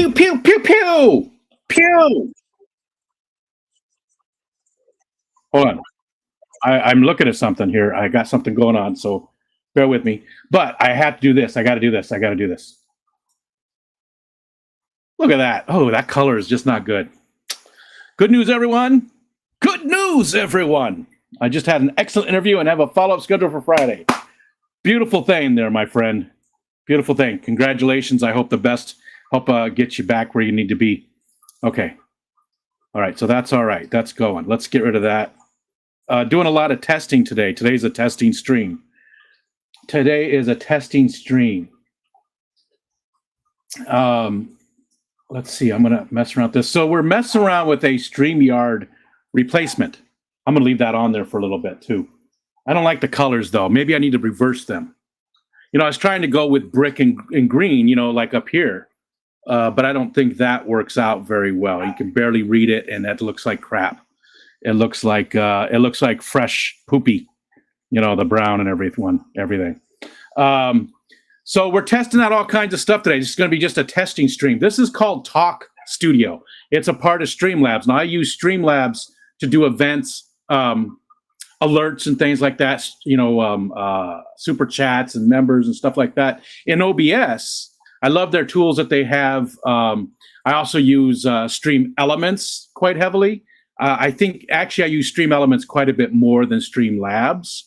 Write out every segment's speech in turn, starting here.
Pew, pew, pew, pew. Pew. Hold on. I'm looking at something here. I got something going on, so bear with me. But I have to do this. I got to do this. I got to do this. Look at that. Oh, that color is just not good. Good news, everyone. Good news, everyone. I just had an excellent interview and have a follow-up schedule for Friday. Beautiful thing there, my friend. Beautiful thing. Congratulations. I hope the best. Hope get you back where you need to be. Okay. All right. So that's all right. That's going. Let's get rid of that. Doing a lot of testing today. Today's a testing stream. Today is a testing stream. Let's see. I'm going to mess around with this. So we're messing around with a StreamYard replacement. I'm going to leave that on there for a little bit too. I don't like the colors though. Maybe I need to reverse them. You know, I was trying to go with brick and green, you know, like up here. But I don't think that works out very well. You can barely read it, and that looks like crap. It looks like fresh poopy, you know, the brown and everything. So we're testing out all kinds of stuff today. This is going to be just a testing stream. This is called Talkstudio. It's a part of Streamlabs. Now I use Streamlabs to do events, alerts and things like that. You know, super chats and members and stuff like that. In OBS, I love their tools that they have. I also use Stream Elements quite heavily. I think actually I use Stream Elements quite a bit more than Streamlabs.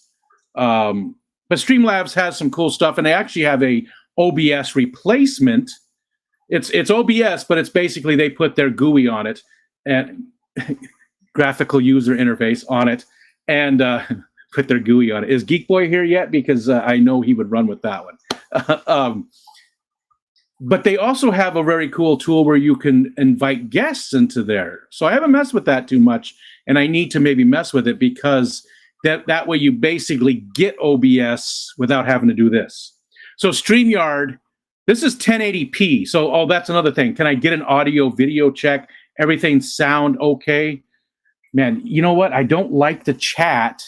But Streamlabs has some cool stuff, and they actually have a OBS replacement. It's OBS, but it's basically they put their GUI on it and graphical user interface on it, and put their GUI on it. Is Geek Boy here yet? Because I know he would run with that one. But they also have a very cool tool where you can invite guests into there. So I haven't messed with that too much, and I need to maybe mess with it because that way you basically get OBS without having to do this. So StreamYard, this is 1080p. So, that's another thing. Can I get an audio video check? Everything sound okay? Man, you know what? I don't like the chat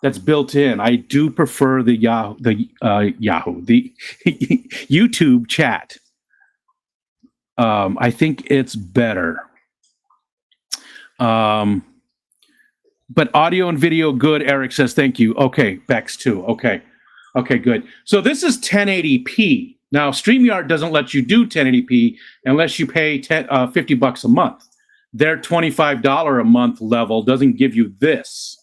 that's built in. I do prefer the YouTube chat. I think it's better. But audio and video good, Eric says, thank you. Okay, Bex too. Okay, good. So this is 1080p. Now, StreamYard doesn't let you do 1080p unless you pay $50 a month. Their $25 a month level doesn't give you this.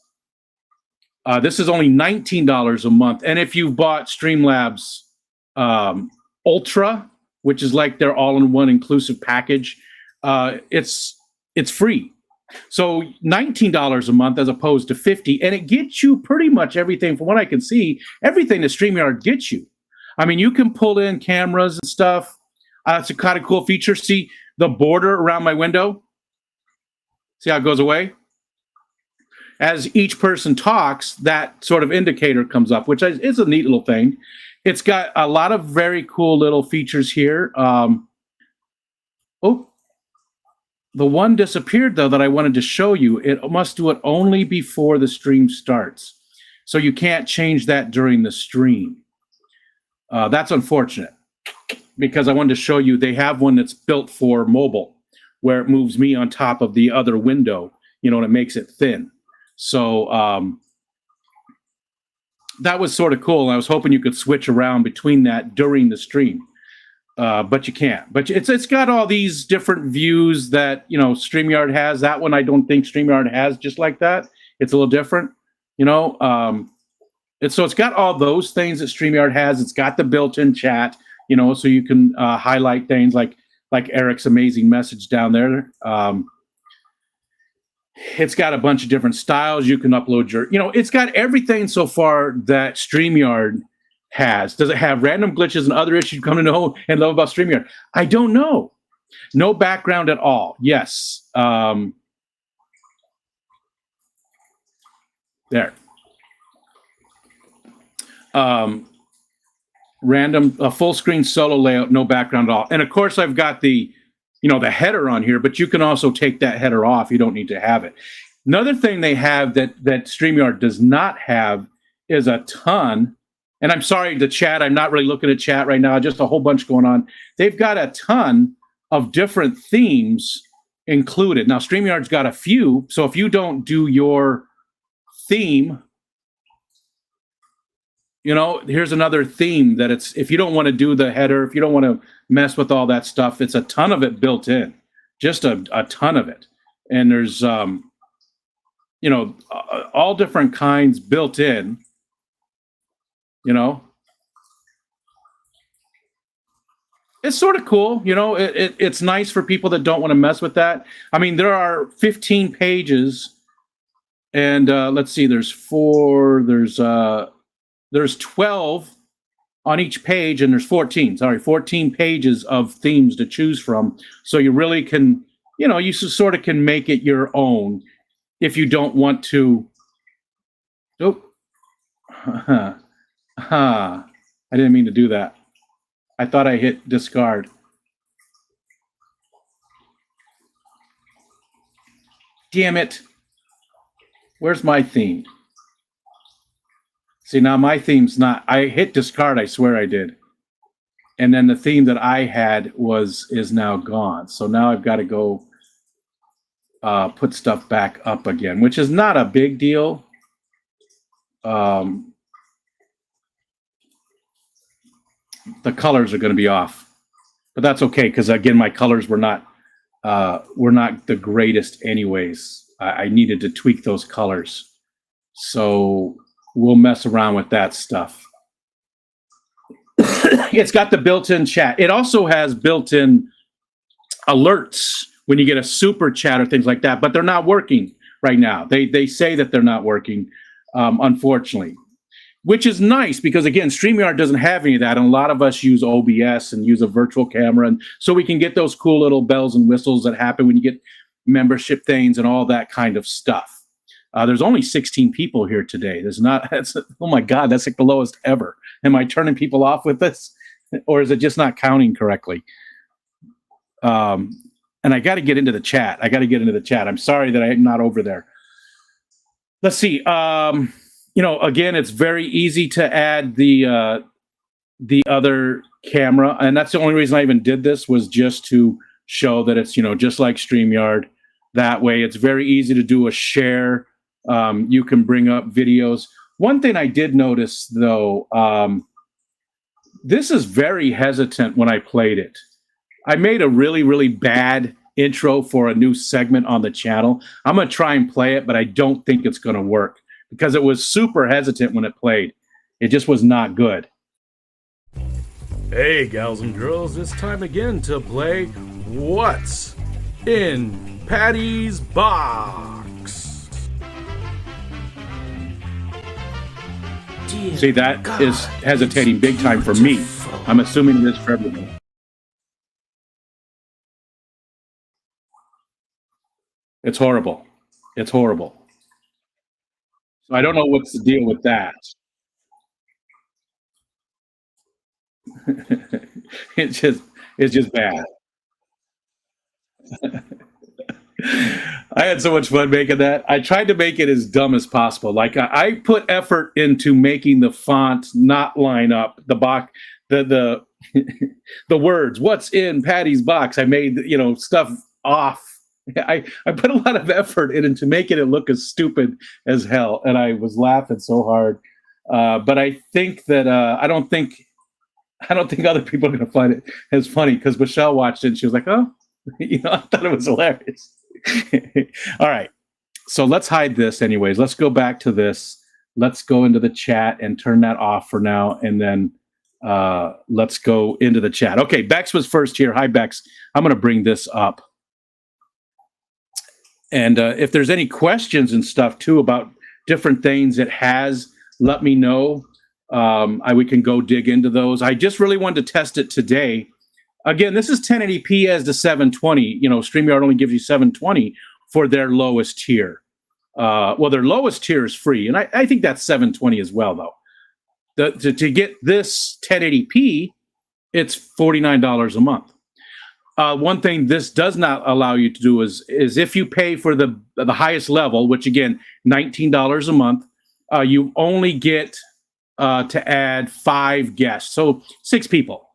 This is only $19 a month. And if you've bought Streamlabs Ultra, which is like their all-in-one inclusive package, it's free. So $19 a month as opposed to $50, and it gets you pretty much everything, from what I can see, everything that StreamYard gets you. I mean, you can pull in cameras and stuff. It's a kind of cool feature. See the border around my window? See how it goes away? As each person talks, that sort of indicator comes up, which is a neat little thing. It's got a lot of very cool little features here. The one disappeared, though, that I wanted to show you. It must do it only before the stream starts. So you can't change that during the stream. That's unfortunate, because I wanted to show you they have one that's built for mobile, where it moves me on top of the other window, you know, and it makes it thin. So that was sort of cool. I was hoping you could switch around between that during the stream. But you can't. But it's got all these different views that, you know, StreamYard has. That one I don't think StreamYard has just like that. It's a little different, you know. It's got all those things that StreamYard has. It's got the built-in chat, you know, so you can highlight things like Eric's amazing message down there. It's got a bunch of different styles. You can upload your, you know, it's got everything so far that StreamYard has. Does it have random glitches and other issues you come to know and love about StreamYard? I don't know. No background at all. Yes. There. Random, full screen solo layout, no background at all. And of course, I've got the, you know, the header on here, but you can also take that header off. You don't need to have it. Another thing they have that StreamYard does not have is a ton. And I'm sorry, the chat, I'm not really looking at chat right now, just a whole bunch going on. They've got a ton of different themes included. Now, StreamYard's got a few, so if you don't do your theme, you know, here's another theme that it's, if you don't want to do the header, if you don't want to mess with all that stuff, it's a ton of it built in, just a ton of it. And there's, you know, all different kinds built in, you know. It's sort of cool, you know, it's nice for people that don't want to mess with that. I mean, there are 15 pages, and let's see, there's 12 on each page, and there's 14 pages of themes to choose from. So you really can, you know, you sort of can make it your own if you don't want to. Oh, I didn't mean to do that. I thought I hit discard. Damn it. Where's my theme? See, now my theme's not, I hit discard, I swear I did. And then the theme that I had is now gone. So now I've got to go put stuff back up again, which is not a big deal. The colors are going to be off, but that's okay, because again, my colors were not the greatest anyways. I needed to tweak those colors, so we'll mess around with that stuff. It's got the built-in chat. It also has built-in alerts when you get a super chat or things like that, but they're not working right now. They say that they're not working, unfortunately. Which is nice, because again, StreamYard doesn't have any of that, and a lot of us use OBS and use a virtual camera, and so we can get those cool little bells and whistles that happen when you get membership things and all that kind of stuff. There's only 16 people here today. There's not. Oh my God, that's like the lowest ever. Am I turning people off with this, or is it just not counting correctly? And I got to get into the chat. I'm sorry that I'm not over there. Let's see. You know, again, it's very easy to add the other camera, and that's the only reason I even did this, was just to show that it's, you know, just like StreamYard. That way, it's very easy to do a share. You can bring up videos. One thing I did notice, though, this is very hesitant when I played it. I made a really, really bad intro for a new segment on the channel. I'm going to try and play it, but I don't think it's going to work, because it was super hesitant when it played. It just was not good. Hey, gals and girls, it's time again to play What's in Patty's Box. See, that is hesitating big time for me. I'm assuming it is for everybody. It's horrible. It's horrible. So I don't know what's the deal with that. It's just bad. I had so much fun making that. I tried to make it as dumb as possible. Like I put effort into making the font not line up. The box, the the words. What's in Patty's box? I made, you know, stuff off. I put a lot of effort into making it look as stupid as hell, and I was laughing so hard. But I think that I don't think other people are going to find it as funny, because Michelle watched it and she was like, "Oh, you know, I thought it was hilarious." All right, so let's hide this anyways. Let's go back to this. Let's go into the chat and turn that off for now, and then let's go into the chat. Okay, Bex was first here. Hi, Bex. I'm going to bring this up. And if there's any questions and stuff too about different things it has, let me know. We can go dig into those. I just really wanted to test it today. Again, this is 1080p as the 720. You know, StreamYard only gives you 720 for their lowest tier. Well, their lowest tier is free, and I think that's 720 as well, though. To get this 1080p, it's $49 a month. One thing this does not allow you to do is if you pay for the highest level, which again, $19 a month, you only get to add 5 guests, so 6 people.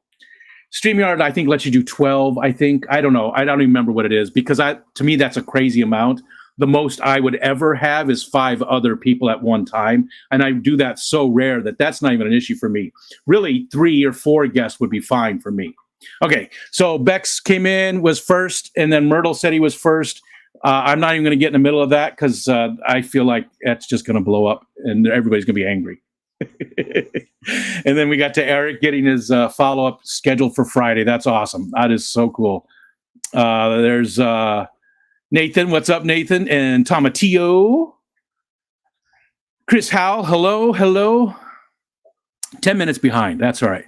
StreamYard, I think, lets you do 12, I think. I don't know. I don't even remember what it is because to me, that's a crazy amount. The most I would ever have is 5 other people at one time. And I do that so rare that that's not even an issue for me. Really, 3 or 4 guests would be fine for me. Okay, so Bex came in, was first, and then Myrtle said he was first. I'm not even going to get in the middle of that because I feel like that's just going to blow up and everybody's going to be angry. And then we got to Eric getting his follow-up scheduled for Friday. That's awesome. That is so cool. There's Nathan. What's up, Nathan? And Tomatillo. Chris Howell. Hello. 10 minutes behind. That's all right.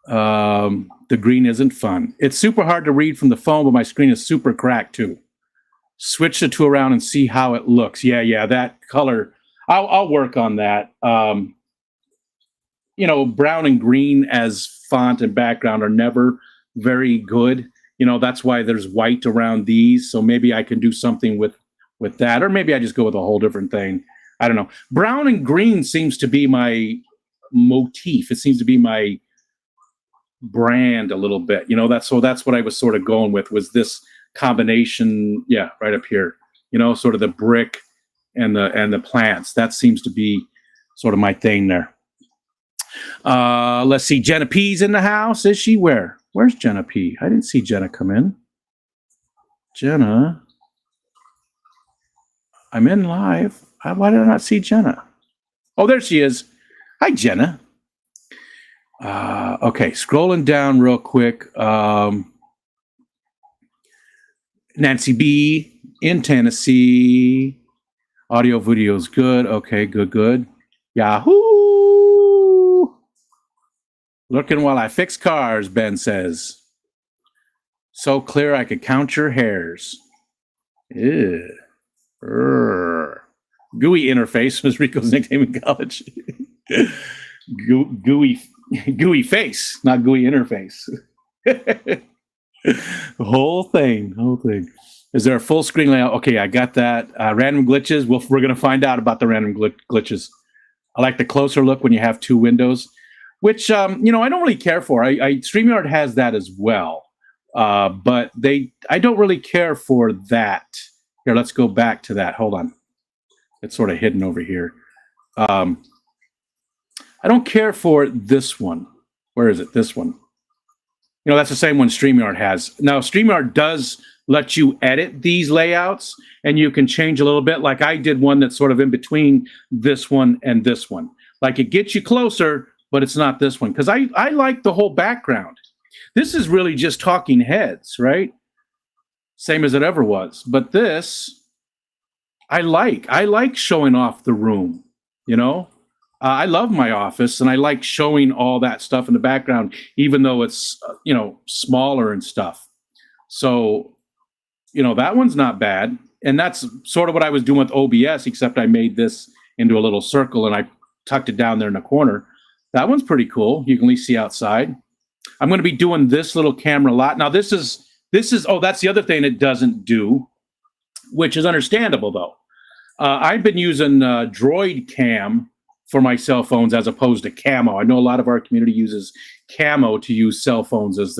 The green isn't fun. It's super hard to read from the phone, but my screen is super cracked too. Switch the two around and see how it looks. Yeah, that color. I'll work on that. Brown and green as font and background are never very good. That's why there's white around these. So maybe I can do something with that, or maybe I just go with a whole different thing. I don't know. Brown and green seems to be my motif. It seems to be my brand a little bit. That's what I was sort of going with, was this combination. Yeah, right up here. Sort of the brick and the plants. That seems to be sort of my thing there. Let's see. Jenna P's in the house. Is she? Where's Jenna P? I didn't see Jenna come in. Jenna, I'm in live. Why did I not see Jenna? Oh, there she is. Hi, Jenna. Okay, scrolling down real quick. Nancy B in Tennessee. Audio, video is good. Okay, good. Yahoo! Looking while I fix cars, Ben says. So clear I could count your hairs. Ew. GUI interface was Rico's nickname in college. GUI face, not GUI interface. Whole thing. Is there a full screen layout? Okay, I got that. Random glitches. We're going to find out about the random glitches. I like the closer look when you have 2 windows, which I don't really care for. StreamYard has that as well, but I don't really care for that. Here, let's go back to that. Hold on, it's sort of hidden over here. I don't care for this one. Where is it? This one. That's the same one StreamYard has. Now, StreamYard does let you edit these layouts, and you can change a little bit. Like I did one that's sort of in between this one and this one. Like it gets you closer, but it's not this one. Because I like the whole background. This is really just talking heads, right? Same as it ever was. But this, I like showing off the room, I love my office, and I like showing all that stuff in the background, even though it's, smaller and stuff. So, that one's not bad. And that's sort of what I was doing with OBS, except I made this into a little circle and I tucked it down there in the corner. That one's pretty cool. You can at least see outside. I'm going to be doing this little camera a lot. Now, this is, that's the other thing it doesn't do, which is understandable, though. I've been using Droid Cam for my cell phones as opposed to Camo. I know a lot of our community uses Camo to use cell phones as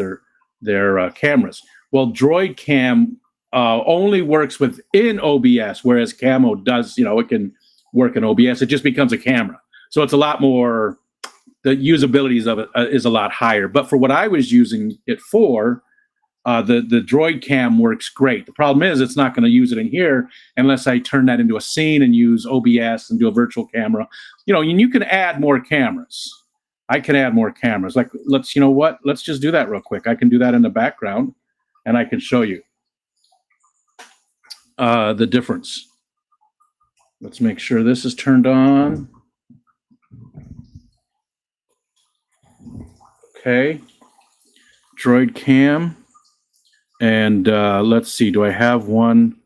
their cameras. Well, Droid Cam only works within OBS, whereas Camo does, it can work in OBS. It just becomes a camera. So it's a lot more, the usability of it is a lot higher. But for what I was using it for, the Droid Cam works great. The problem is it's not going to use it in here unless I turn that into a scene and use OBS and do a virtual camera. And you can add more cameras. I can add more cameras. Like, let's just do that real quick. I can do that in the background, and I can show you the difference. Let's make sure this is turned on. Okay. Droid Cam. And let's see, do I have one?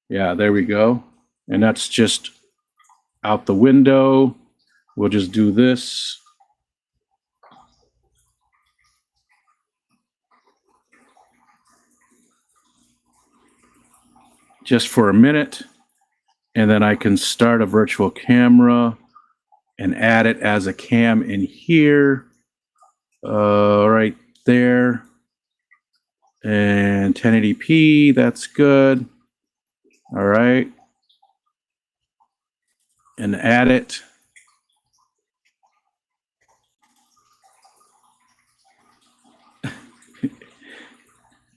Yeah, there we go. And that's just out the window. We'll just do this. Just for a minute. And then I can start a virtual camera and add it as a cam in here. right there. And 1080p, that's good. All right. And add it.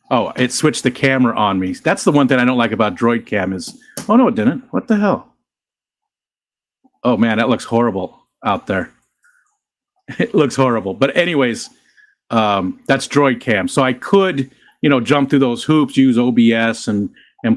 Oh, it switched the camera on me. That's the one thing I don't like about Droid Cam is, oh no, it didn't. What the hell? Oh man, that looks horrible out there. It looks horrible. But anyways, that's Droid Cam. So I could, jump through those hoops, use OBS and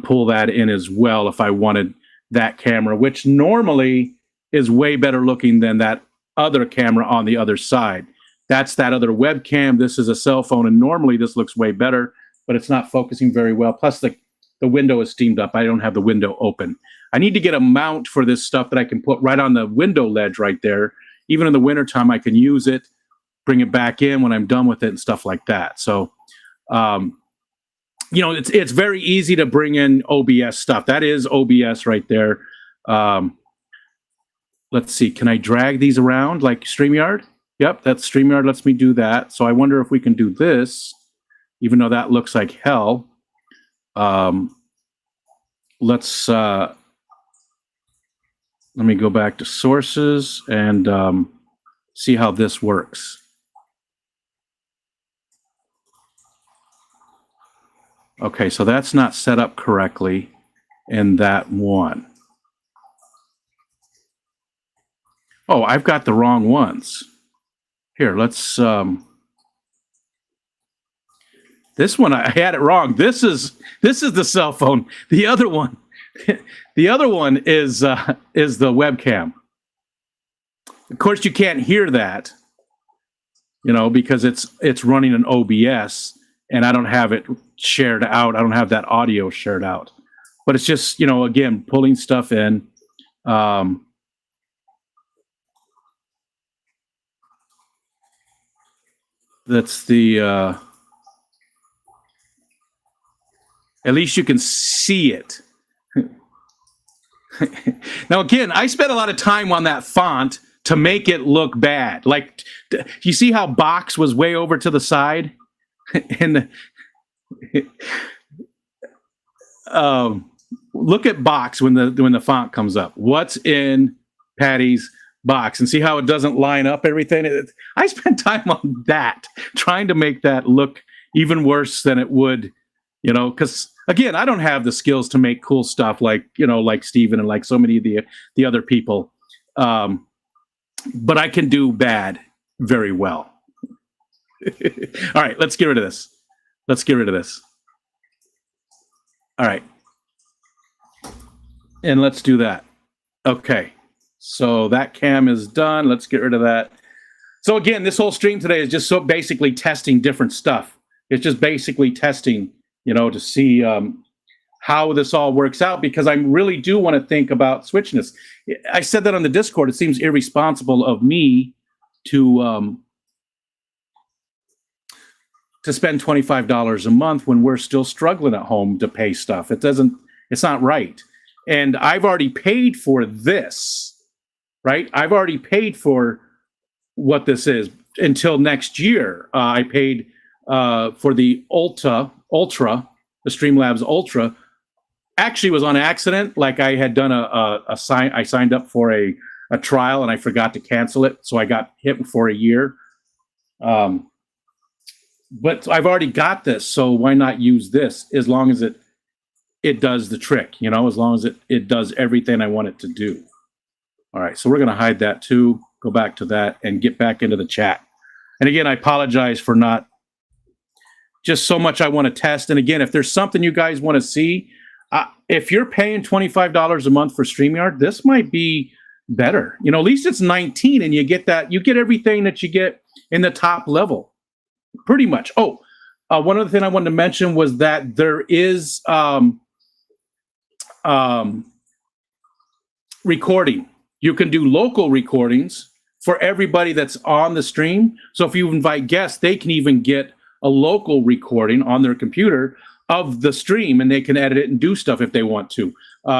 pull that in as well if I wanted that camera, which normally is way better looking than that other camera on the other side. That's that other webcam. This is a cell phone, and normally this looks way better, but it's not focusing very well. Plus the window is steamed up. I don't have the window open. I need to get a mount for this stuff that I can put right on the window ledge right there. Even in the wintertime, I can use it, bring it back in when I'm done with it and stuff like that. So, it's very easy to bring in OBS stuff. That is OBS right there. Let's see. Can I drag these around like StreamYard? Yep, that's StreamYard lets me do that. So I wonder if we can do this, even though that looks like hell. Let's let me go back to sources and see how this works. Okay, so that's not set up correctly in that one. Oh, I've got the wrong ones. Here, let's this one I had it wrong. This is the cell phone. The other one the other one is the webcam. Of course you can't hear that, because it's running an OBS and I don't have it shared out. I don't have that audio shared out. But it's just, again, pulling stuff in. That's the at least you can see it. Now, again, I spent a lot of time on that font to make it look bad. Like, you see how box was way over to the side? And look at box when the font comes up. What's in Patty's box? And see how it doesn't line up everything? I spent time on that, trying to make that look even worse than it would, because again, I don't have the skills to make cool stuff like Steven and like so many of the other people. But I can do bad very well. All right, let's get rid of this. All right. And let's do that. Okay. So that cam is done. Let's get rid of that. So again, this whole stream today is just so basically testing different stuff. It's just basically testing, to see how this all works out, because I really do want to think about switching this. I said that on the Discord. It seems irresponsible of me to spend $25 a month when we're still struggling at home to pay stuff. It's not right. And I've already paid for this, right? I've already paid for what this is until next year. I paid for the Ultra, the Streamlabs Ultra. Actually was on accident. Like I had done I signed up for a trial and I forgot to cancel it. So I got hit for a year. But I've already got this, so why not use this as long as it does the trick, as long as it does everything I want it to do. All right, so we're going to hide that too, go back to that, and get back into the chat. And again, I apologize for not just so much I want to test. And again, if there's something you guys want to see, if you're paying $25 a month for StreamYard, this might be better. At least it's 19 and you get everything that you get in the top level. Pretty much. Oh, one other thing I wanted to mention was that there is recording. You can do local recordings for everybody that's on the stream. So if you invite guests, they can even get a local recording on their computer of the stream, and they can edit it and do stuff if they want to.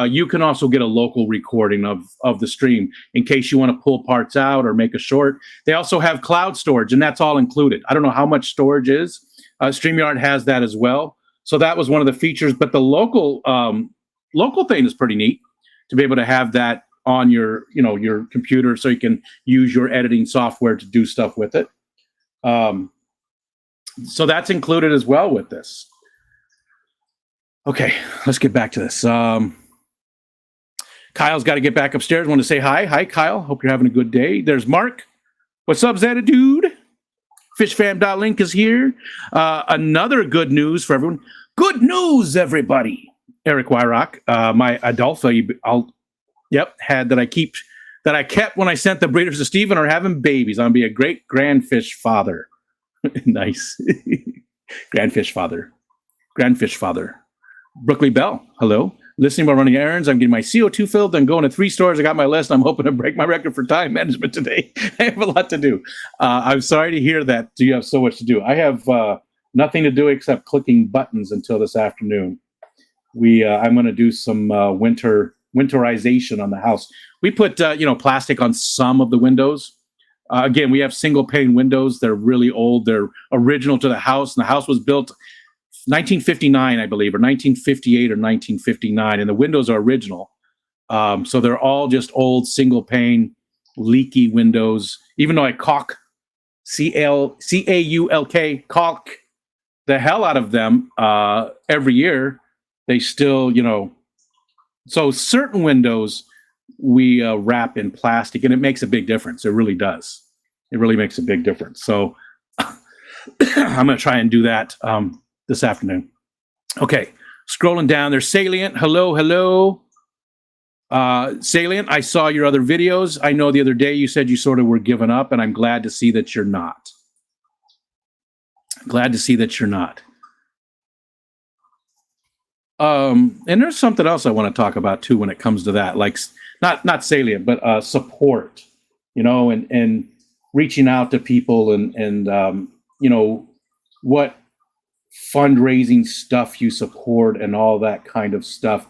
You can also get a local recording of the stream in case you want to pull parts out or make a short. They also have cloud storage, and that's all included. I don't know how much storage is. StreamYard has that as well. So that was one of the features. But the local thing is pretty neat to be able to have that on your computer, so you can use your editing software to do stuff with it. So that's included as well with this. Okay, let's get back to this. Kyle's got to get back upstairs. Want to say hi. Hi, Kyle. Hope you're having a good day. There's Mark. What's up, Zeta dude? Fishfam.link is here. Another good news for everyone. Good news, everybody. Eric Wyrock, my Adolpha, that I kept when I sent the breeders to Stephen are having babies. I'm gonna be a great grandfish father. Nice. Grandfish father. Brooklyn Bell, hello. Listening while running errands. I'm getting my CO2 filled, then going to 3 stores. I got my list. I'm hoping to break my record for time management today. I have a lot to do. I'm sorry to hear that you have so much to do. I have nothing to do except clicking buttons until this afternoon. I'm going to do some winterization on the house. We put plastic on some of the windows. Again, we have single pane windows. They're really old. They're original to the house, and the house was built 1959, I believe, or 1958 or 1959, and the windows are original. So they're all just old single pane, leaky windows. Even though I caulk, C-A-U-L-K, caulk the hell out of them every year, they still, so certain windows we wrap in plastic, and it makes a big difference. It really does. It really makes a big difference. So I'm going to try and do that this afternoon. Okay, scrolling down. There's Salient. Hello. Salient, I saw your other videos. I know the other day you said you sort of were giving up, and I'm glad to see that you're not. And there's something else I want to talk about too when it comes to that, like not Salient, but support, and reaching out to people and what fundraising stuff you support and all that kind of stuff.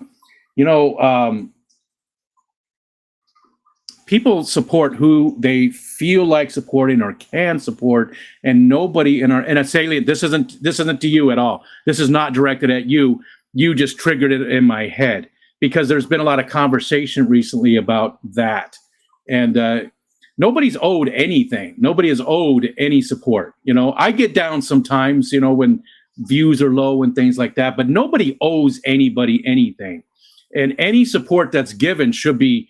People support who they feel like supporting or can support, and nobody in a Salient, this isn't to you at all. This is not directed at you. You just triggered it in my head because there's been a lot of conversation recently about that. And nobody's owed anything. Nobody is owed any support. I get down sometimes, when views are low and things like that, but nobody owes anybody anything. And any support that's given should be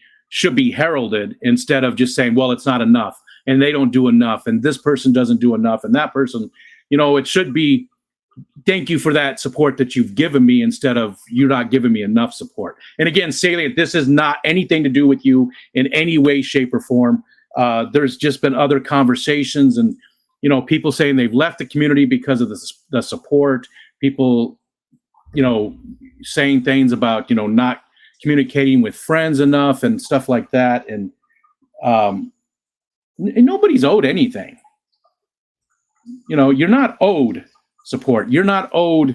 heralded instead of just saying, well, it's not enough and they don't do enough and this person doesn't do enough and that person, it should be, thank you for that support that you've given me instead of you're not giving me enough support. And again, Salient, this is not anything to do with you in any way, shape, or form. There's just been other conversations and, people saying they've left the community because of the support. People, saying things about, not communicating with friends enough and stuff like that. And nobody's owed anything. You're not owed support. You're not owed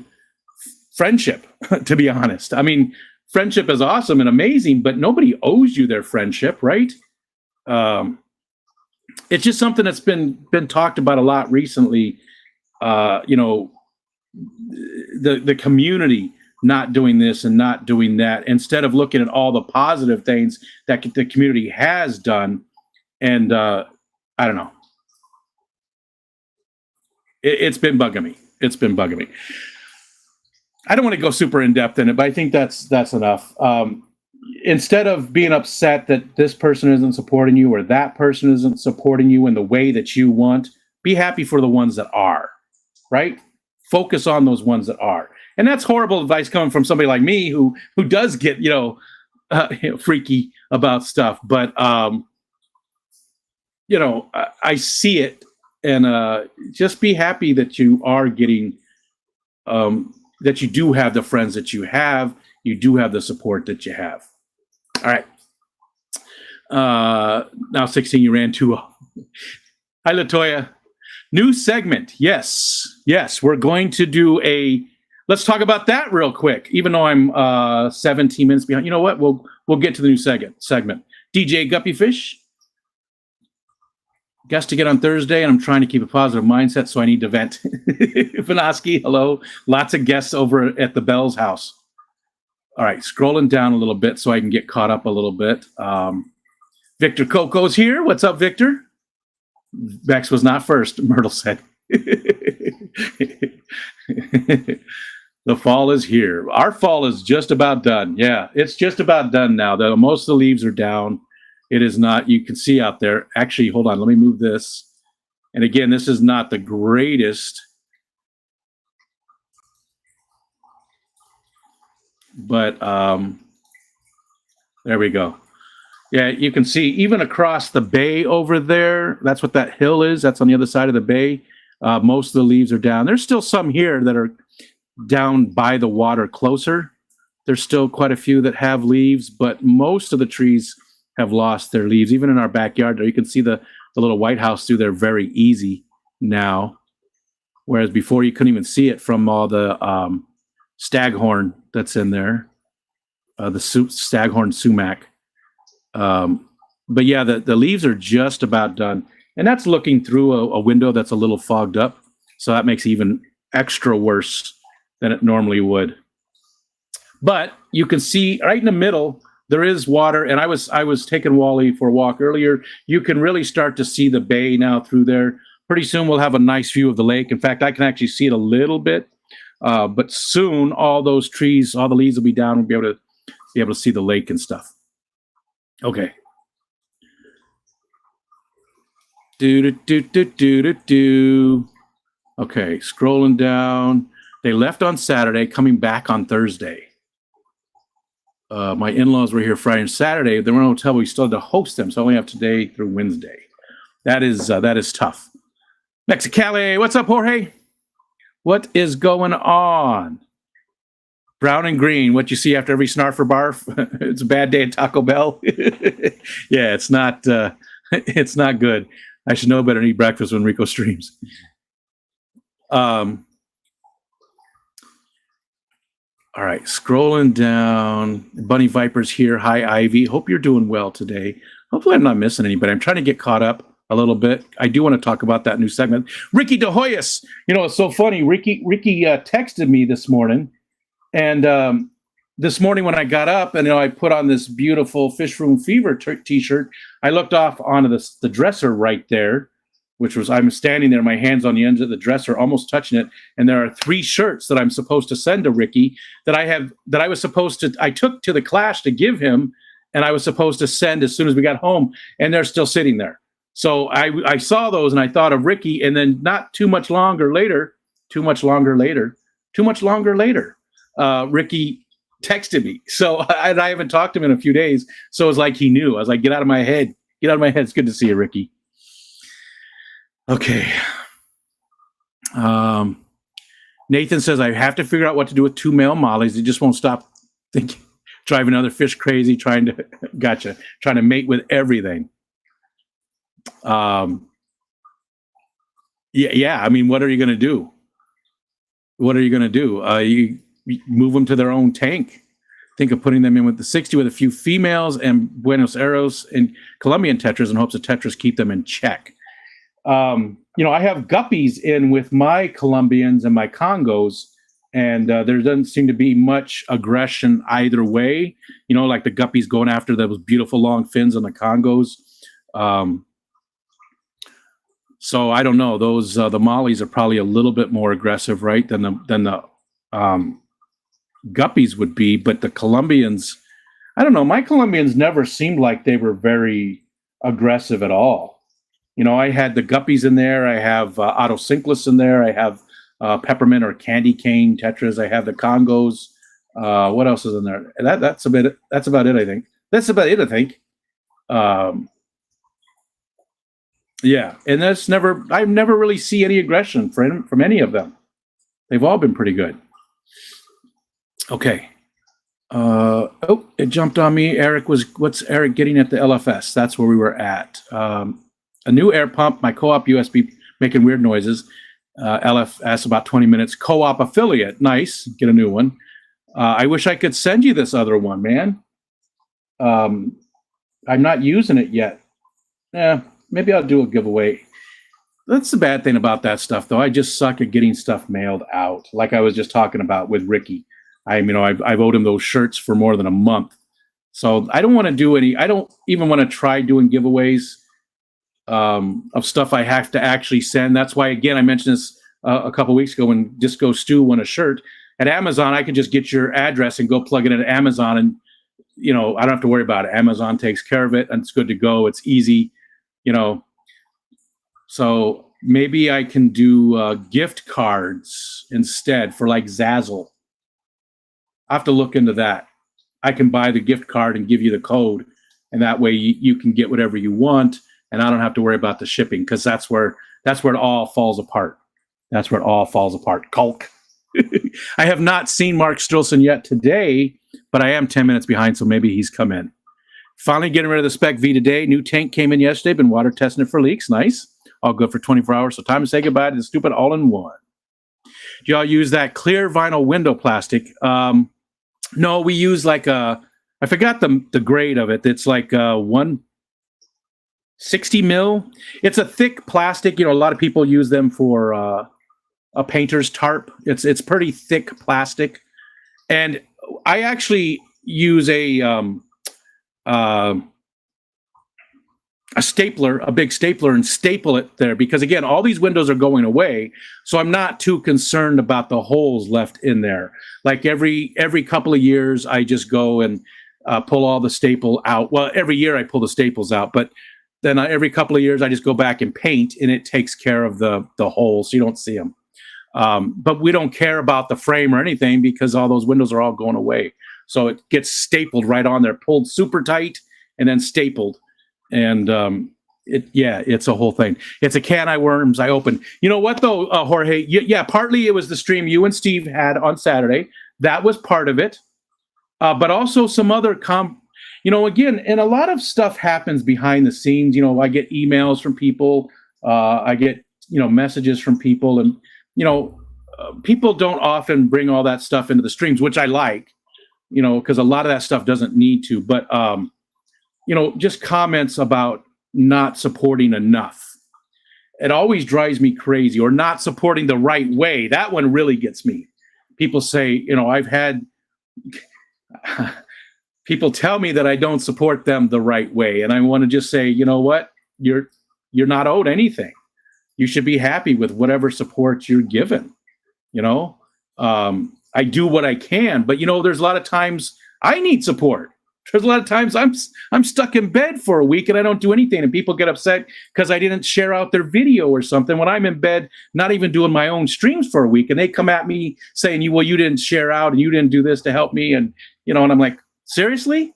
friendship, to be honest. I mean, friendship is awesome and amazing, but nobody owes you their friendship, right? It's just something that's been talked about a lot recently. The community not doing this and not doing that, instead of looking at all the positive things that the community has done. And I don't know. It's been bugging me. I don't want to go super in depth in it, but I think that's enough. Instead of being upset that this person isn't supporting you or that person isn't supporting you in the way that you want, be happy for the ones that are, right? Focus on those ones that are. And that's horrible advice coming from somebody like me who does get, freaky about stuff. But, I see it. And just be happy that you are getting, that you do have the friends that you have. You do have the support that you have. All right. Now 16, you ran too. Hi, Latoya. New segment. Yes. We're going to do let's talk about that real quick. Even though I'm 17 minutes behind, you know what? We'll get to the new segment. DJ Guppyfish, guest to get on Thursday, and I'm trying to keep a positive mindset, so I need to vent. Vanoski, hello. Lots of guests over at the Bell's house. All right, scrolling down a little bit so I can get caught up a little bit. Victor Coco's here. What's up, Victor? Bex was not first, Myrtle said. The fall is here. Our fall is just about done. Yeah, it's just about done now. Most of the leaves are down. It is not, you can see out there. Actually, hold on, let me move this. And again, this is not the greatest, but there we go. Yeah, you can see even across the bay over there, that's what that hill is. That's on the other side of the bay. Most of the leaves are down. There's still some here that are down by the water closer. There's still quite a few that have leaves, but most of the trees have lost their leaves. Even in our backyard there, you can see the little White House through there very easy now. Whereas before you couldn't even see it from all the staghorn that's in there, the staghorn sumac. But yeah, the leaves are just about done. And that's looking through a window that's a little fogged up. So that makes it even extra worse than it normally would. But you can see right in the middle, there is water. And I was taking Wally for a walk earlier. You can really start to see the bay now through there. Pretty soon we'll have a nice view of the lake. In fact, I can actually see it a little bit. But soon all those trees, all the leaves will be down. We'll be able to see the lake and stuff. Okay. Okay, scrolling down. They left on Saturday, coming back on Thursday. My in-laws were here Friday and Saturday. They were in a hotel. We still had to host them, so I only have today through Wednesday. That is tough. Mexicali, what's up, Jorge? What is going on? Brown and green, what you see after every snarf or barf. It's a bad day at Taco Bell. Yeah, it's not good. I should know better than eat breakfast when Rico streams. All right, scrolling down. Bunny Viper's here. Hi, Ivy. Hope you're doing well today. Hopefully I'm not missing anybody. I'm trying to get caught up a little bit. I do want to talk about that new segment. Ricky De Hoyos. You know, it's so funny. Ricky texted me this morning. And this morning when I got up and I put on this beautiful Fish Room Fever t-shirt, I looked off onto the dresser right there, which was, I'm standing there, my hands on the ends of the dresser, almost touching it. And there are 3 shirts that I'm supposed to send to Ricky that I took to the Clash to give him. And I was supposed to send as soon as we got home, and they're still sitting there. So I saw those and I thought of Ricky, and then not too much longer later, Ricky texted me. So I haven't talked to him in a few days. So it's like he knew. I was like, get out of my head. Get out of my head. It's good to see you, Ricky. Okay. Nathan says, I have to figure out what to do with 2 male mollies. They just won't stop thinking, driving other fish crazy, trying to mate with everything. Yeah. I mean, what are you going to do? You move them to their own tank. Think of putting them in with the 60 with a few females and Buenos Aires and Colombian tetras in hopes that tetras keep them in check. I have guppies in with my Colombians and my Congos, and there doesn't seem to be much aggression either way. Like the guppies going after those beautiful long fins on the Congos. So I don't know. Those the mollies are probably a little bit more aggressive, right, than the guppies would be. But the Colombians, I don't know. My Colombians never seemed like they were very aggressive at all. I had the guppies in there. I have Autosynclus in there. I have peppermint or candy cane tetras. I have the Congos. What else is in there? That's about it. I think. Yeah, and I've never really see any aggression from any of them. They've all been pretty good. Okay. It jumped on me. What's Eric getting at the LFS? That's where we were at. A new air pump, my co-op USB making weird noises. LFS about 20 minutes. Co-op affiliate. Nice. Get a new one. I wish I could send you this other one, man. I'm not using it yet. Maybe I'll do a giveaway. That's the bad thing about that stuff, though. I just suck at getting stuff mailed out. Like I was just talking about with Ricky. I've owed him those shirts for more than a month. So I don't want to do any. I don't even want to try doing giveaways of stuff I have to actually send. That's why, again, I mentioned this a couple weeks ago when Disco Stu won a shirt. At Amazon, I can just get your address and go plug it into Amazon, and I don't have to worry about it. Amazon takes care of it, and it's good to go. It's easy, So maybe I can do gift cards instead for like Zazzle. I have to look into that. I can buy the gift card and give you the code, and that way you can get whatever you want, and I don't have to worry about the shipping, because that's where it all falls apart. That's where it all falls apart. Culk. I have not seen Mark Strilson yet today, but I am 10 minutes behind, so maybe he's come in. Finally getting rid of the Spec V today. New tank came in yesterday. Been water testing it for leaks. Nice. All good for 24 hours. So time to say goodbye to the stupid all-in-one. Do y'all use that clear vinyl window plastic? No, we use like I forgot the grade of it. It's like 160 mil. It's a thick plastic. A lot of people use them for a painter's tarp. It's pretty thick plastic. And I actually use a stapler, a big stapler, and staple it there, because again, all these windows are going away, so I'm not too concerned about the holes left in there. Like every couple of years, I just go and pull all the staple out. Well, every year I pull the staples out, but then every couple of years I just go back and paint, and it takes care of the holes, so you don't see them. But we don't care about the frame or anything, because all those windows are all going away. So it gets stapled right on there, pulled super tight, and then stapled. And it's a whole thing. It's a can of worms I opened. You know what, though, Jorge? Yeah, partly it was the stream you and Steve had on Saturday. That was part of it. But also some other again, and a lot of stuff happens behind the scenes. I get emails from people. I get, messages from people. And, people don't often bring all that stuff into the streams, which I like, because a lot of that stuff doesn't need to. But, just comments about not supporting enough. It always drives me crazy. Or not supporting the right way. That one really gets me. People say, I've had people tell me that I don't support them the right way. And I want to just say, you know what? You're not owed anything. You should be happy with whatever support you're given. I do what I can, but there's a lot of times I need support. There's a lot of times I'm stuck in bed for a week and I don't do anything, and people get upset because I didn't share out their video or something when I'm in bed, not even doing my own streams for a week, and they come at me saying, you didn't share out and you didn't do this to help me, and and I'm like, seriously?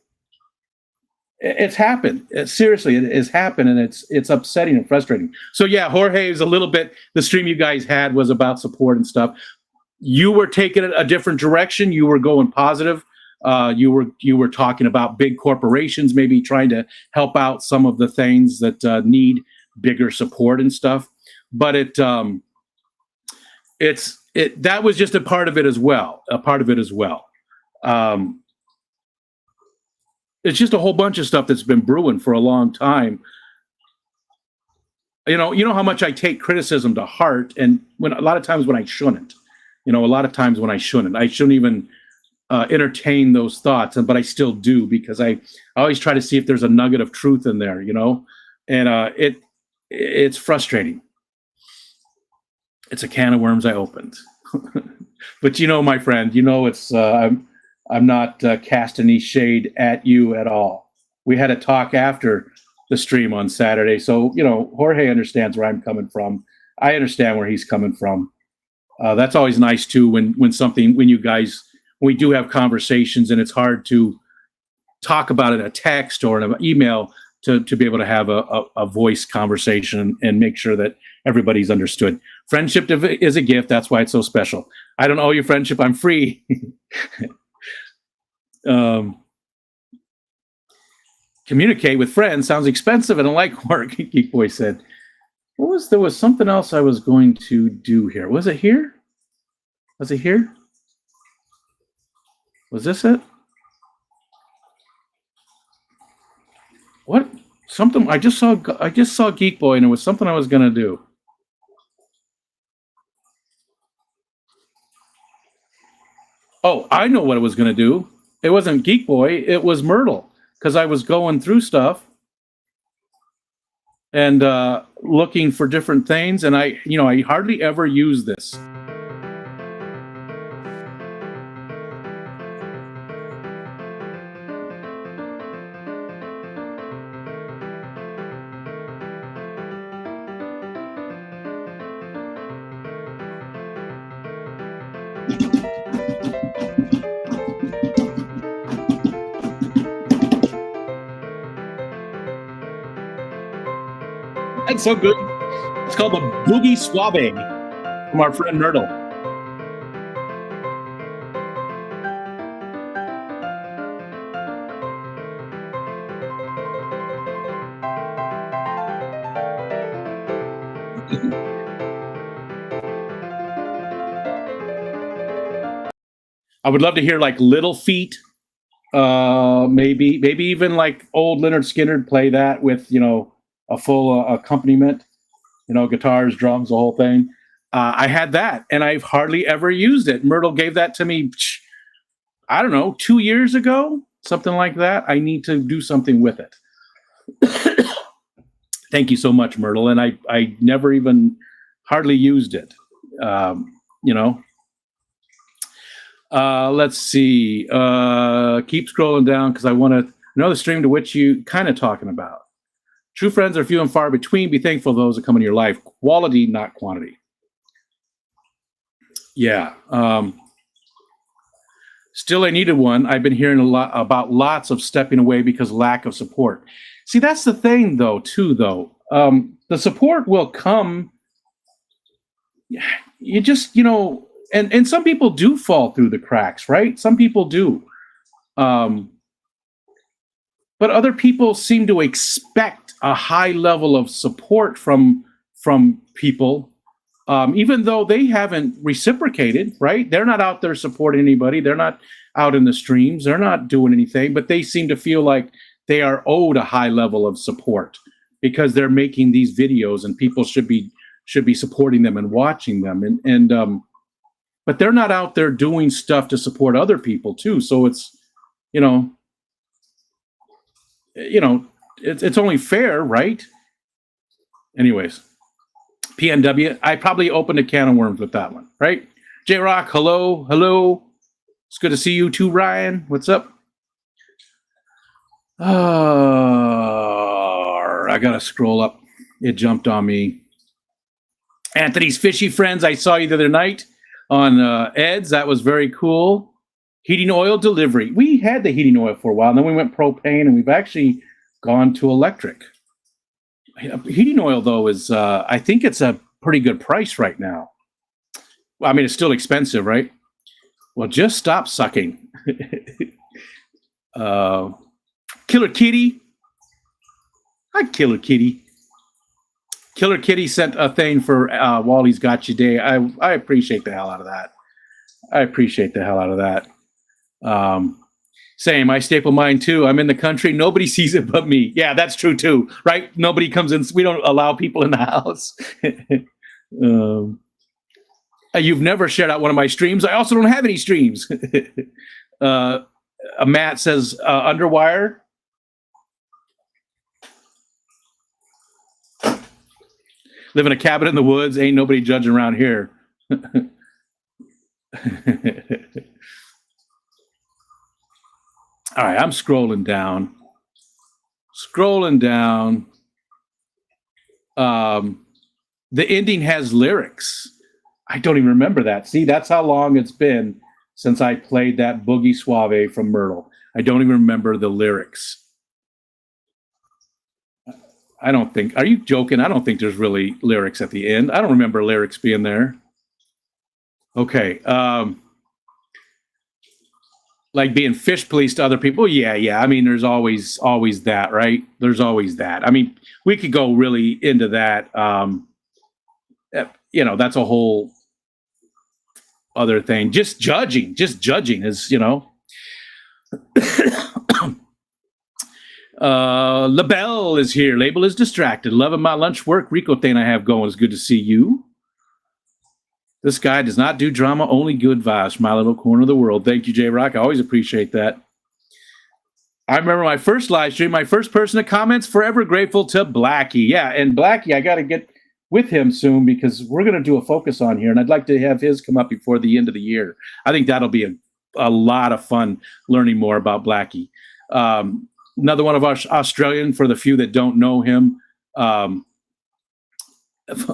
It's happened. Seriously, it has happened, and it's upsetting and frustrating. So yeah, Jorge is a little bit. The stream you guys had was about support and stuff. You were taking it a different direction. You were going positive. You were talking about big corporations maybe trying to help out some of the things that need bigger support and stuff. But that was just a part of it as well. It's just a whole bunch of stuff that's been brewing for a long time. You know how much I take criticism to heart, and a lot of times when I shouldn't. I shouldn't even entertain those thoughts, but I still do, because I always try to see if there's a nugget of truth in there, and it's frustrating. It's a can of worms I opened. But my friend, it's I'm not casting any shade at you at all. We had a talk after the stream on Saturday, so Jorge understands where I'm coming from. I understand where he's coming from. That's always nice too when you guys. We do have conversations, and it's hard to talk about it in a text or in an email to be able to have a voice conversation and make sure that everybody's understood. Friendship is a gift. That's why it's so special. I don't owe you friendship. I'm free. Communicate with friends sounds expensive and like work, Geek Boy said. There was something else I was going to do here. Was it here? Was it here? Was this it? What? Something I just saw Geek Boy, and it was something I was gonna do. Oh, I know what I was gonna do. It wasn't Geek Boy, it was Mridul, because I was going through stuff and looking for different things, and I hardly ever use this. That's so good. It's called the Boogie Suave from our friend Mridul. I would love to hear like Little Feet, maybe even like old Leonard Skinner play that with a full accompaniment, guitars, drums, the whole thing. I had that, and I've hardly ever used it. Mridul gave that to me, I don't know, 2 years ago, something like that. I need to do something with it. Thank you so much, Mridul. And I never even hardly used it. Let's see. Keep scrolling down because I want to know the stream to which you kind of talking about. True friends are few and far between. Be thankful for those that come into your life. Quality, not quantity. Yeah. Still, I needed one. I've been hearing a lot about lots of stepping away because of lack of support. See, that's the thing, though, too, though. The support will come. You just, and some people do fall through the cracks, right? Some people do. But other people seem to expect a high level of support from people, even though they haven't reciprocated, right? They're not out there supporting anybody. They're not out in the streams. They're not doing anything, but they seem to feel like they are owed a high level of support because they're making these videos and people should be supporting them and watching them. But they're not out there doing stuff to support other people too. So it's, it's only fair, right? Anyways, PNW, I probably opened a can of worms with that one, right? J-Rock, hello. It's good to see you too, Ryan. What's up? I gotta scroll up. It jumped on me. Anthony's Fishy Friends, I saw you the other night on Ed's. That was very cool. Heating oil delivery. We had the heating oil for a while, and then we went propane, and we've actually gone to electric. Heating oil, though, is I think it's a pretty good price right now. Well, I mean, it's still expensive, right? Well, just stop sucking. Killer Kitty. Hi, Killer Kitty. Killer Kitty sent a thing for Wally's Got You Day. I appreciate the hell out of that. Same. I staple mine too. I'm in the country. Nobody sees it but me. Yeah, that's true too, right? Nobody comes in. We don't allow people in the house. You've never shared out one of my streams. I also don't have any streams. Matt says Underwire. Live in a cabin in the woods. Ain't nobody judging around here. All right, I'm scrolling down. The ending has lyrics. I don't even remember that. See, that's how long it's been since I played that Boogie Suave from Mridul. I don't even remember the lyrics. I don't think. Are you joking? I don't think there's really lyrics at the end. I don't remember lyrics being there. Okay. like being fish police to other people. Yeah. I mean, there's always that, right? There's always that. I mean, we could go really into that. That's a whole other thing. Just judging is, LaBelle is here. Label is distracted. Loving my lunch work. Rico thing I have going. It's good to see you. This guy does not do drama, only good vibes. My little corner of the world. Thank you, J Rock. I always appreciate that. I remember my first live stream, my first person to comments, forever grateful to Blackie. Yeah, and Blackie, I got to get with him soon because we're going to do a focus on here, and I'd like to have his come up before the end of the year. I think that'll be a lot of fun learning more about Blackie. Another one of our Australian, for the few that don't know him,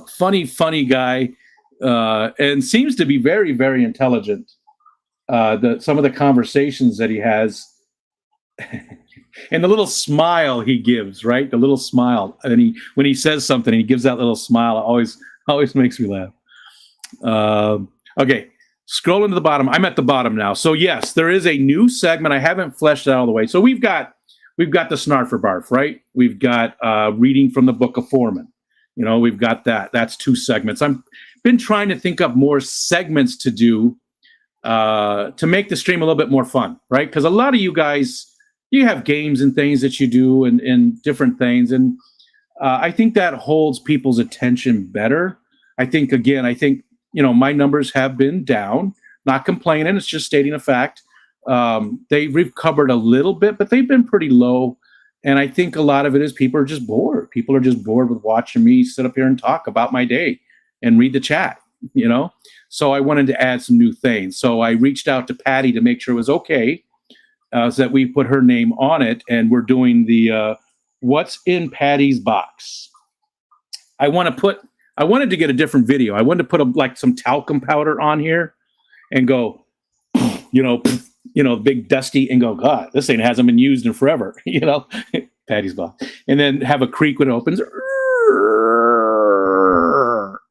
funny guy, and seems to be very, very intelligent. Some of the conversations that he has, and the little smile he gives, right? The little smile, and when he says something, he gives that little smile. Always makes me laugh. Okay, scrolling to the bottom. I'm at the bottom now. So yes, there is a new segment. I haven't fleshed it out all the way. So we've got the Snarf or Barf, right? We've got reading from the Book of Foreman. We've got that. That's 2 segments. I've been trying to think up more segments to do to make the stream a little bit more fun, right? Because a lot of you guys, you have games and things that you do and different things. And I think that holds people's attention better. I think, my numbers have been down, not complaining. It's just stating a fact. They've recovered a little bit, but they've been pretty low. And I think a lot of it is people are just bored. People are just bored with watching me sit up here and talk about my day and read the chat, So I wanted to add some new things. So I reached out to Patty to make sure it was okay, so that we put her name on it. And we're doing the what's in Patty's box. I wanted to get a different video. I wanted to put some talcum powder on here and go, big dusty, and go, God, this thing hasn't been used in forever, Patty's box. And then have a creak when it opens.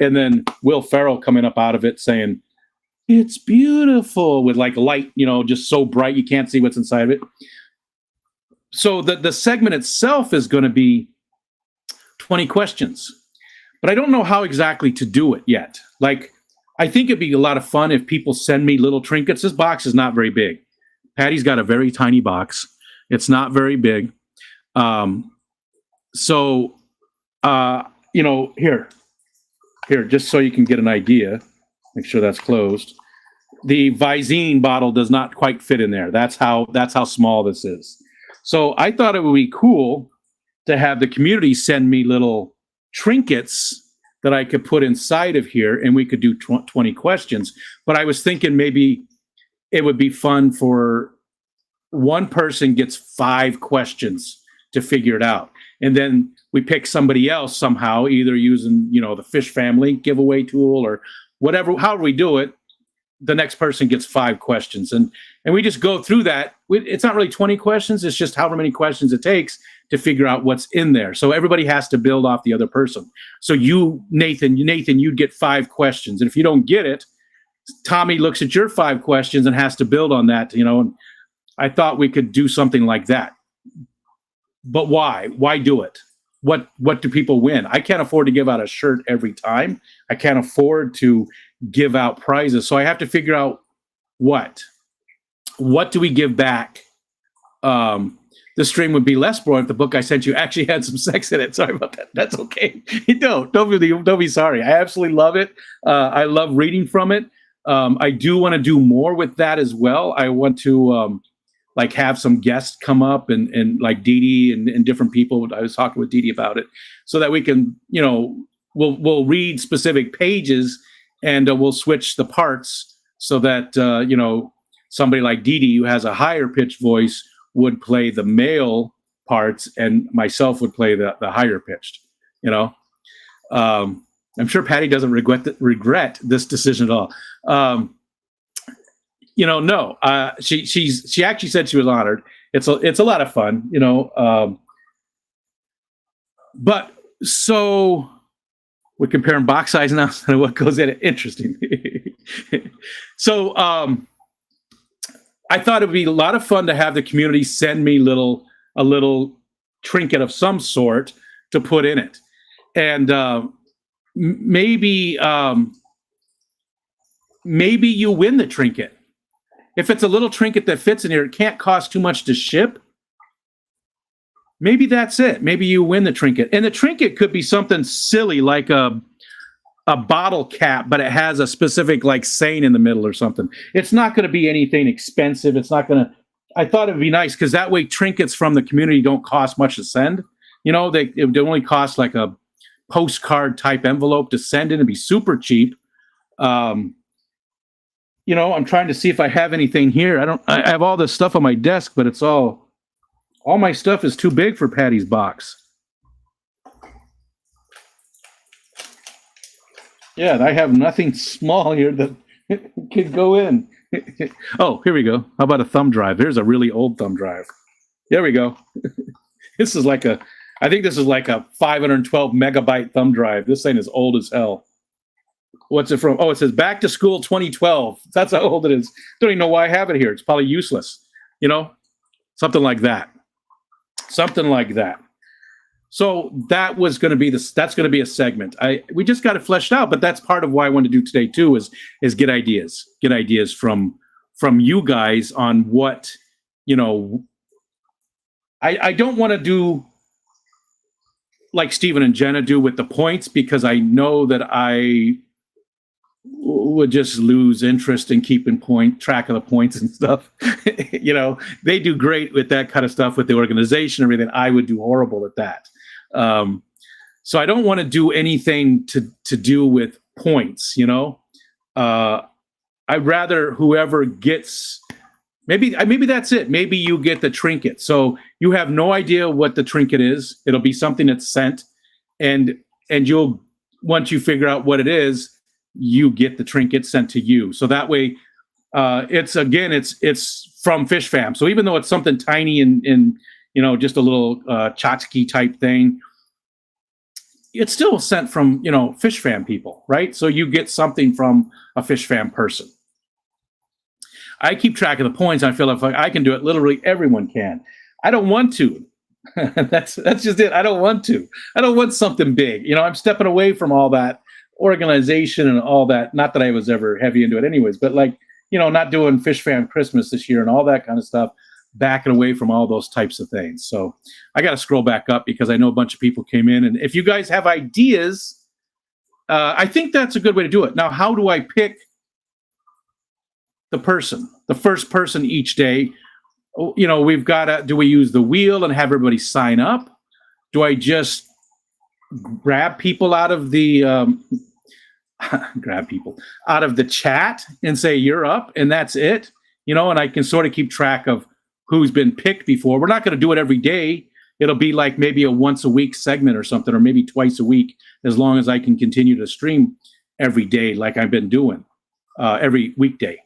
And then Will Ferrell coming up out of it saying, it's beautiful, with like light, just so bright you can't see what's inside of it. So the segment itself is going to be 20 questions. But I don't know how exactly to do it yet. Like, I think it'd be a lot of fun if people send me little trinkets. This box is not very big. Patty's got a very tiny box. It's not very big. Here, just so you can get an idea. Make sure that's closed. The Visine bottle does not quite fit in there. That's how small this is. So I thought it would be cool to have the community send me little trinkets that I could put inside of here, and we could do 20 questions. But I was thinking maybe it would be fun for one person gets 5 questions to figure it out. And then we pick somebody else somehow, either using, the Fish Family giveaway tool or whatever, however we do it. The next person gets 5 questions. And we just go through that. It's not really 20 questions. It's just however many questions it takes to figure out what's in there. So everybody has to build off the other person. So you, Nathan, you'd get 5 questions. And if you don't get it, Tommy looks at your 5 questions and has to build on that, and I thought we could do something like that. But why? Why do it? What do people win? I can't afford to give out a shirt every time. I can't afford to give out prizes. So I have to figure out what do we give back? This stream would be less boring if the book I sent you actually had some sex in it. Sorry about that. That's okay. Don't be sorry. I absolutely love it. I love reading from it. I do want to do more with that as well. I want to have some guests come up and like Dee Dee and different people. I was talking with Dee Dee about it so that we can, we'll read specific pages and we'll switch the parts so that, somebody like Dee Dee, who has a higher pitched voice, would play the male parts and myself would play the higher pitched, I'm sure Patty doesn't regret this decision at all. No, she actually said she was honored. It's a lot of fun, but so we're comparing box size now and what goes in it. Interesting. So, I thought it would be a lot of fun to have the community send me a little trinket of some sort to put in it, and maybe maybe you win the trinket. If it's a little trinket that fits in here, it can't cost too much to ship. Maybe that's it. Maybe you win the trinket, and the trinket could be something silly like a bottle cap, but it has a specific like saying in the middle or something. It's not going to be anything expensive. It's not going to. I thought it'd be nice because that way trinkets from the community don't cost much to send. You know, it would only cost like a postcard type envelope to send in. It'd be super cheap. You know, I'm trying to see if I have anything here. I have all this stuff on my desk, but it's all my stuff is too big for Patty's box. Yeah, I have nothing small here that could go in. Oh, here we go. How about a thumb drive? There's a really old thumb drive. There we go. This is like I think this is like a 512 megabyte thumb drive. This thing is old as hell. What's it from? Oh, it says Back to School 2012. That's how old it is. Don't even know why I have it here. It's probably useless. You know, something like that. Something like that. So that was going to be that's going to be a segment. We just got it fleshed out, but that's part of why I wanted to do today too, is get ideas from you guys on what, you know. I don't want to do like Stephen and Jenna do with the points, because I know that I would just lose interest in keeping track of the points and stuff. You know, they do great with that kind of stuff with the organization and everything. I would do horrible at that. So I don't want to do anything to do with points, you know. I'd rather whoever gets, maybe that's it. Maybe you get the trinket. So you have no idea what the trinket is. It'll be something that's sent, and you'll, once you figure out what it is, you get the trinket sent to you. So that way, it's from Fish Fam. So even though it's something tiny and you know, just a little tchotchke type thing, it's still sent from, you know, Fish Fam people, right? So you get something from a Fish Fam person. I keep track of the points. I feel like I can do it. Literally everyone can. I don't want to. That's just it. I don't want to. I don't want something big. You know, I'm stepping away from all that organization and all that. Not that I was ever heavy into it anyways, but like, you know, not doing Fish Fam Christmas this year and all that kind of stuff, backing away from all those types of things. So I got to scroll back up because I know a bunch of people came in. And if you guys have ideas, I think that's a good way to do it. Now, how do I pick the first person each day? You know, we've got to, do we use the wheel and have everybody sign up? Do I just grab people out of the chat and say, you're up, and that's it? You know, and I can sort of keep track of who's been picked before. We're not going to do it every day. It'll be like maybe a once a week segment or something, or maybe twice a week, as long as I can continue to stream every day like I've been doing every weekday.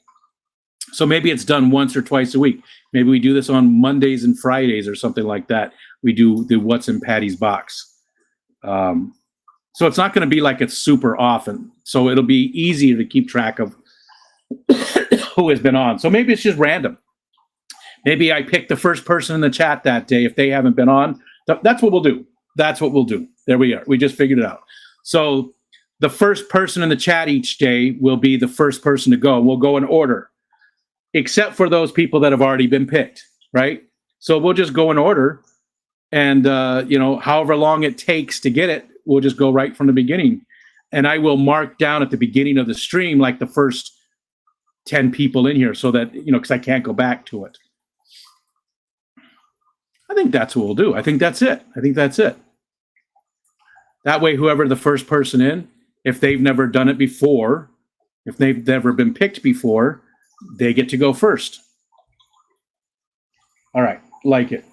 So maybe it's done once or twice a week. Maybe we do this on Mondays and Fridays or something like that. We do the What's in Patty's Box. So it's not going to be like it's super often. So it'll be easier to keep track of who has been on. So maybe it's just random. Maybe I pick the first person in the chat that day if they haven't been on. That's what we'll do. That's what we'll do. There we are. We just figured it out. So the first person in the chat each day will be the first person to go. We'll go in order, except for those people that have already been picked, right? So we'll just go in order, and you know, however long it takes to get it, we'll just go right from the beginning. And I will mark down at the beginning of the stream like the first 10 people in here, so that, you know, because I can't go back to it. I think that's what we'll do. I think that's it. That way, whoever the first person in, if they've never done it before, if they've never been picked before, they get to go first. All right, like it.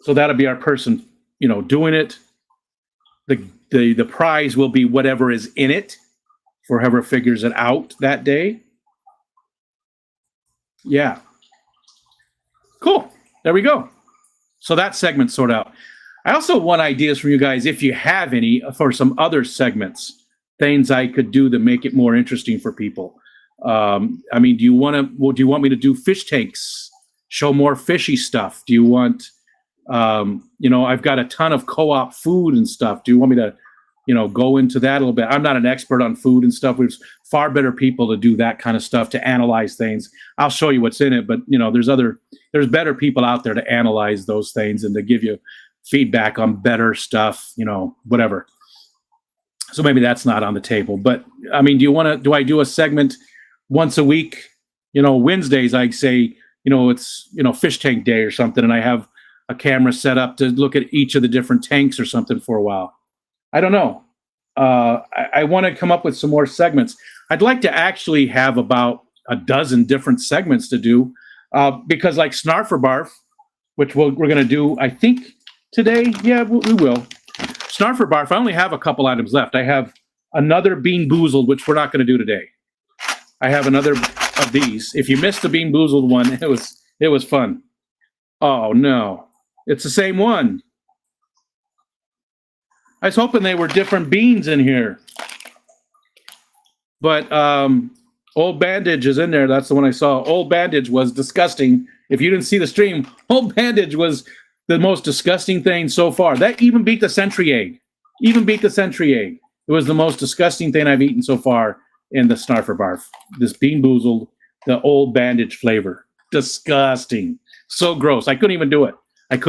So that'll be our person, you know, doing it. The prize will be whatever is in it for whoever figures it out that day. Yeah. Cool. There we go. So that segment's sorted out. I also want ideas from you guys, if you have any, for some other segments, things I could do to make it more interesting for people. I mean, do you want to? Well, do you want me to do fish tanks? Show more fishy stuff? Do you want? I've got a ton of co-op food and stuff. Do you want me to, go into that a little bit? I'm not an expert on food and stuff. There's far better people to do that kind of stuff, to analyze things. I'll show you what's in it, but there's better people out there to analyze those things and to give you feedback on better stuff, whatever. So maybe that's not on the table. But I mean, do I do a segment once a week? Wednesdays, I say, it's, fish tank day or something, and I have a camera set up to look at each of the different tanks or something for a while. I don't know. I want to come up with some more segments. I'd like to actually have about a dozen different segments to do, because like Snarf or Barf, which we're going to do, I think, today. Yeah, we will. Snarf or Barf, I only have a couple items left. I have another Bean Boozled, which we're not going to do today. I have another of these. If you missed the Bean Boozled one, it was fun. Oh, no. It's the same one. I was hoping they were different beans in here. But Old Bandage is in there. That's the one I saw. Old Bandage was disgusting. If you didn't see the stream, Old Bandage was the most disgusting thing so far. That even beat the Century Egg. It was the most disgusting thing I've eaten so far in the Snarfer Barf. This Bean Boozled, the Old Bandage flavor. Disgusting. So gross. I couldn't even do it. But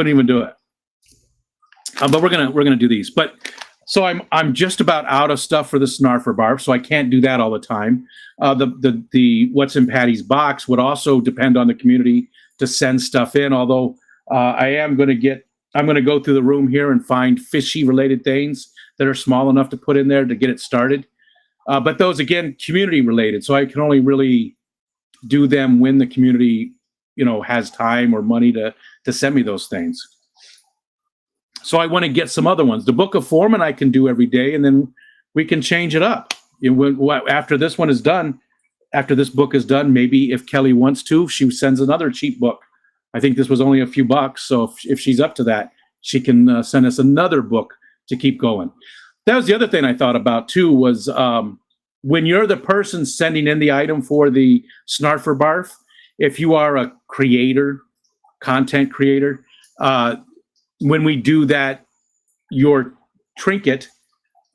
we're gonna do these. But so I'm just about out of stuff for the Snarfer Barf, so I can't do that all the time. The What's in Patty's box would also depend on the community to send stuff in. Although I'm going to go through the room here and find fishy related things that are small enough to put in there to get it started. But those, again, community related. So I can only really do them when the community, has time or money to send me those things. So I want to get some other ones. The Book of Foreman I can do every day, and then we can change it up. After this one is done, after this book is done, maybe if Kelly wants to, she sends another cheap book. I think this was only a few bucks, so if she's up to that, she can send us another book to keep going. That was the other thing I thought about, too, was when you're the person sending in the item for the Snarfer Barf, if you are a creator, content creator, when we do that, your trinket,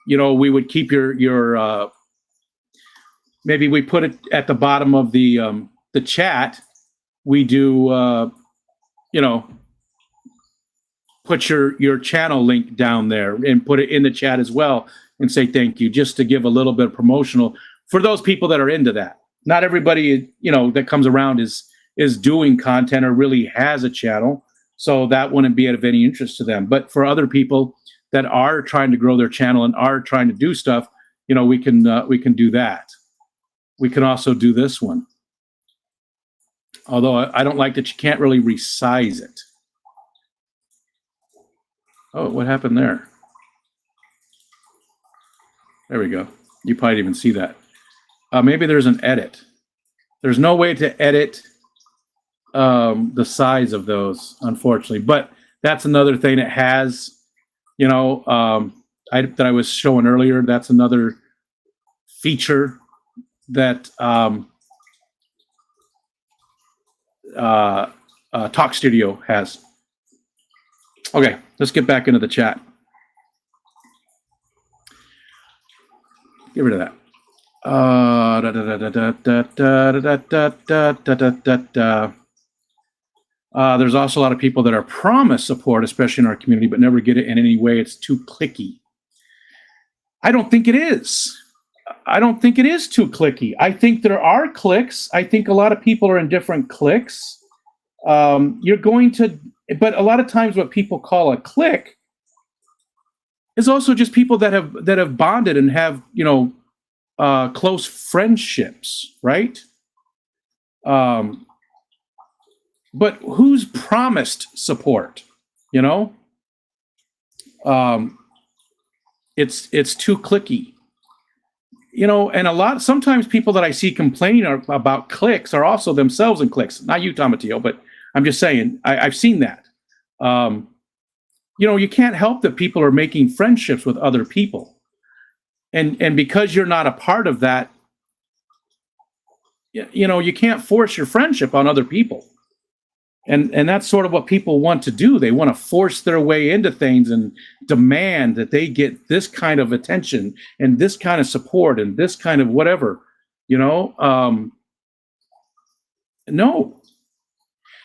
we would keep your maybe we put it at the bottom of the chat. We do, put your channel link down there and put it in the chat as well and say thank you, just to give a little bit of promotional for those people that are into that. Not everybody, that comes around is doing content or really has a channel. So that wouldn't be of any interest to them. But for other people that are trying to grow their channel and are trying to do stuff, we can do that. We can also do this one. Although I don't like that you can't really resize it. Oh, what happened there? There we go. You probably didn't even see that. Maybe there's an edit. There's no way to edit the size of those, unfortunately. But that's another thing it has, that I was showing earlier. That's another feature that Talkstudio has. Okay, let's get back into the chat. Get rid of that. There's also a lot of people that are promised support, especially in our community, but never get it in any way. It's too clicky. I don't think it is. I don't think it is too clicky. I think there are clicks. I think a lot of people are in different cliques. You're going to, but a lot of times what people call a clique is also just people that have bonded and have, close friendships, right? But who's promised support? It's too clicky. And sometimes people that I see complaining about cliques are also themselves in cliques. Not you, Tomatillo, but I'm just saying, I've seen that. You can't help that people are making friendships with other people. And because you're not a part of that, you know, you can't force your friendship on other people. And that's sort of what people want to do. They want to force their way into things and demand that they get this kind of attention and this kind of support and this kind of whatever, you know. No,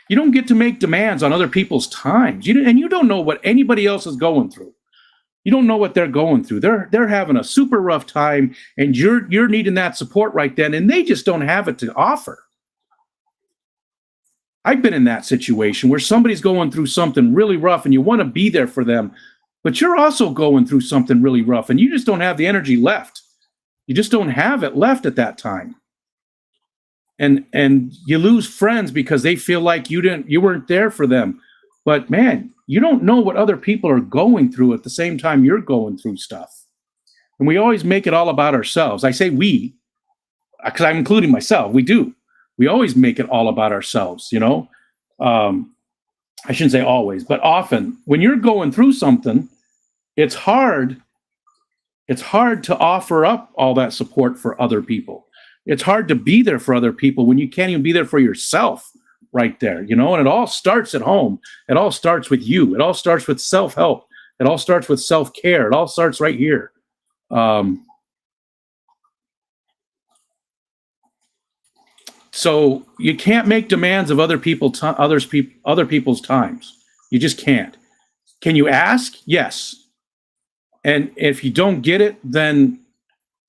you don't get to make demands on other people's times. And you don't know what anybody else is going through. You don't know what they're going through. They're having a super rough time, and you're needing that support right then, and they just don't have it to offer. I've been in that situation where somebody's going through something really rough and you want to be there for them, but you're also going through something really rough and you just don't have the energy left. You just don't have it left at that time. And you lose friends because they feel like you weren't there for them. But man, you don't know what other people are going through at the same time you're going through stuff. And we always make it all about ourselves. I say we, because I'm including myself. We do. We always make it all about ourselves, you know. I shouldn't say always, but often when you're going through something, it's hard to offer up all that support for other people. It's hard to be there for other people when you can't even be there for yourself right there, you know. And it all starts at home. It all starts with you. It all starts with self-help. It all starts with self-care. It all starts right here. So you can't make demands of other people's times. You just can't. Can you ask? Yes. And if you don't get it, then,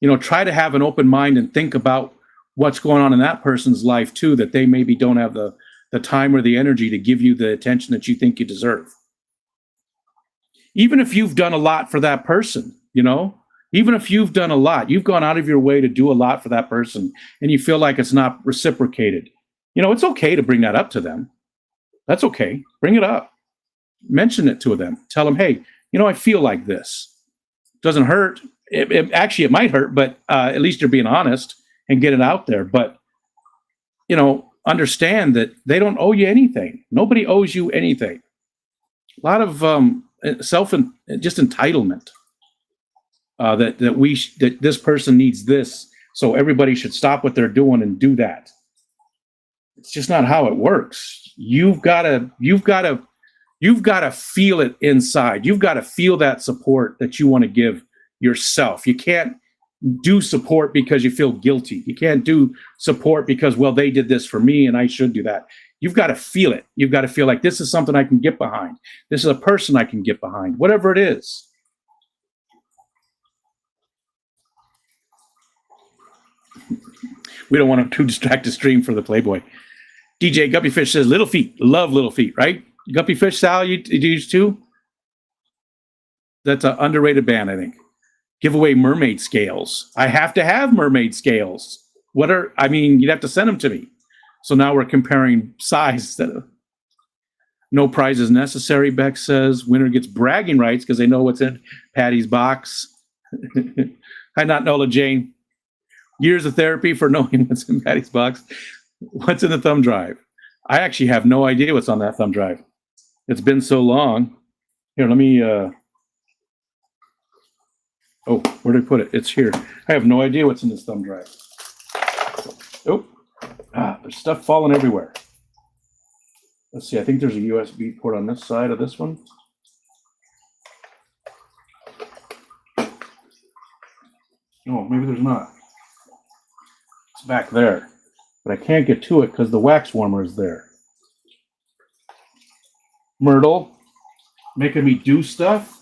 you know, try to have an open mind and think about what's going on in that person's life too, that they maybe don't have the time or the energy to give you the attention that you think you deserve. Even if you've done a lot for that person, you know, even if you've done a lot, you've gone out of your way to do a lot for that person and you feel like it's not reciprocated. You know, it's okay to bring that up to them. That's okay. Bring it up. Mention it to them. Tell them, hey, you know, I feel like this. Doesn't hurt. Actually, it might hurt, but at least you're being honest and get it out there. But, you know, understand that they don't owe you anything. Nobody owes you anything. A lot of just entitlement. That this person needs this, so everybody should stop what they're doing and do that. It's just not how it works. You've got to feel it inside. You've got to feel that support that you want to give yourself. You can't do support because you feel guilty. You can't do support because, well, they did this for me and I should do that. You've got to feel it. You've got to feel like this is something I can get behind. This is a person I can get behind, whatever it is. We don't want to distract the stream for the Playboy. DJ Guppyfish says, Little Feet. Love Little Feet, right? Guppyfish, Sal, you use too? That's an underrated band, I think. Give away mermaid scales. I have to have mermaid scales. You'd have to send them to me. So now we're comparing size. No prizes necessary, Beck says. Winner gets bragging rights because they know what's in Patty's box. Hi, not Nola Jane. Years of therapy for knowing what's in Patty's box. What's in the thumb drive? I actually have no idea what's on that thumb drive. It's been so long. Here, let me... Oh, where did I put it? It's here. I have no idea what's in this thumb drive. Oh, there's stuff falling everywhere. Let's see. I think there's a USB port on this side of this one. Oh, maybe there's not. It's back there, but I can't get to it because the wax warmer is there. Myrtle, making me do stuff.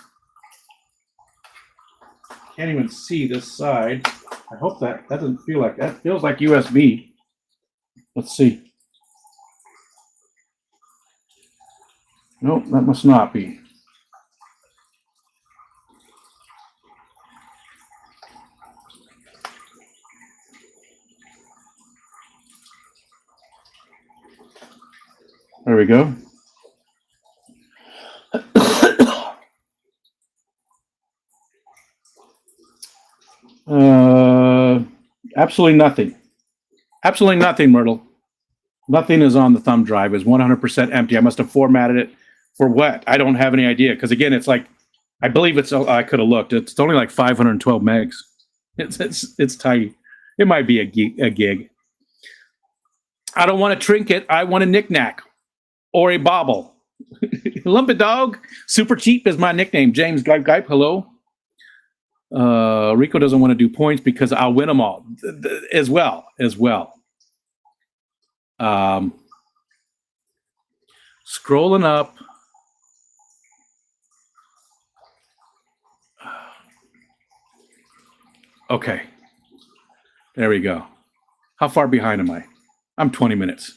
Can't even see this side. I hope that doesn't feel like that. Feels like USB. Let's see. Nope, that must not be. There we go. Absolutely nothing. Absolutely nothing, Myrtle. Nothing is on the thumb drive. It's 100% empty. I must have formatted it for what? I don't have any idea. Because again, it's like, I believe it's, I could have looked. It's only like 512 megs. It's tiny. It might be a gig. I don't want a trinket. I want a knick-knack or a bauble. Lumpy Dog. Super Cheap is my nickname. James Gripe, hello. Rico doesn't want to do points because I'll win them all as well. Scrolling up. Okay. There we go. How far behind am I? I'm 20 minutes.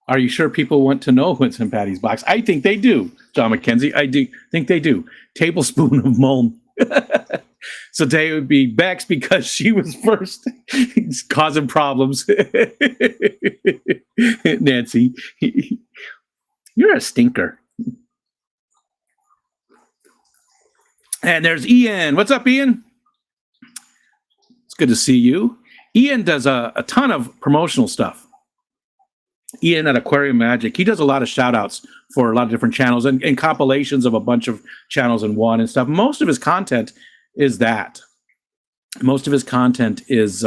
Are you sure people want to know what's in Patty's box? I think they do, John McKenzie. I do think they do. Tablespoon of Muln. So today would be Bex because she was first causing problems. Nancy, you're a stinker. And there's Ian. What's up, Ian? It's good to see you. Ian does a ton of promotional stuff. Ian at Aquarium Magic, he does a lot of shout outs for a lot of different channels and compilations of a bunch of channels in one and stuff. Most of his content is that. Most of his content is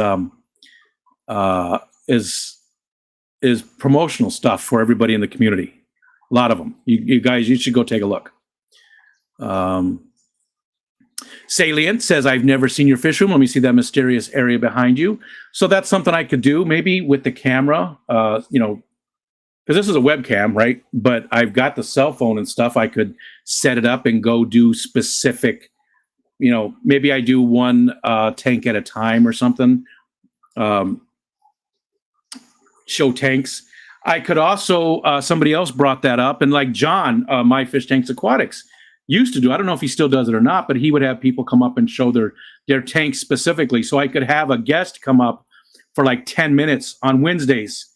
promotional stuff for everybody in the community. A lot of them. You guys, you should go take a look. Salient says, I've never seen your fish room. Let me see that mysterious area behind you. So that's something I could do maybe with the camera, because this is a webcam, right? But I've got the cell phone and stuff. I could set it up and go do specific, maybe I do one tank at a time or something. Show tanks. I could also, somebody else brought that up, and like John, My Fish Tanks Aquatics, used to do. I don't know if he still does it or not, but he would have people come up and show their tanks specifically. So I could have a guest come up for like 10 minutes on Wednesdays,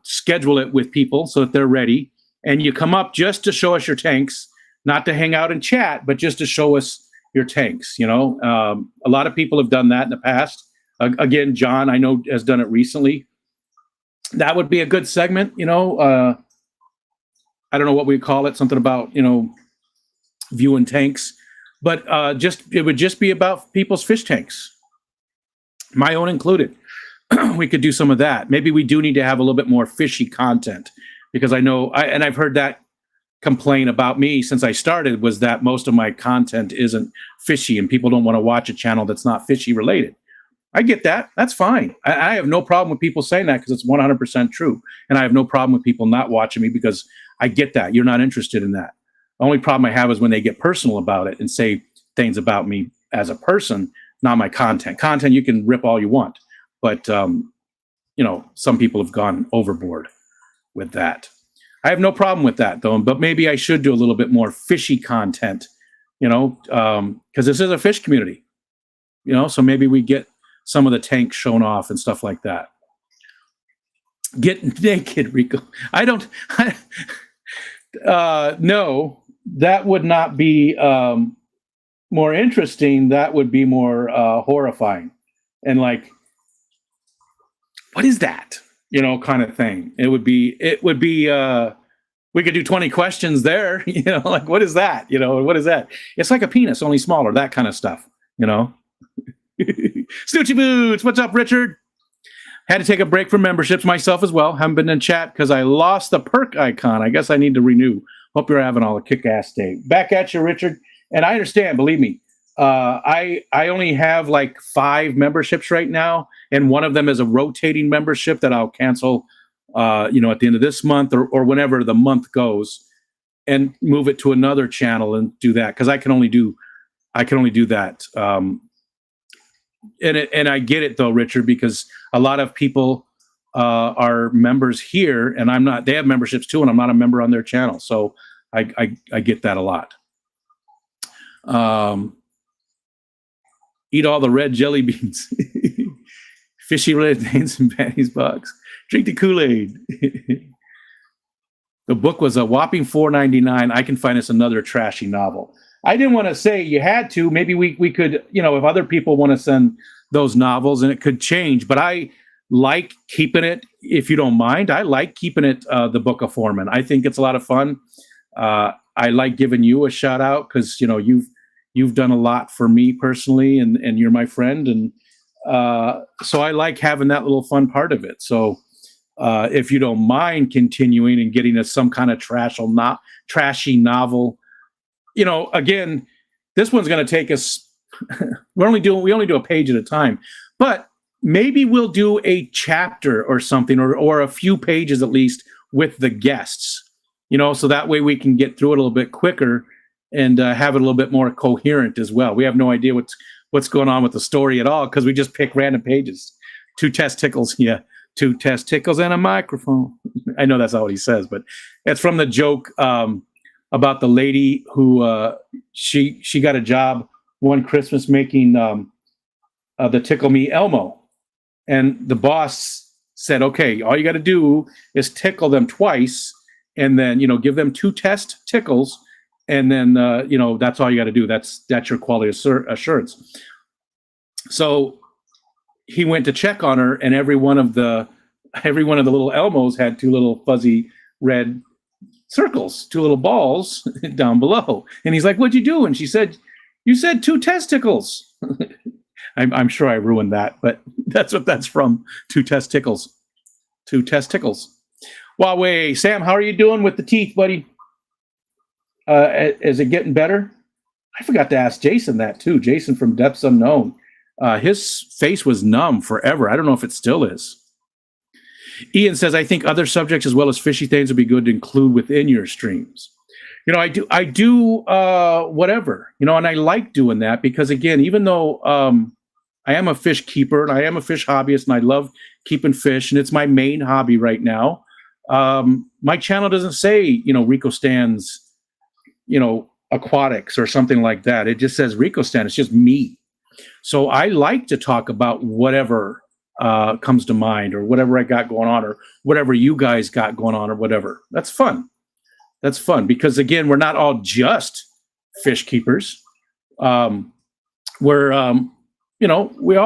schedule it with people so that they're ready. And you come up just to show us your tanks, not to hang out and chat, but just to show us your tanks. A lot of people have done that in the past. Again, John, I know, has done it recently. That would be a good segment, I don't know what we call it, something about, viewing tanks, but it would just be about people's fish tanks, my own included. We could do some of that. Maybe we do need to have a little bit more fishy content, because I know, and I've heard that complaint about me since I started, was that most of my content isn't fishy and people don't want to watch a channel that's not fishy related. I get that. That's fine. I have no problem with people saying that because it's 100% true. And I have no problem with people not watching me because I get that. You're not interested in that. The only problem I have is when they get personal about it and say things about me as a person, not my content. Content, you can rip all you want. But, some people have gone overboard with that. I have no problem with that, though. But maybe I should do a little bit more fishy content, because this is a fish community, so maybe we get some of the tanks shown off and stuff like that. Get naked, Rico. No, that would not be more interesting. That would be more horrifying. And like, what is that? Kind of thing. It would be, we could do 20 questions there, like, what is that? What is that? It's like a penis, only smaller, that kind of stuff, Snoochie Boots, what's up, Richard? Had to take a break from memberships myself as well. Haven't been in chat because I lost the perk icon. I guess I need to renew. Hope you're having all a kick-ass day. Back at you, Richard. And I understand, believe me. I only have like 5 memberships right now, and one of them is a rotating membership that I'll cancel, at the end of this month or whenever the month goes, and move it to another channel and do that, because I can only do that. And I get it though, Richard, because a lot of people are members here, and I'm not. They have memberships too, and I'm not a member on their channel, so I get that a lot. Eat all the red jelly beans, fishy red things in Patty's box. Drink the Kool-Aid. The book was a whopping $4.99. I can find us another trashy novel. I didn't want to say you had to. Maybe we could, if other people want to send those novels, and it could change. But I like keeping it, if you don't mind. I like keeping it the Book of Foreman. I think it's a lot of fun. I like giving you a shout out because you've done a lot for me personally, and you're my friend, and so I like having that little fun part of it. So if you don't mind continuing and getting us some kind of trashy novel. Again, this one's going to take us. we only do a page at a time, but maybe we'll do a chapter or something, or a few pages at least with the guests. So that way we can get through it a little bit quicker and have it a little bit more coherent as well. We have no idea what's going on with the story at all because we just pick random pages. 2 testicles, yeah, 2 testicles and a microphone. I know that's not what he says, but it's from the joke about the lady who she got a job one Christmas making the Tickle Me Elmo. And the boss said, okay, all you got to do is tickle them twice and then, give them 2 test tickles. And then, that's all you got to do. That's your quality assurance. So he went to check on her, and every one of the little Elmos had 2 little fuzzy red circles, 2 little balls down below. And he's like, what'd you do? And she said, you said 2 testicles. I'm sure I ruined that, but that's what that's from. 2 testicles. 2 testicles. Huawei, Sam, how are you doing with the teeth, buddy? Is it getting better? I forgot to ask Jason that too. Jason from Depths Unknown. His face was numb forever. I don't know if it still is. Ian says, I think other subjects as well as fishy things would be good to include within your streams. I do whatever, and I like doing that because, again, even though I am a fish keeper and I am a fish hobbyist and I love keeping fish and it's my main hobby right now, my channel doesn't say, Rico Stands, aquatics or something like that. It just says Rico Stand. It's just me. So I like to talk about whatever comes to mind or whatever I got going on or whatever you guys got going on or whatever. That's fun. That's fun because, again, we're not all just fish keepers. We all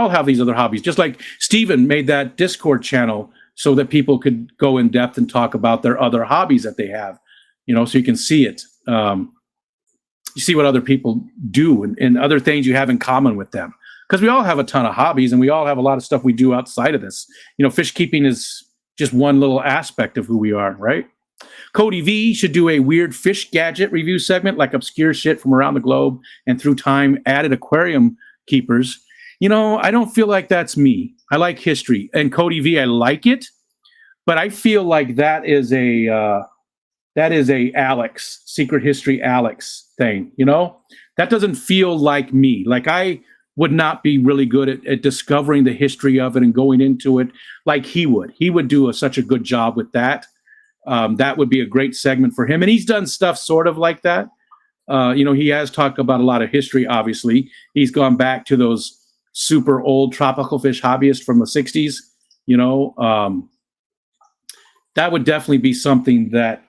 have these other hobbies. Just like Steven made that Discord channel so that people could go in depth and talk about their other hobbies that they have, so you can see it. You see what other people do and other things you have in common with them. Because we all have a ton of hobbies and we all have a lot of stuff we do outside of this. Fish keeping is just one little aspect of who we are, right? Cody V should do a weird fish gadget review segment, like obscure shit from around the globe and through time added aquarium keepers. I don't feel like that's me. I like history. And Cody V, I like it, but I feel like that is a Alex, Secret History Alex thing, That doesn't feel like me. Like I would not be really good at discovering the history of it and going into it like he would. He would do such a good job with that. That would be a great segment for him. And he's done stuff sort of like that. He has talked about a lot of history, obviously. He's gone back to those super old tropical fish hobbyists from the 60s. That would definitely be something that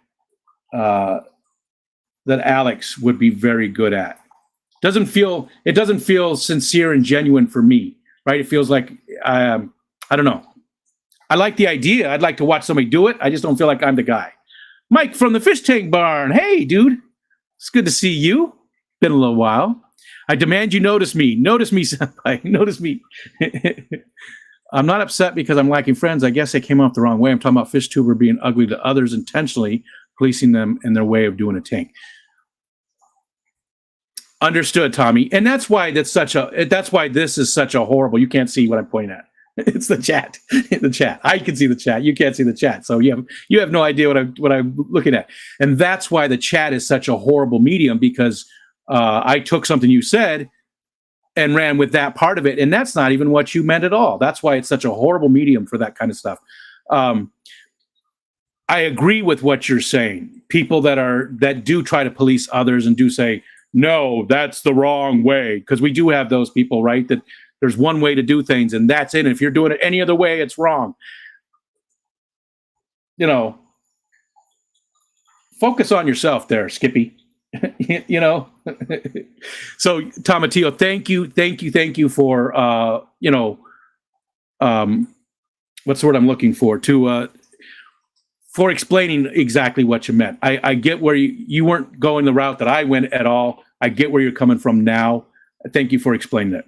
Alex would be very good at. It doesn't feel sincere and genuine for me, right? It feels like, I don't know. I like the idea. I'd like to watch somebody do it. I just don't feel like I'm the guy. Mike from the Fish Tank Barn. Hey, dude. It's good to see you. Been a little while. I demand you notice me. Notice me, senpai. Notice me. I'm not upset because I'm lacking friends. I guess I came off the wrong way. I'm talking about fish tuber being ugly to others, intentionally policing them in their way of doing a tank. Understood, Tommy. And that's why this is such a horrible. You can't see what I'm pointing at. It's the chat. The chat. I can see the chat. You can't see the chat. So you have no idea what I'm looking at. And that's why the chat is such a horrible medium, because I took something you said and ran with that part of it, and that's not even what you meant at all. That's why it's such a horrible medium for that kind of stuff. I agree with what you're saying. People that do try to police others and do say, no, that's the wrong way, because we do have those people, right? That there's one way to do things, and that's it. And if you're doing it any other way, it's wrong. Focus on yourself there, Skippy. So Tomatillo, thank you for what's the word I'm looking for, for explaining exactly what you meant. I get where you weren't going the route that I went at all. I get where you're coming from now. Thank you for explaining it.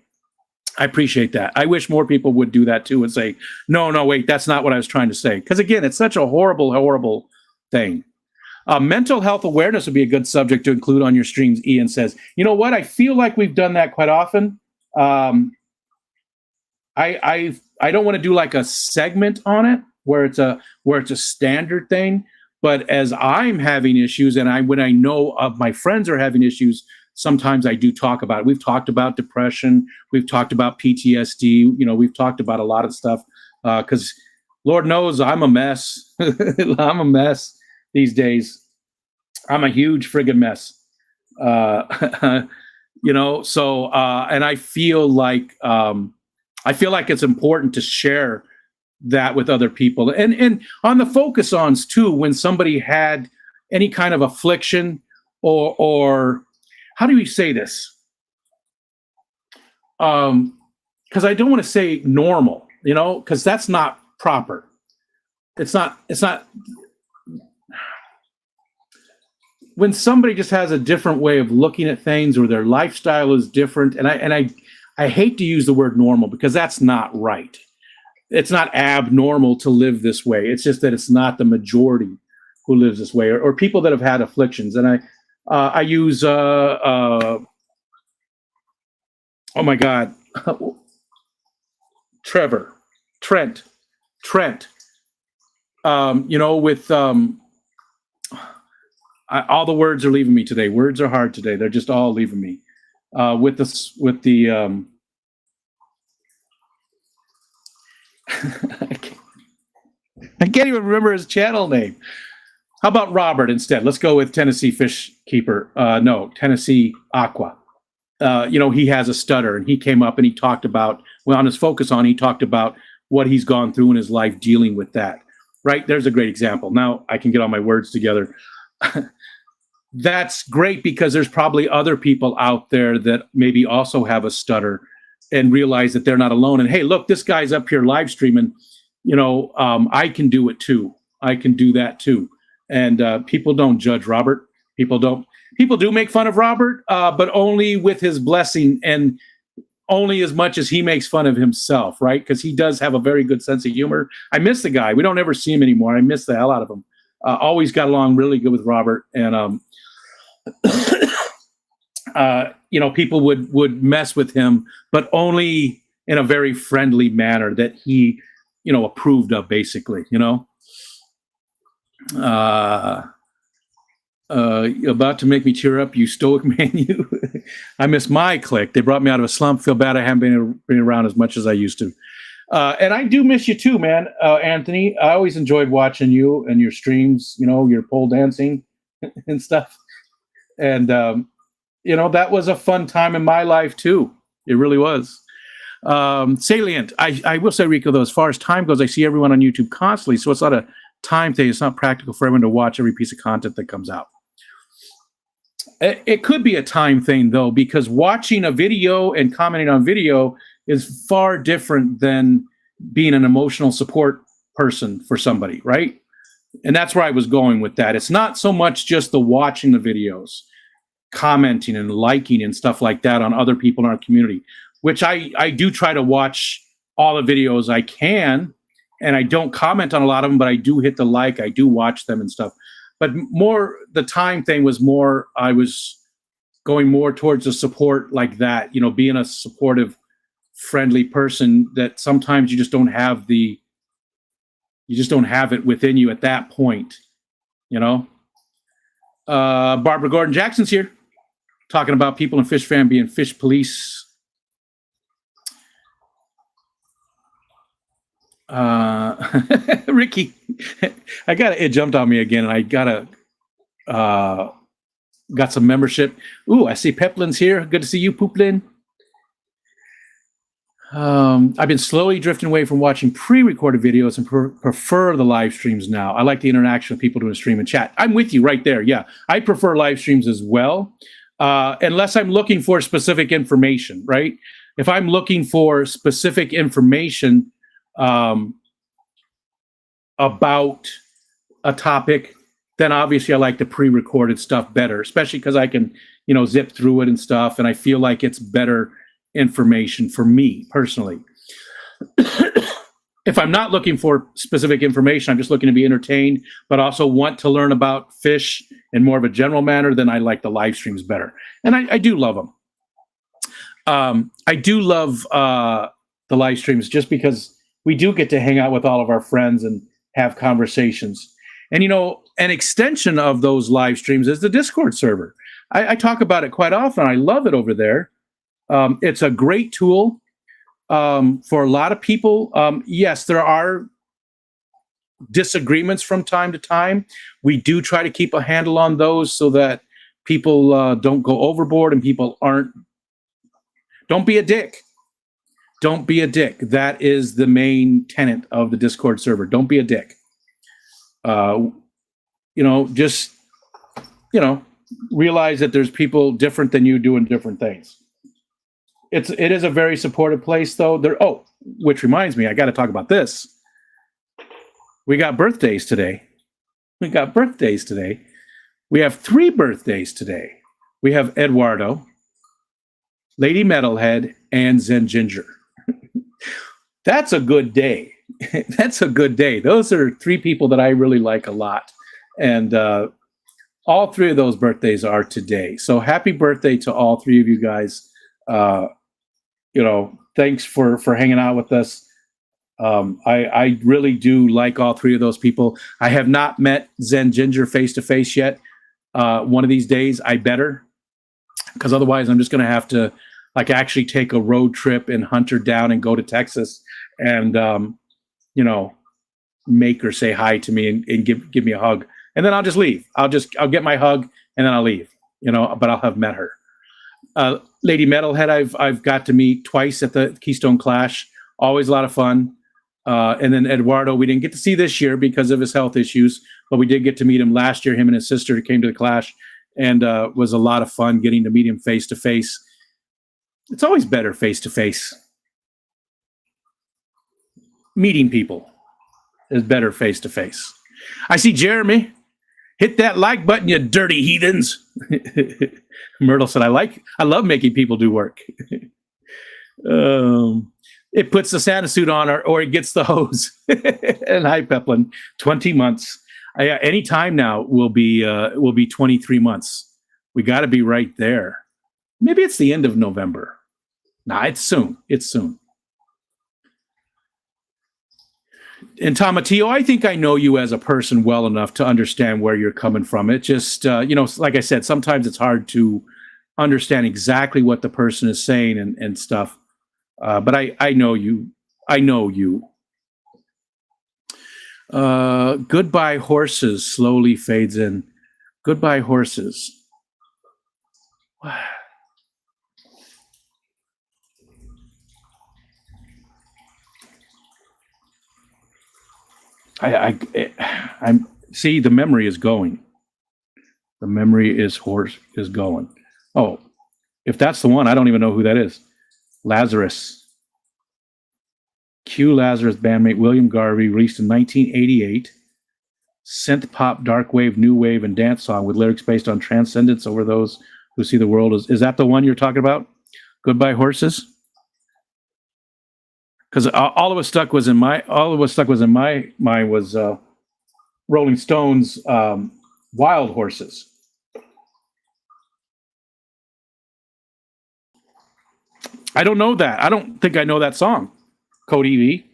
I appreciate that. I wish more people would do that too and say, no, no, wait, that's not what I was trying to say. Because again, it's such a horrible, horrible thing. Mental health awareness would be a good subject to include on your streams, Ian says. You know what? I feel like we've done that quite often. I don't want to do like a segment on it where it's a standard thing. But as I'm having issues, and when I know of my friends are having issues, sometimes I do talk about it. We've talked about depression. We've talked about PTSD. You know, we've talked about a lot of stuff because Lord knows I'm a mess. I'm a mess these days. I'm a huge friggin' mess. You know, so and I feel like it's important to share that with other people. And on the focus ons too, when somebody had any kind of affliction or how do we say this? Because I don't want to say normal, you know, because that's not proper. It's not. When somebody just has a different way of looking at things or their lifestyle is different, and I hate to use the word normal because that's not right. It's not abnormal to live this way. It's just that it's not the majority who lives this way, or people that have had afflictions. And I use oh my God, Trent. You know, with all the words are leaving me today. Words are hard today. They're just all leaving me. With the I can't even remember his channel name. How about Robert instead? Let's go with Tennessee Fish Keeper. No, Tennessee Aqua. You know, he has a stutter, and he came up and he talked about, well, on his focus on, he talked about what he's gone through in his life dealing with that. Right? There's a great example. Now I can get all my words together. That's great because there's probably other people out there that maybe also have a stutter and realize that they're not alone. And hey, look, this guy's up here live streaming. You know, I can do it too. I can do that too. And people don't judge Robert. People do make fun of Robert, but only with his blessing and only as much as he makes fun of himself, right? Because he does have a very good sense of humor. I miss the guy. We don't ever see him anymore. I miss the hell out of him. Always got along really good with Robert. And, you know, people would mess with him, but only in a very friendly manner that he, you know, approved of, basically, you know. About to make me cheer up, you stoic man, you. I miss my clique. They brought me out of a slump. Feel bad I haven't been around as much as I used to. And I do miss you too, man, Anthony. I always enjoyed watching you and your streams, you know, your pole dancing and stuff. And, you know, that was a fun time in my life too. It really was. Salient. I will say, Rico, though, as far as time goes, I see everyone on YouTube constantly. So it's not a time thing. It's not practical for everyone to watch every piece of content that comes out. It could be a time thing, though, because watching a video and commenting on video is far different than being an emotional support person for somebody, right? And that's where I was going with that. It's not so much just the watching the videos, commenting and liking and stuff like that on other people in our community, which I do try to watch all the videos I can, and I don't comment on a lot of them, but I do hit the like, I do watch them and stuff. But more, the time thing was more, I was going more towards the support like that, you know, being a supportive, friendly person that sometimes you just don't have it within you at that point, you know. Barbara Gordon Jackson's here talking about people in Fish Fam being fish police. Ricky, it jumped on me again, and I got some membership. Ooh, I see Peplin's here. Good to see you, Pooplin. I've been slowly drifting away from watching pre-recorded videos and prefer the live streams now. I like the interaction with people doing stream and chat. I'm with you right there. Yeah, I prefer live streams as well, unless I'm looking for specific information, right? If I'm looking for specific information about a topic, then obviously I like the pre-recorded stuff better, especially because I can, you know, zip through it and stuff, and I feel like it's better information for me personally. If I'm not looking for specific information, I'm just looking to be entertained, but also want to learn about fish in more of a general manner, then I like the live streams better. And I do love them. I do love the live streams just because we do get to hang out with all of our friends and have conversations. And, you know, an extension of those live streams is the Discord server. I talk about it quite often. I love it over there. It's a great tool for a lot of people. Yes, there are disagreements from time to time. We do try to keep a handle on those so that people don't go overboard and people don't be a dick. Don't be a dick. That is the main tenet of the Discord server. Don't be a dick. Just realize that there's people different than you doing different things. It is a very supportive place, though. Which reminds me, I got to talk about this. We got birthdays today. We have 3 birthdays today. We have Eduardo, Lady Metalhead, and Zen Ginger. That's a good day. That's a good day. Those are 3 people that I really like a lot. And all 3 of those birthdays are today. So happy birthday to all 3 of you guys. Thanks for hanging out with us. I really do like all 3 of those people. I have not met Zen Ginger face to face yet. One of these days, I better, because otherwise I'm just going to have to actually take a road trip and hunt her down and go to Texas and make her say hi to me and give me a hug, and then I'll just leave. I'll get my hug and then I'll leave. But I'll have met her. Lady Metalhead, I've got to meet twice at the Keystone Clash. Always a lot of fun. And then Eduardo, we didn't get to see this year because of his health issues, but we did get to meet him last year. Him and his sister came to the Clash, and was a lot of fun getting to meet him face to face. It's always better face to face. Meeting people is better face to face. I see Jeremy. Hit that like button, you dirty heathens. Myrtle said, I love making people do work. It puts the Santa suit on or it gets the hose. And hi, Peplin. 20 months. Any time now will be 23 months. We got to be right there. Maybe it's the end of November. Nah, it's soon. And Tomatillo, I think I know you as a person well enough to understand where you're coming from. It just, like I said, sometimes it's hard to understand exactly what the person is saying and stuff. But I know you. Goodbye Horses slowly fades in. Goodbye Horses. I'm see, the memory is going. The memory is going. Oh, if that's the one, I don't even know who that is. Lazarus. Q Lazarus bandmate William Garvey, released in 1988. Synth pop, dark wave, new wave, and dance song with lyrics based on transcendence over those who see the world. Is that the one you're talking about? Goodbye Horses? Because all of us stuck was in my mind was Rolling Stones' Wild Horses. I don't know that. I don't think I know that song. Cody V.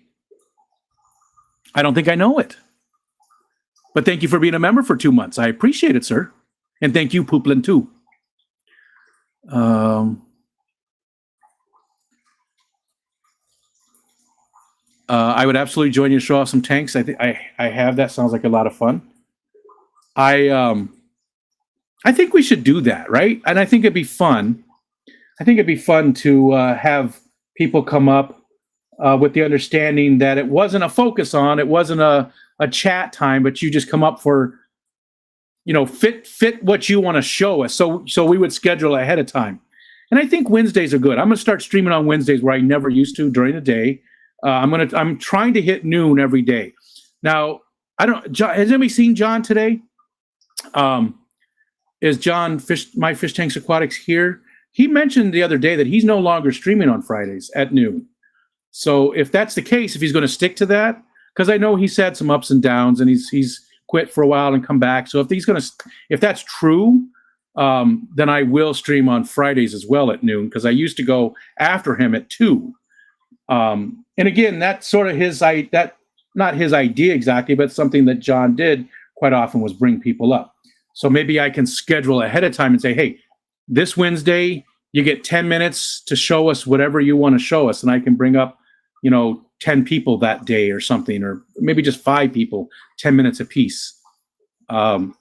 I don't think I know it. But thank you for being a member for 2 months. I appreciate it, sir. And thank you, Pooplin, too. I would absolutely join you to show off some tanks. I think I have that. Sounds like a lot of fun. I think we should do that, right? And I think it'd be fun. I think it'd be fun to have people come up with the understanding that it wasn't a focus on, it wasn't a chat time, but you just come up for, fit what you want to show us. So we would schedule ahead of time. And I think Wednesdays are good. I'm going to start streaming on Wednesdays where I never used to during the day. I'm trying to hit noon every day. Now, John, has anybody seen John today? Is John My Fish Tanks Aquatics here? he mentioned the other day that he's no longer streaming on Fridays at noon. So if that's the case, if he's going to stick to that, because I know he's had some ups and downs, and he's quit for a while and come back. So if that's true, then I will stream on Fridays as well at noon, because I used to go after him at 2. And again, that's sort of not his idea exactly, but something that John did quite often was bring people up. So maybe I can schedule ahead of time and say, hey, this Wednesday, you get 10 minutes to show us whatever you want to show us. And I can bring up, 10 people that day or something, or maybe just 5 people, 10 minutes apiece, to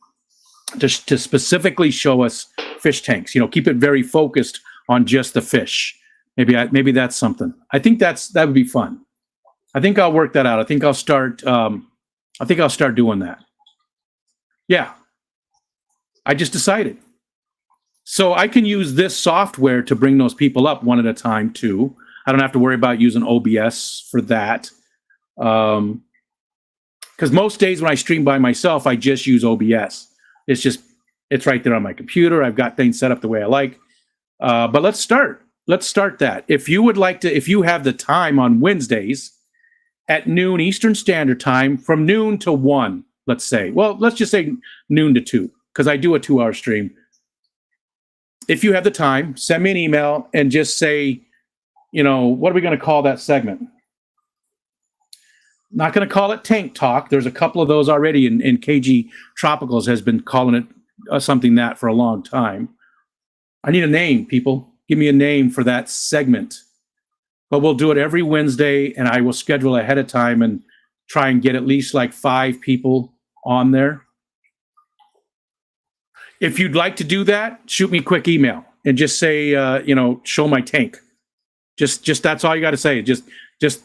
specifically show us fish tanks. Keep it very focused on just the fish. Maybe that's something. I think that would be fun. I think I'll work that out. I think I'll start doing that. Yeah. I just decided. So I can use this software to bring those people up one at a time too. I don't have to worry about using OBS for that. Because most days when I stream by myself, I just use OBS. It's right there on my computer. I've got things set up the way I like. But let's start that. If you have the time on Wednesdays at noon Eastern Standard Time, from noon to 1, let's say. Well, let's just say noon to 2, because I do a 2-hour stream. If you have the time, send me an email and just say, what are we going to call that segment? Not going to call it Tank Talk. There's a couple of those already, and KG Tropicals has been calling it something that for a long time. I need a name, people. Give me a name for that segment. But we'll do it every Wednesday, and I will schedule ahead of time and try and get at least like 5 people on there. If you'd like to do that, shoot me a quick email and just say, show my tank. Just that's all you got to say. Just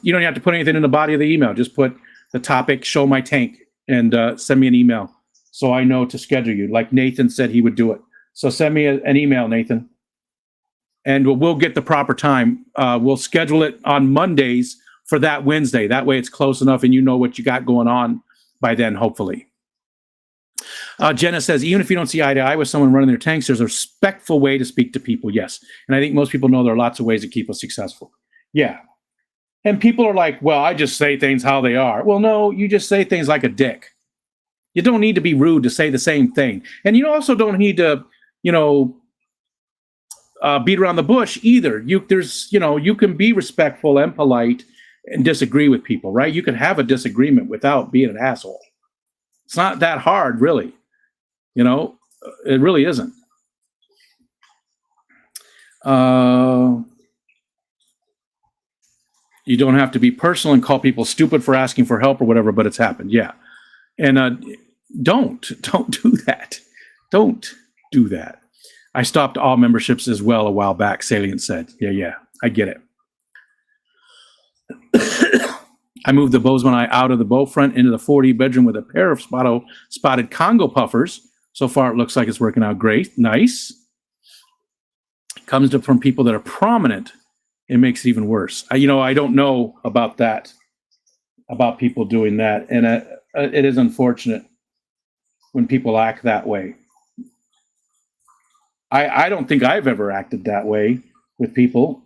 you don't have to put anything in the body of the email. Just put the topic, show my tank, and send me an email so I know to schedule you. Like Nathan said he would do it. So send me an email, Nathan, and we'll get the proper time. We'll schedule it on Mondays for that Wednesday. That way it's close enough and you know what you got going on by then, hopefully. Jenna says, even if you don't see eye to eye with someone running their tanks, there's a respectful way to speak to people. Yes. And I think most people know there are lots of ways to keep us successful. Yeah. And people are like, well, I just say things how they are. Well, no, you just say things like a dick. You don't need to be rude to say the same thing. And you also don't need to, beat around the bush either. You can be respectful and polite and disagree with people, right? You can have a disagreement without being an asshole. It's not that hard, really. It really isn't. You don't have to be personal and call people stupid for asking for help or whatever, but it's happened. Yeah. And don't do that. Don't do that. I stopped all memberships as well a while back, Salient said. Yeah, I get it. I moved the Bozeman eye out of the bow front into the 40 bedroom with a pair of spotted Congo puffers. So far, it looks like it's working out great. Nice. Comes from people that are prominent. It makes it even worse. I don't know about that, about people doing that. And it is unfortunate when people act that way. I don't think I've ever acted that way with people.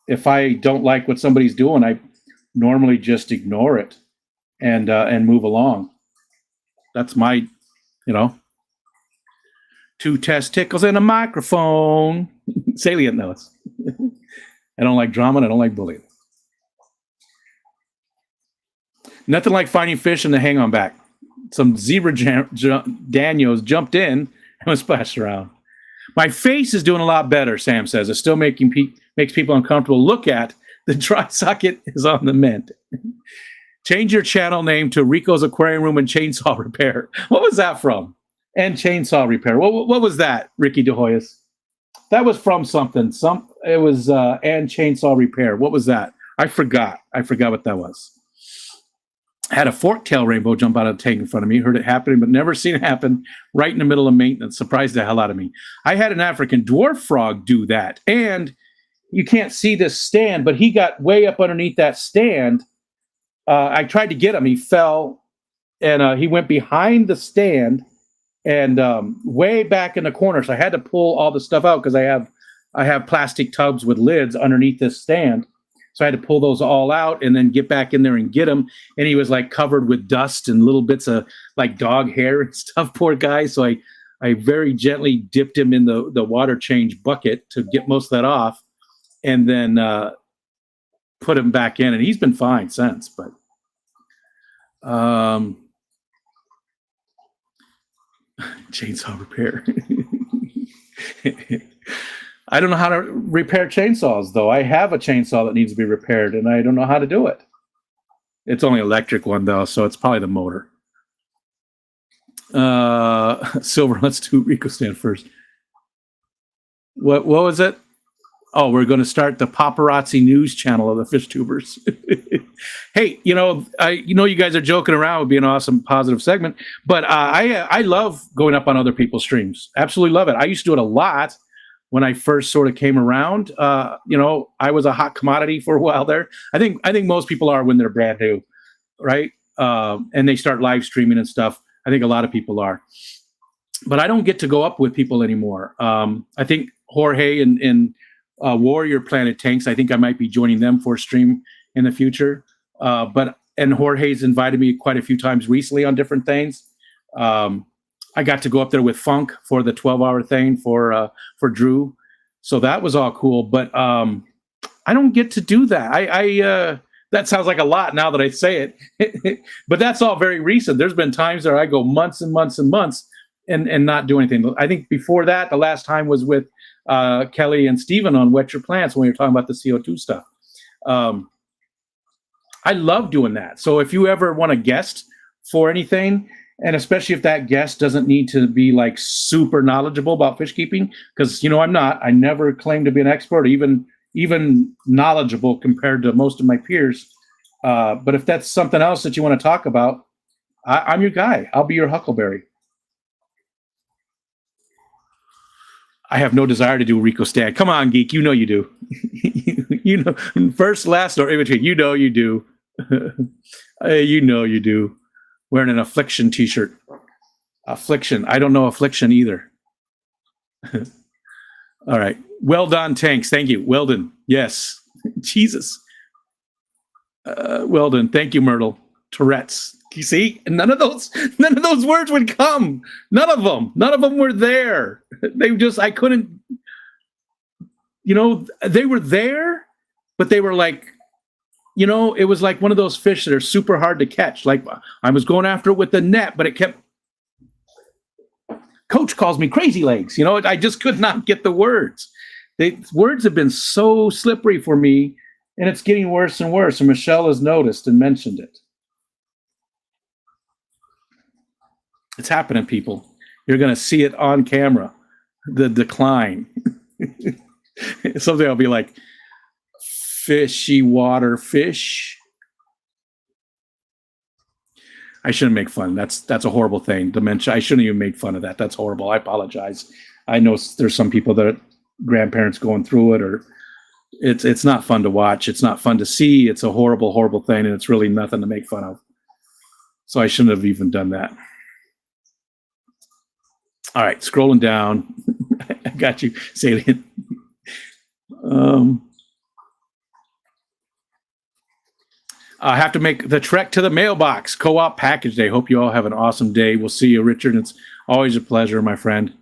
If I don't like what somebody's doing, I normally just ignore it and move along. That's my, 2 testicles and a microphone. Salient knows. I don't like drama and I don't like bullying. Nothing like finding fish in the hang on back. Some zebra Daniels jumped in and was splashed around. My face is doing a lot better, Sam says. It's still makes people uncomfortable. Look at the dry socket is on the mend. Change your channel name to Rico's Aquarium Room and Chainsaw Repair. What was that from? And Chainsaw Repair. What was that, Ricky De Hoyos? That was from something. It was and Chainsaw Repair. What was that? I forgot what that was. I had a fork-tail rainbow jump out of the tank in front of me. Heard it happening, but never seen it happen right in the middle of maintenance. Surprised the hell out of me. I had an African dwarf frog do that. And you can't see this stand, but he got way up underneath that stand. I tried to get him. He fell, and he went behind the stand and way back in the corner. So I had to pull all the stuff out because I have I have plastic tubs with lids underneath this stand. So I had to pull those all out and then get back in there and get him. And he was like covered with dust and little bits of like dog hair and stuff, poor guy. So I very gently dipped him in the water change bucket to get most of that off, and then put him back in. And he's been fine since. But chainsaw repair. I don't know how to repair chainsaws, though. I have a chainsaw that needs to be repaired, and I don't know how to do it. It's only electric one, though, so it's probably the motor. Silver, let's do Rico Stand first. What was it? Oh, we're going to start the paparazzi news channel of the fish tubers. Hey, you know you guys are joking around with being an awesome, positive segment, but I love going up on other people's streams. Absolutely love it. I used to do it a lot when I first sort of came around. I was a hot commodity for a while there. I think most people are when they're brand new, right? And they start live streaming and stuff. I think a lot of people are, but I don't get to go up with people anymore. I think Jorge and Warrior Planet Tanks, I think I might be joining them for a stream in the future. And Jorge's invited me quite a few times recently on different things. I got to go up there with Funk for the 12-hour thing for Drew. So that was all cool. But I don't get to do that. That sounds like a lot now that I say it. But that's all very recent. There's been times where I go months and months and months and not do anything. I think before that, the last time was with Kelly and Steven on Wet Your Plants when we were talking about the CO2 stuff. I love doing that. So if you ever want a guest for anything, and especially if that guest doesn't need to be like super knowledgeable about fish keeping, because I'm not. I never claim to be an expert, even knowledgeable compared to most of my peers. But if that's something else that you want to talk about, I'm your guy. I'll be your huckleberry. I have no desire to do Rico Stand. Come on, geek. You know you do. First, last, or in between. You know you do. You know you do. Wearing an Affliction t-shirt. Affliction. I don't know Affliction either. All right. Well done, Tanks. Thank you. Weldon. Yes. Jesus. Well done. Thank you, Myrtle. Tourette's. You see? None of those words would come. None of them were there. I couldn't, they were there, but they were like, it was like one of those fish that are super hard to catch. Like I was going after it with the net, but it kept, Coach calls me crazy legs. I just could not get the words. Words have been so slippery for me, and it's getting worse and worse. And Michelle has noticed and mentioned it. It's happening, people. You're going to see it on camera, the decline. Someday I'll be like, fishy water fish. I shouldn't make fun. That's a horrible thing. Dementia. I shouldn't even make fun of that. That's horrible. I apologize. I know there's some people that are grandparents going through it, or it's not fun to watch. It's not fun to see. It's a horrible, horrible thing, and it's really nothing to make fun of. So I shouldn't have even done that. All right, scrolling down. I got you, Salient. I have to make the trek to the mailbox. Co-op package day. Hope you all have an awesome day. We'll see you, Richard. It's always a pleasure, my friend.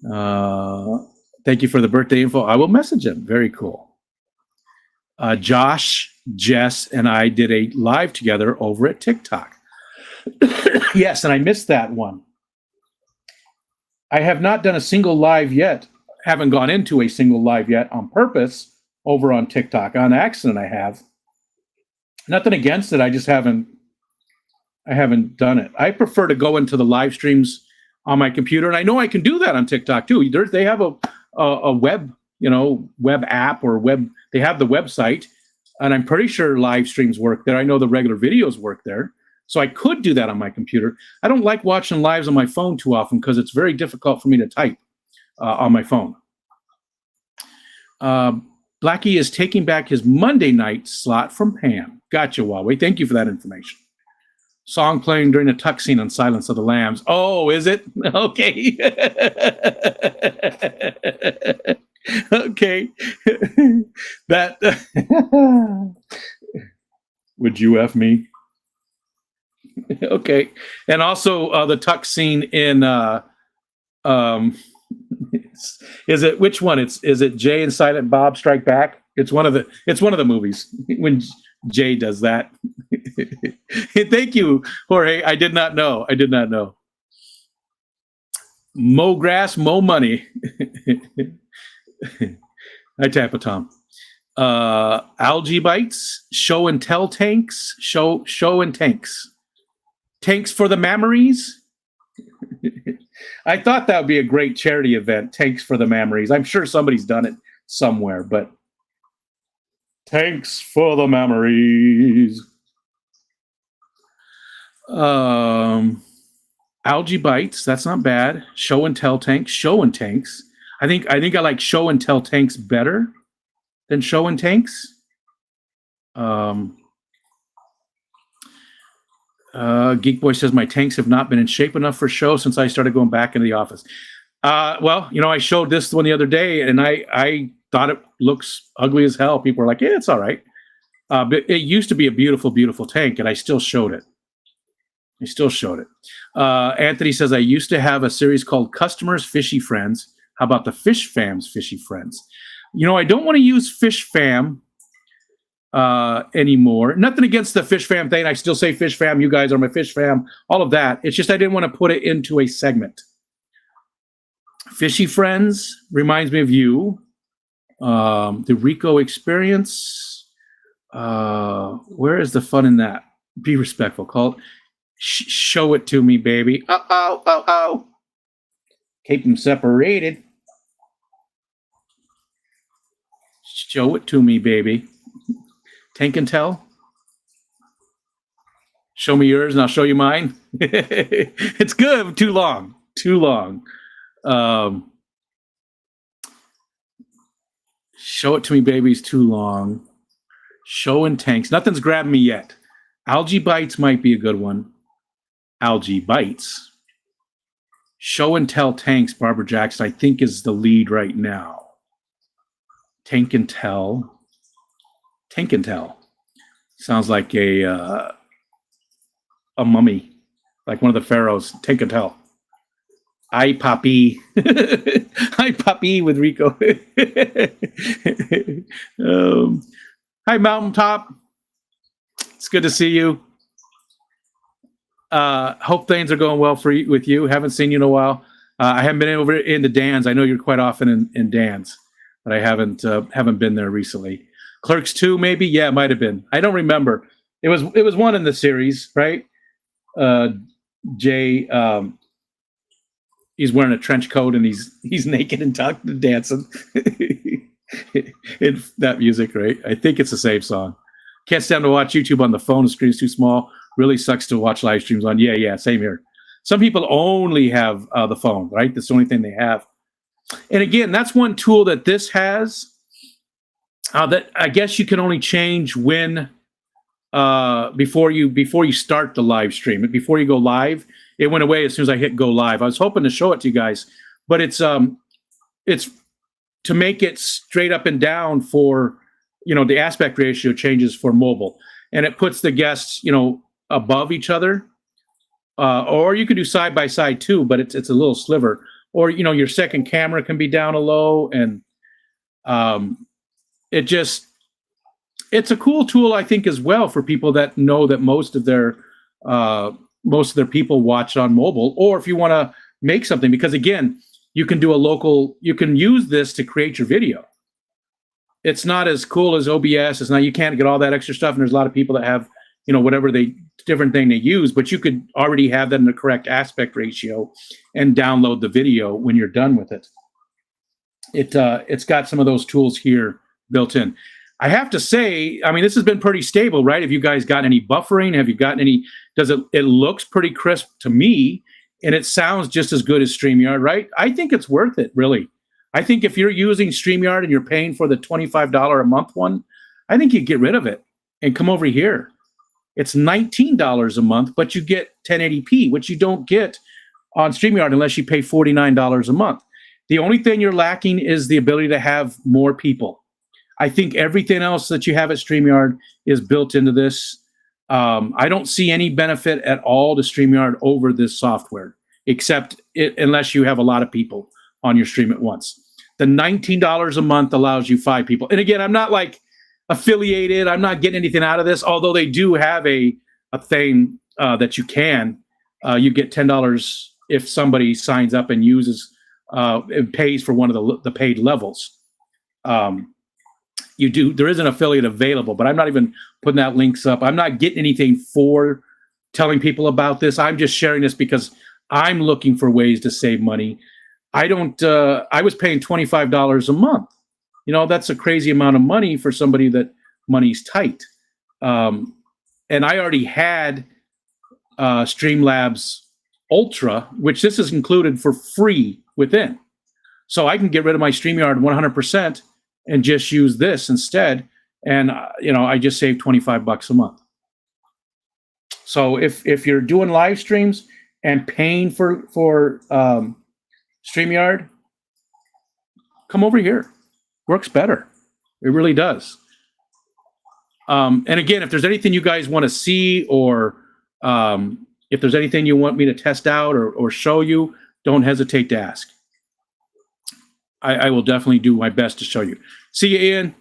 Thank you for the birthday info. I will message him. Very cool. Josh, Jess, and I did a live together over at TikTok. Yes, and I missed that one. I have not done a single live yet. Haven't gone into a single live yet on purpose over on TikTok. On accident, I have. Nothing against it. I just haven't done it. I prefer to go into the live streams on my computer, and I know I can do that on TikTok too. They have a web, web app or web. They have the website, and I'm pretty sure live streams work there. I know the regular videos work there. So I could do that on my computer. I don't like watching lives on my phone too often because it's very difficult for me to type on my phone. Blackie is taking back his Monday night slot from Pam. Gotcha, Huawei. Thank you for that information. Song playing during the tuck scene on Silence of the Lambs. Oh, is it? Okay. Okay. That would you F me? Okay. And also the tuck scene in um is it which one? Is it Jay and Silent Bob Strike Back? It's one of the movies when Jay does that. Thank you, Jorge. I did not know. Mow grass, mow money. Hi, Tampa Tom. Algae bites, show and tell tanks, show and tanks. Tanks for the memories. I thought that would be a great charity event, Tanks for the Memories. I'm sure somebody's done it somewhere, but Tanks for the Memories. Algae bites, that's not bad. Show and tell tanks, show and tanks. I think I like show and tell tanks better than show and tanks. Geek Boy says my tanks have not been in shape enough for show since I started going back into the office. Well, I showed this one the other day, and I thought it looks ugly as hell. People were like, "Yeah, it's all right." But it used to be a beautiful, beautiful tank, and I still showed it. Anthony says I used to have a series called Customers Fishy Friends. How about the Fish Fam's Fishy Friends? I don't want to use Fish Fam anymore. Nothing against the Fish Fam thing. I still say Fish Fam. You guys are my Fish Fam. All of that. It's just I didn't want to put it into a segment. Fishy Friends reminds me of you. The Rico Experience. Where is the fun in that? Be respectful. Call it Show It To Me, Baby. Oh. Keep them separated. Show It To Me, Baby. Tank and Tell. Show me yours and I'll show you mine. It's good. Too long. Show It To Me, Baby is too long. Show and Tanks. Nothing's grabbed me yet. Algae Bites might be a good one. Algae Bites. Show and Tell Tanks, Barbara Jackson, I think is the lead right now. Tank and Tell. Sounds like a mummy, like one of the pharaohs. Tank and Tell. Hi, Poppy. Hi, Poppy with Rico. Hi, Mountaintop. It's good to see you. Hope things are going well with you. Haven't seen you in a while. I haven't been over into Dan's. I know you're quite often in Dan's, but I haven't been there recently. Clerks 2, maybe? Yeah, it might have been. I don't remember. It was one in the series, right? Jay, he's wearing a trench coat and he's naked and dancing. In that music, right? I think it's the same song. Can't stand to watch YouTube on the phone. The screen's too small. Really sucks to watch live streams on. Yeah, same here. Some people only have the phone, right? That's the only thing they have. And again, that's one tool that this has that I guess you can only change when before you start the live stream. Before you go live, it went away as soon as I hit go live. I was hoping to show it to you guys, but it's to make it straight up and down for, the aspect ratio changes for mobile, and it puts the guests, above each other, or you could do side by side too, but it's a little sliver, or, your second camera can be down a low, and it's a cool tool, I think, as well for people that know that most of their people watch on mobile, or if you want to make something, because again, you can use this to create your video. It's not as cool as OBS. You can't get all that extra stuff. And there's a lot of people that have, whatever different thing they use, but you could already have that in the correct aspect ratio and download the video when you're done with it. It's got some of those tools here built in. I have to say, this has been pretty stable, right? Have you guys got any buffering? Have you gotten any, it looks pretty crisp to me, and it sounds just as good as StreamYard, right? I think it's worth it, really. I think if you're using StreamYard and you're paying for the $25 a month one, I think you get rid of it and come over here. It's $19 a month, but you get 1080p, which you don't get on StreamYard unless you pay $49 a month. The only thing you're lacking is the ability to have more people. I think everything else that you have at StreamYard is built into this. I don't see any benefit at all to StreamYard over this software, except unless you have a lot of people on your stream at once. The $19 a month allows you 5 people. And again, I'm not like affiliated. I'm not getting anything out of this, although they do have a thing that you can. You get $10 if somebody signs up and uses and pays for one of the paid levels. There is an affiliate available, but I'm not even putting that links up. I'm not getting anything for telling people about this. I'm just sharing this because I'm looking for ways to save money. I was paying $25 a month. That's a crazy amount of money for somebody that money's tight. And I already had Streamlabs Ultra, which this is included for free within. So I can get rid of my StreamYard 100% and just use this instead. And, I just saved $25 a month. So if you're doing live streams and paying for StreamYard, come over here. Works better. It really does. And again, if there's anything you guys want to see, or if there's anything you want me to test out or show you, don't hesitate to ask. I will definitely do my best to show you. See you, Ian.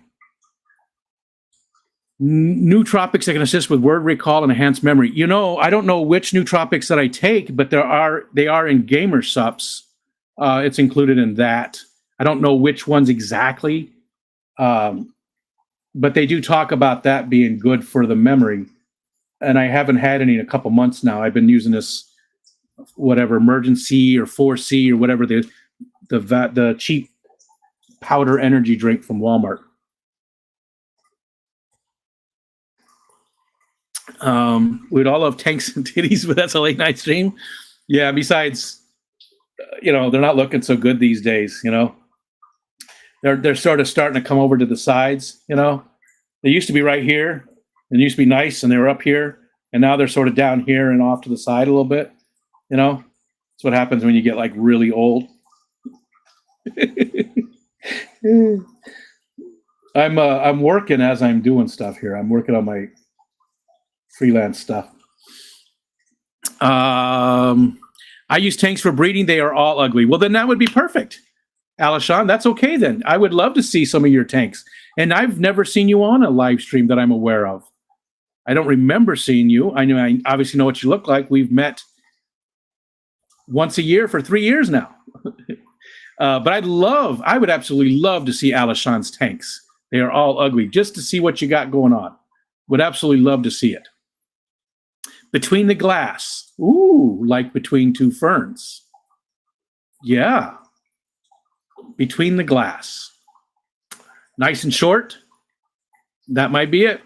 Nootropics that can assist with word recall and enhanced memory. I don't know which nootropics that I take, but they are in gamer sups. It's included in that. I don't know which ones exactly, but they do talk about that being good for the memory. And I haven't had any in a couple months now. I've been using this, whatever, Emergency or 4C or whatever the cheap powder energy drink from Walmart. We'd all love tanks and titties, but that's a late night stream. Yeah. Besides, they're not looking so good these days. They're sort of starting to come over to the sides. They used to be right here, and used to be nice, and they were up here, and now they're sort of down here and off to the side a little bit. That's what happens when you get like really old. I'm working as I'm doing stuff here. I'm working on my freelance stuff. I use tanks for breeding. They are all ugly. Well, then that would be perfect, Alishon. That's okay then. I would love to see some of your tanks. And I've never seen you on a live stream that I'm aware of. I don't remember seeing you. I obviously know what you look like. We've met once a year for 3 years now. But I would absolutely love to see Alishon's tanks. They are all ugly, just to see what you got going on. Would absolutely love to see it. Between the glass. Ooh, like between two ferns. Yeah. Between the glass. Nice and short. That might be it.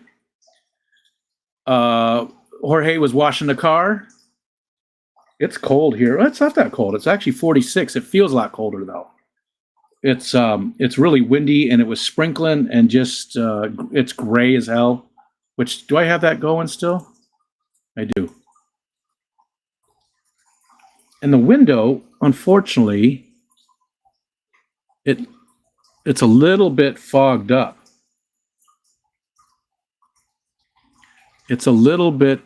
Jorge was washing the car. It's cold here. It's not that cold. It's actually 46. It feels a lot colder though. It's really windy, and it was sprinkling, and just it's gray as hell. Which, do I have that going still? I do. And the window, unfortunately, it's a little bit fogged up. It's a little bit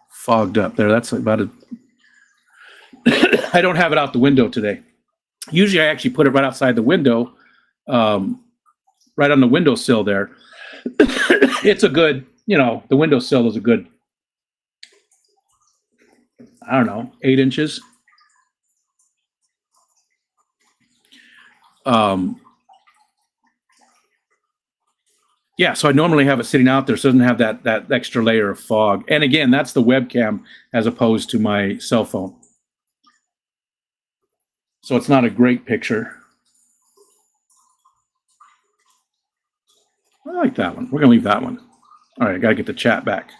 fogged up there. That's about it. I don't have it out the window today. Usually I actually put it right outside the window, right on the windowsill there. It's a good, the windowsill is a good, I don't know, 8 inches. Yeah, so I normally have it sitting out there, so it doesn't have that extra layer of fog. And again, that's the webcam as opposed to my cell phone. So it's not a great picture. I like that one. We're going to leave that one. All right, I got to get the chat back.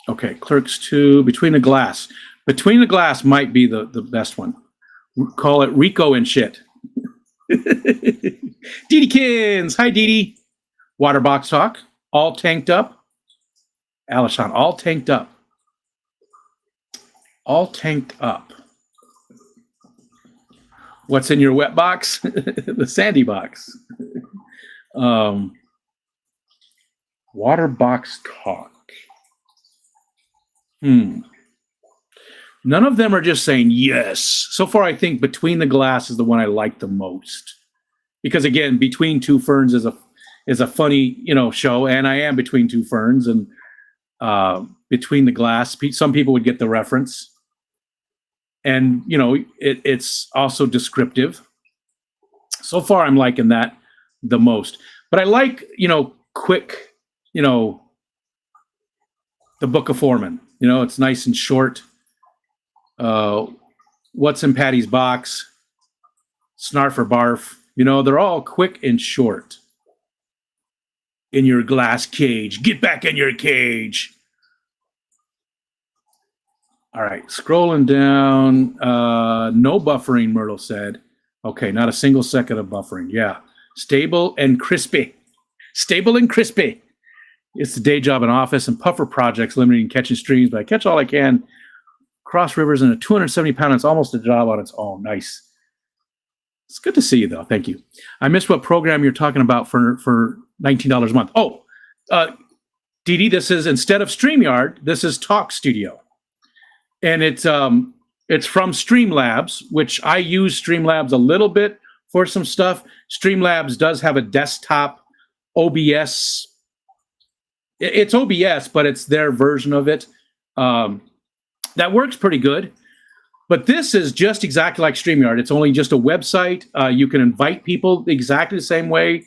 Okay, Clerks 2, Between the Glass. Between the Glass might be the best one. Call it Rico and shit. Didi Kins. Hi, Didi. Waterbox Talk. All tanked up. Alishon, all tanked up. All tanked up. What's in your wet box? The sandy box. Water box talk. None of them are just saying yes. So far, I think Between the Glass is the one I like the most. Because again, Between Two Ferns is a funny, show, and I am between two ferns, and Between the Glass, some people would get the reference. And, it's also descriptive. So far, I'm liking that the most. But I like, quick, the Book of Foreman. It's nice and short. What's in Patty's Box? Snarf or Barf. They're all quick and short. In your glass cage. Get back in your cage. All right, scrolling down. No buffering, Myrtle said. Okay, not a single second of buffering. Yeah. Stable and crispy. Stable and crispy. It's the day job in office and puffer projects limiting catching streams, but I catch all I can. Cross rivers in a 270-pound. It's almost a job on its own. Nice. It's good to see you, though. Thank you. I missed what program you're talking about for $19 a month. Oh, Dee Dee, this is, instead of StreamYard, this is Talkstudio. And it's from Streamlabs, which I use Streamlabs a little bit for some stuff. Streamlabs does have a desktop OBS. It's OBS, but it's their version of it. That works pretty good. But this is just exactly like StreamYard. It's only just a website. You can invite people exactly the same way.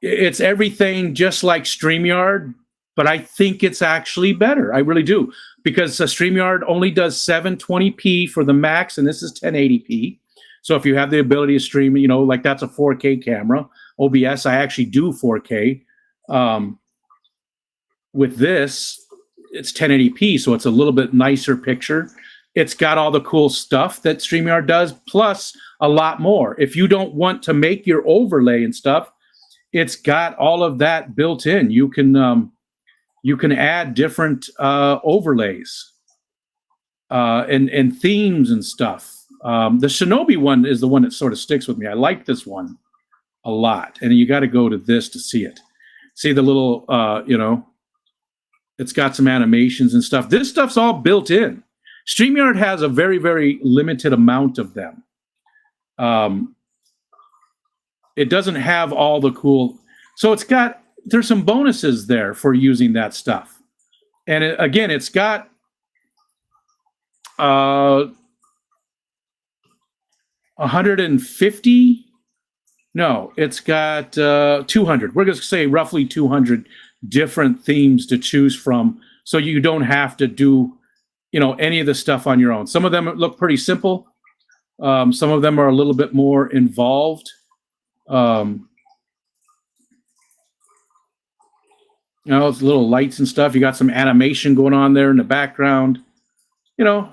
It's everything just like StreamYard, but I think it's actually better. I really do. Because StreamYard only does 720p for the max, and this is 1080p. So if you have the ability to stream, like that's a 4K camera. OBS, I actually do 4K. With this, it's 1080p, so it's a little bit nicer picture. It's got all the cool stuff that StreamYard does, plus a lot more. If you don't want to make your overlay and stuff, it's got all of that built in. You can add different overlays and themes and stuff. The Shinobi one is the one that sort of sticks with me. I like this one a lot, and you got to go to this to see it. See the little, it's got some animations and stuff. This stuff's all built in. StreamYard has a very, very limited amount of them. It doesn't have all the cool. So there's some bonuses there for using that stuff. And again, it's got 150. No, it's got 200. We're going to say roughly 200 different themes to choose from. So you don't have to do, any of the stuff on your own. Some of them look pretty simple. Some of them are a little bit more involved. It's little lights and stuff. You got some animation going on there in the background. It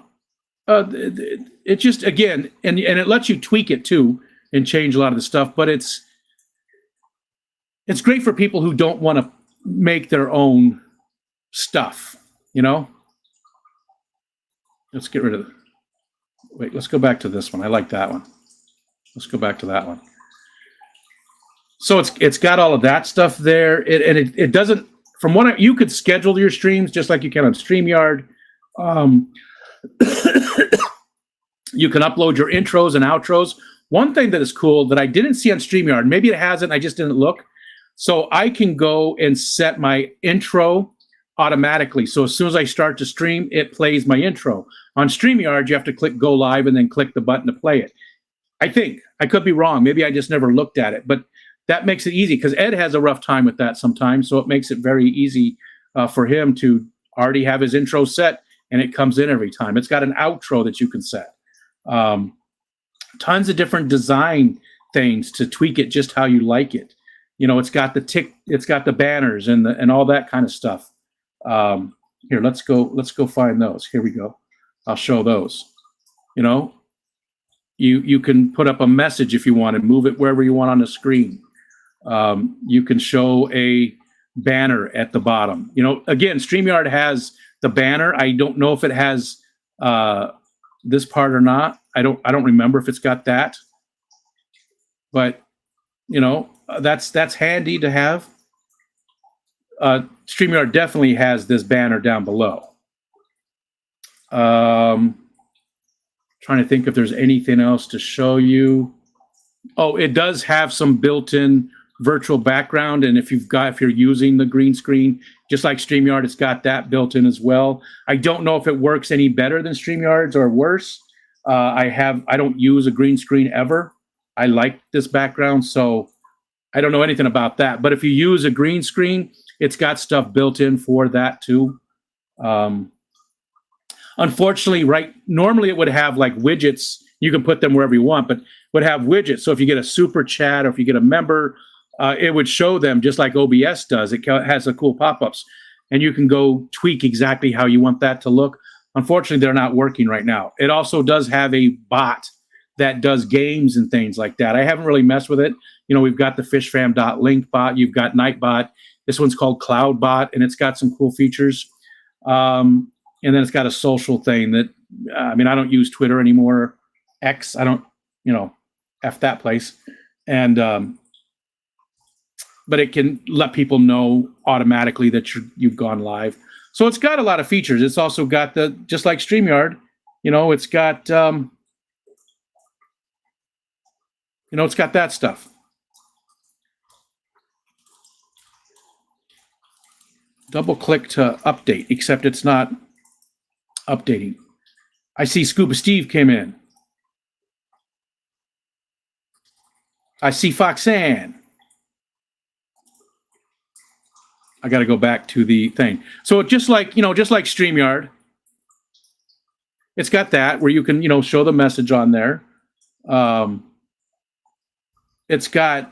just, again, and it lets you tweak it too and change a lot of the stuff. But it's great for people who don't want to make their own stuff. Let's get rid of it. Wait, let's go back to this one. I like that one. Let's go back to that one. So it's got all of that stuff there. It doesn't. From what you could schedule your streams just like you can on StreamYard. You can upload your intros and outros. One thing that is cool that I didn't see on StreamYard, maybe it hasn't, I just didn't look. So I can go and set my intro automatically. So as soon as I start to stream, it plays my intro. On StreamYard, you have to click go live and then click the button to play it. I think. I could be wrong. Maybe I just never looked at it. But that makes it easy because Ed has a rough time with that sometimes. So it makes it very easy for him to already have his intro set, and it comes in every time. It's got an outro that you can set. Tons of different design things to tweak it just how you like it. It's got the banners and all that kind of stuff. Here, let's go find those. Here we go. I'll show those. You can put up a message if you want and move it wherever you want on the screen. You can show a banner at the bottom. Again, StreamYard has the banner. I don't know if it has this part or not. I don't remember if it's got that. But that's handy to have. StreamYard definitely has this banner down below. Trying to think if there's anything else to show you. Oh, it does have some built-in virtual background, and if you're using the green screen, just like StreamYard, it's got that built in as well. I don't know if it works any better than StreamYard's or worse. I don't use a green screen ever. I like this background, so I don't know anything about that. But if you use a green screen, it's got stuff built in for that too. Unfortunately, normally it would have like widgets. You can put them wherever you want, but would have widgets. So if you get a super chat or if you get a member, it would show them just like OBS does. It has the cool pop-ups, and you can go tweak exactly how you want that to look. Unfortunately, they're not working right now. It also does have a bot that does games and things like that. I haven't really messed with it. We've got the fishfam.link bot. You've got Nightbot. This one's called Cloudbot, and it's got some cool features. And then it's got a social thing that, I don't use Twitter anymore. X, I don't, F that place. And, but it can let people know automatically that you've gone live. So it's got a lot of features. It's also got just like StreamYard, it's got, it's got that stuff. Double click to update, except it's not updating. I see Scuba Steve came in. I see Foxanne. I got to go back to the thing. So just like StreamYard, it's got that where you can, show the message on there. It's got,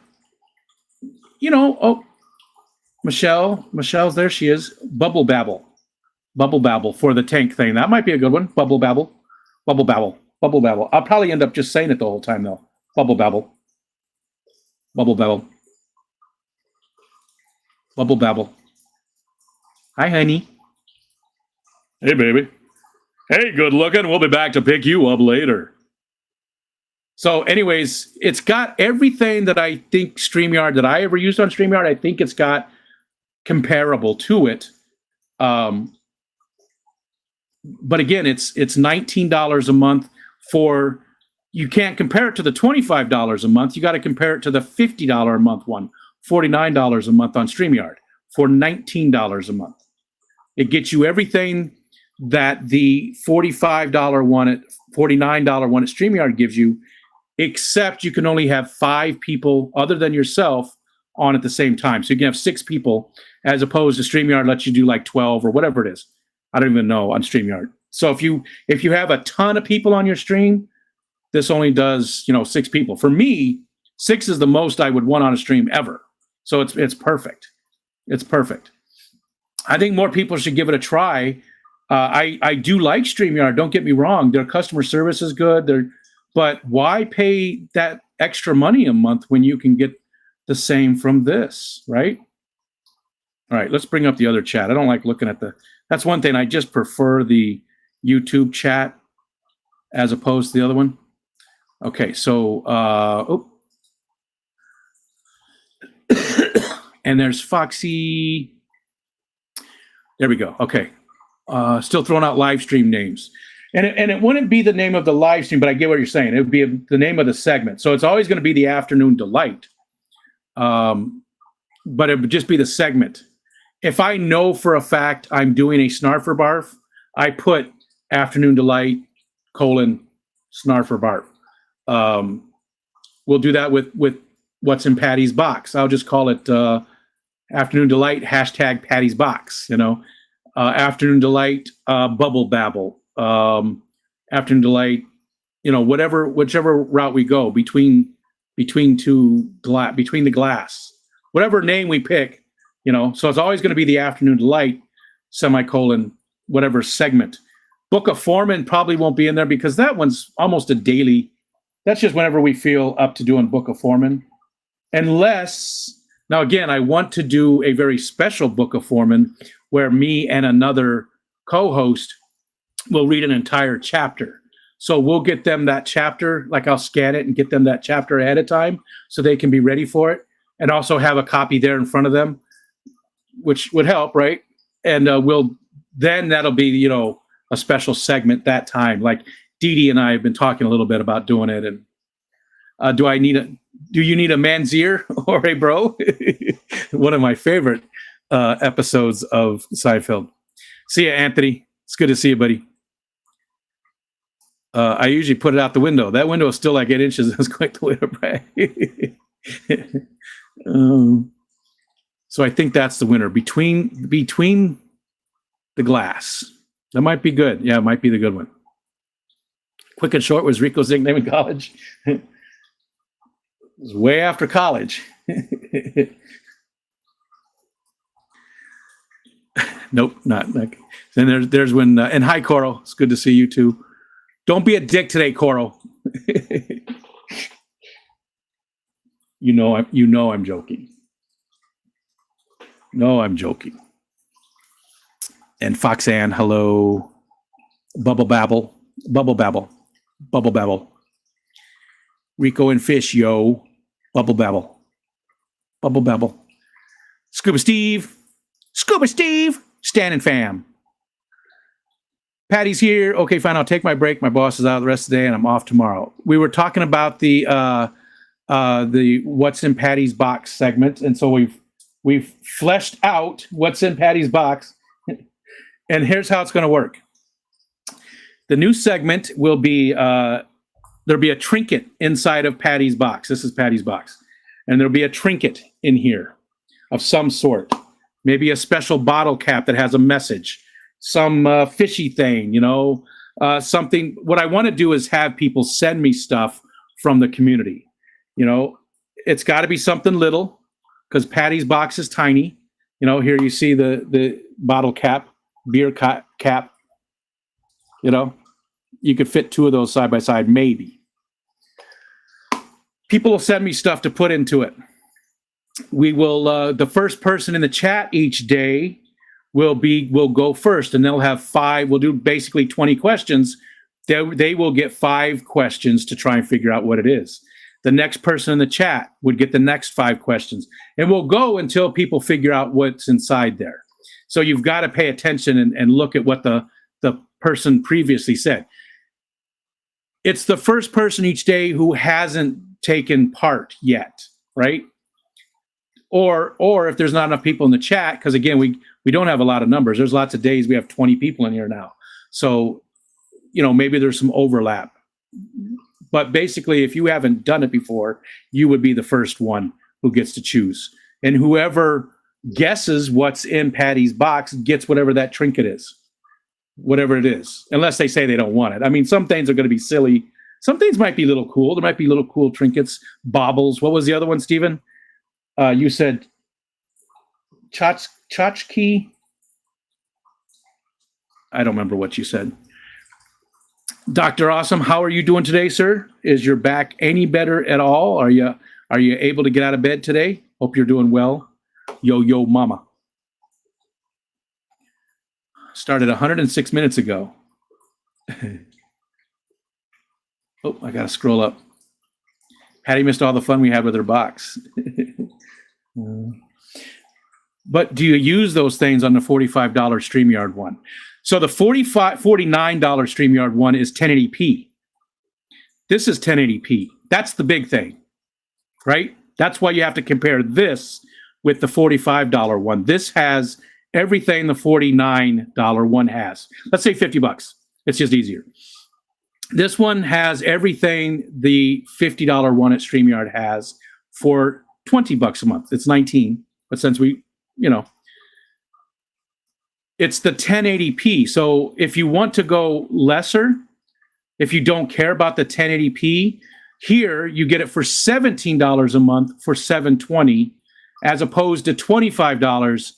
Michelle's there. She is. Bubble Babble for the tank thing. That might be a good one. Bubble Babble. I'll probably end up just saying it the whole time though. Bubble Babble. Hi, honey. Hey, baby. Hey, good looking. We'll be back to pick you up later. So anyways, it's got everything that I think StreamYard, that I ever used on StreamYard, I think it's got comparable to it. But again, it's $19 a month you can't compare it to the $25 a month. You got to compare it to the $50 a month one, $49 a month on StreamYard for $19 a month. It gets you everything that the $49 one at StreamYard gives you, except you can only have 5 people other than yourself on at the same time. So you can have 6 people, as opposed to StreamYard lets you do like 12 or whatever it is. I don't even know on StreamYard. So if you have a ton of people on your stream, this only does 6 people. For me, 6 is the most I would want on a stream ever. So it's perfect. It's perfect. I think more people should give it a try. I do like StreamYard. Don't get me wrong. Their customer service is good. But why pay that extra money a month when you can get the same from this, right? All right, let's bring up the other chat. I don't like looking at that's one thing. I just prefer the YouTube chat as opposed to the other one. Okay, so, and there's Foxy. There we go. Okay. Still throwing out live stream names. And it wouldn't be the name of the live stream, but I get what you're saying. It would be the name of the segment. So it's always going to be the Afternoon Delight. But it would just be the segment. If I know for a fact I'm doing a Snarfer Barf, I put Afternoon Delight, Snarfer Barf. We'll do that with what's in Patty's box. I'll just call it Afternoon Delight, hashtag Patty's box, Afternoon Delight, Bubble Babble, Afternoon Delight, whichever route we go between the glass, whatever name we pick, so it's always going to be the Afternoon Delight, whatever segment. Book of Foreman probably won't be in there because that one's almost a daily. That's just whenever we feel up to doing Book of Foreman, unless Now, again, I want to do a very special Book of Mormon where me and another co-host will read an entire chapter. So we'll get them that chapter, like I'll scan it and get them that chapter ahead of time so they can be ready for it, and also have a copy there in front of them, which would help, right? And that'll be, a special segment that time. Like Dee Dee and I have been talking a little bit about doing it. And do you need a man's ear or a bro? One of my favorite episodes of Seinfeld. See ya, Anthony. It's good to see you, buddy. I usually put it out the window. That window is still like 8 inches. That's quite the way to brag. So I think that's the winner. Between the glass. That might be good. Yeah, it might be the good one. Quick and short was Rico's nickname in college. It was way after college. Nope, not. Then there's when, and hi, Coral. It's good to see you too. Don't be a dick today, Coral. I'm joking. No, I'm joking. And Foxanne, hello. Bubble Babble. Rico and Fish, yo. Bubble Babble. Scuba Steve. Stan and fam. Patty's here. Okay, fine. I'll take my break. My boss is out the rest of the day, and I'm off tomorrow. We were talking about the What's in Patty's Box segment, and so we've fleshed out what's in Patty's box. And here's how it's going to work. The new segment will be, there'll be a trinket inside of Patty's box. This is Patty's box. And there'll be a trinket in here of some sort. Maybe a special bottle cap that has a message. Some fishy thing, something. What I want to do is have people send me stuff from the community. It's got to be something little because Patty's box is tiny. Here you see the bottle cap. Beer cap, you could fit 2 of those side by side, maybe. People will send me stuff to put into it. We will, the first person in the chat each day will go first, and they'll have 5. We'll do basically 20 questions. They will get 5 questions to try and figure out what it is. The next person in the chat would get the next 5 questions, and we'll go until people figure out what's inside there. So you've got to pay attention and look at what the person previously said. It's the first person each day who hasn't taken part yet, right? Or if there's not enough people in the chat, because again, we don't have a lot of numbers. There's lots of days we have 20 people in here now. So, maybe there's some overlap. But basically, if you haven't done it before, you would be the first one who gets to choose. And whoever guesses what's in Patty's box gets whatever that trinket is, whatever it is, unless they say they don't want it. I mean, some things are going to be silly. Some things might be a little cool. There might be little cool trinkets, baubles. What was the other one, Stephen? You said tchotchke. I don't remember what you said. Dr. Awesome, how are you doing today, sir? Is your back any better at all? Are you able to get out of bed today? Hope you're doing well. Yo, mama. Started 106 minutes ago. Oh, I got to scroll up. Patty missed all the fun we had with her box. But do you use those things on the $45 StreamYard one? So the $49 StreamYard one is 1080p. This is 1080p. That's the big thing, right? That's why you have to compare this with the $45 one. This has everything the $49 one has. Let's say $50. It's just easier. This one has everything the $50 one at StreamYard has for $20 a month. It's 19, but since it's the 1080p. So if you want to go lesser, if you don't care about the 1080p, here you get it for $17 a month for $720, as opposed to $25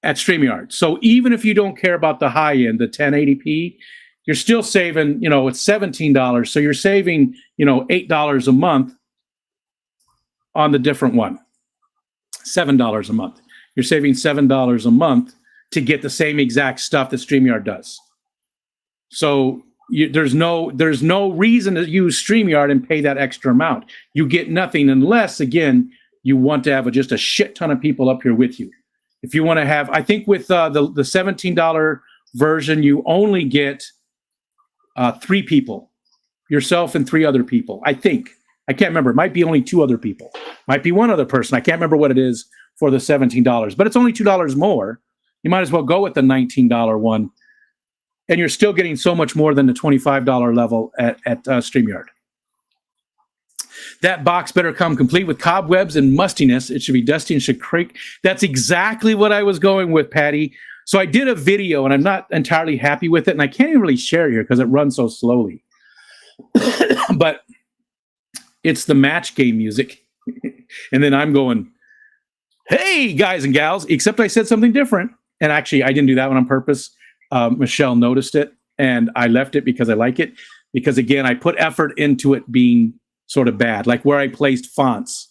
at StreamYard. So even if you don't care about the high end, the 1080p, you're still saving, it's $17. So you're saving, $8 a month on the different one. $7 a month. You're saving $7 a month to get the same exact stuff that StreamYard does. So there's no reason to use StreamYard and pay that extra amount. You get nothing unless, again, you want to have just a shit ton of people up here with you. If you want to have, I think with the $17 version, you only get 3 people, yourself and 3 other people. I think. I can't remember. It might be only 2 other people. Might be 1 other person. I can't remember what it is for the $17, but it's only $2 more. You might as well go with the $19 one, and you're still getting so much more than the $25 level at StreamYard. That box better come complete with cobwebs and mustiness. It should be dusty and should creak. That's exactly what I was going with, Patty. So I did a video, and I'm not entirely happy with it, and I can't even really share it here because it runs so slowly. But it's the match game music. And then I'm going, hey, guys and gals, except I said something different. And actually, I didn't do that one on purpose. Michelle noticed it, and I left it because I like it. Because, again, I put effort into it being sort of bad. Like where I placed fonts,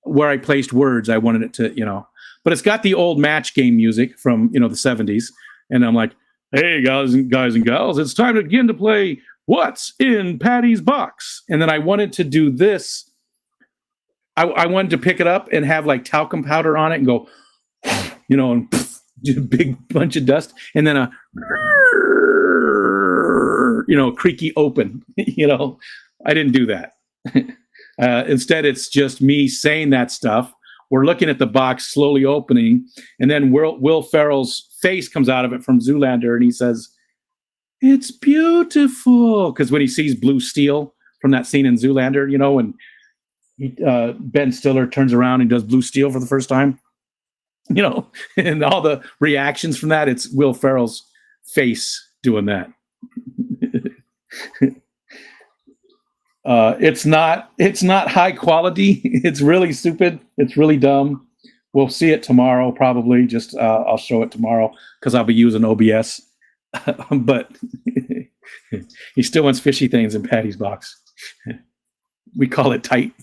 where I placed words, I wanted it to, But it's got the old match game music from, the 70s. And I'm like, hey, guys and gals, it's time again to play What's in Patty's Box? And then I wanted to do this. I wanted to pick it up and have like talcum powder on it and go, and do a big bunch of dust, and then a creaky open. I didn't do that. Instead, it's just me saying that stuff. We're looking at the box slowly opening, and then Will Ferrell's face comes out of it from Zoolander, and he says, "It's beautiful," because when he sees blue steel from that scene in Zoolander, when Ben Stiller turns around and does blue steel for the first time. And all the reactions from that, it's Will Ferrell's face doing that. It's not high quality. It's really stupid. It's really dumb. We'll see it tomorrow, probably. Just I'll show it tomorrow because I'll be using OBS. But he still wants fishy things in Patty's box. We call it tight.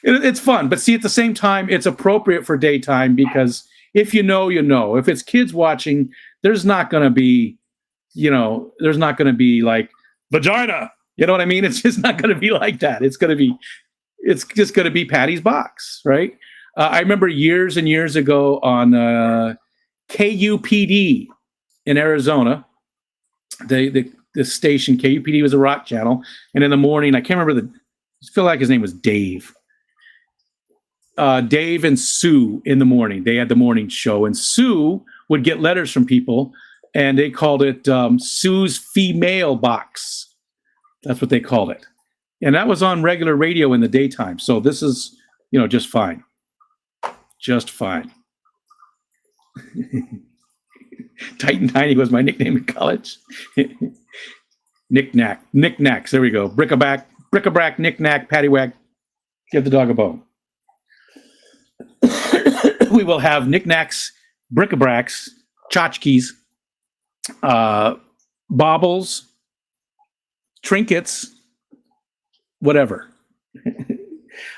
It's fun, but see, at the same time, it's appropriate for daytime because if you know, if it's kids watching, there's not going to be, like vagina. You know what I mean? It's just not going to be like that. It's just going to be Patty's box, right? I remember years and years ago on KUPD in Arizona, the station KUPD was a rock channel, and in the morning, I can't remember I feel like his name was Dave. Dave and Sue in the morning. They had the morning show, and Sue would get letters from people, and they called it Sue's Female Box. That's what they called it. And that was on regular radio in the daytime. So this is, just fine. Just fine. Tight and Tiny was my nickname in college. Knick-knacks. There we go. Bric-a-brac, knick-knack, paddywhack. Give the dog a bone. We will have knick-knacks, bric-a-bracs, tchotchkes, baubles, trinkets, whatever.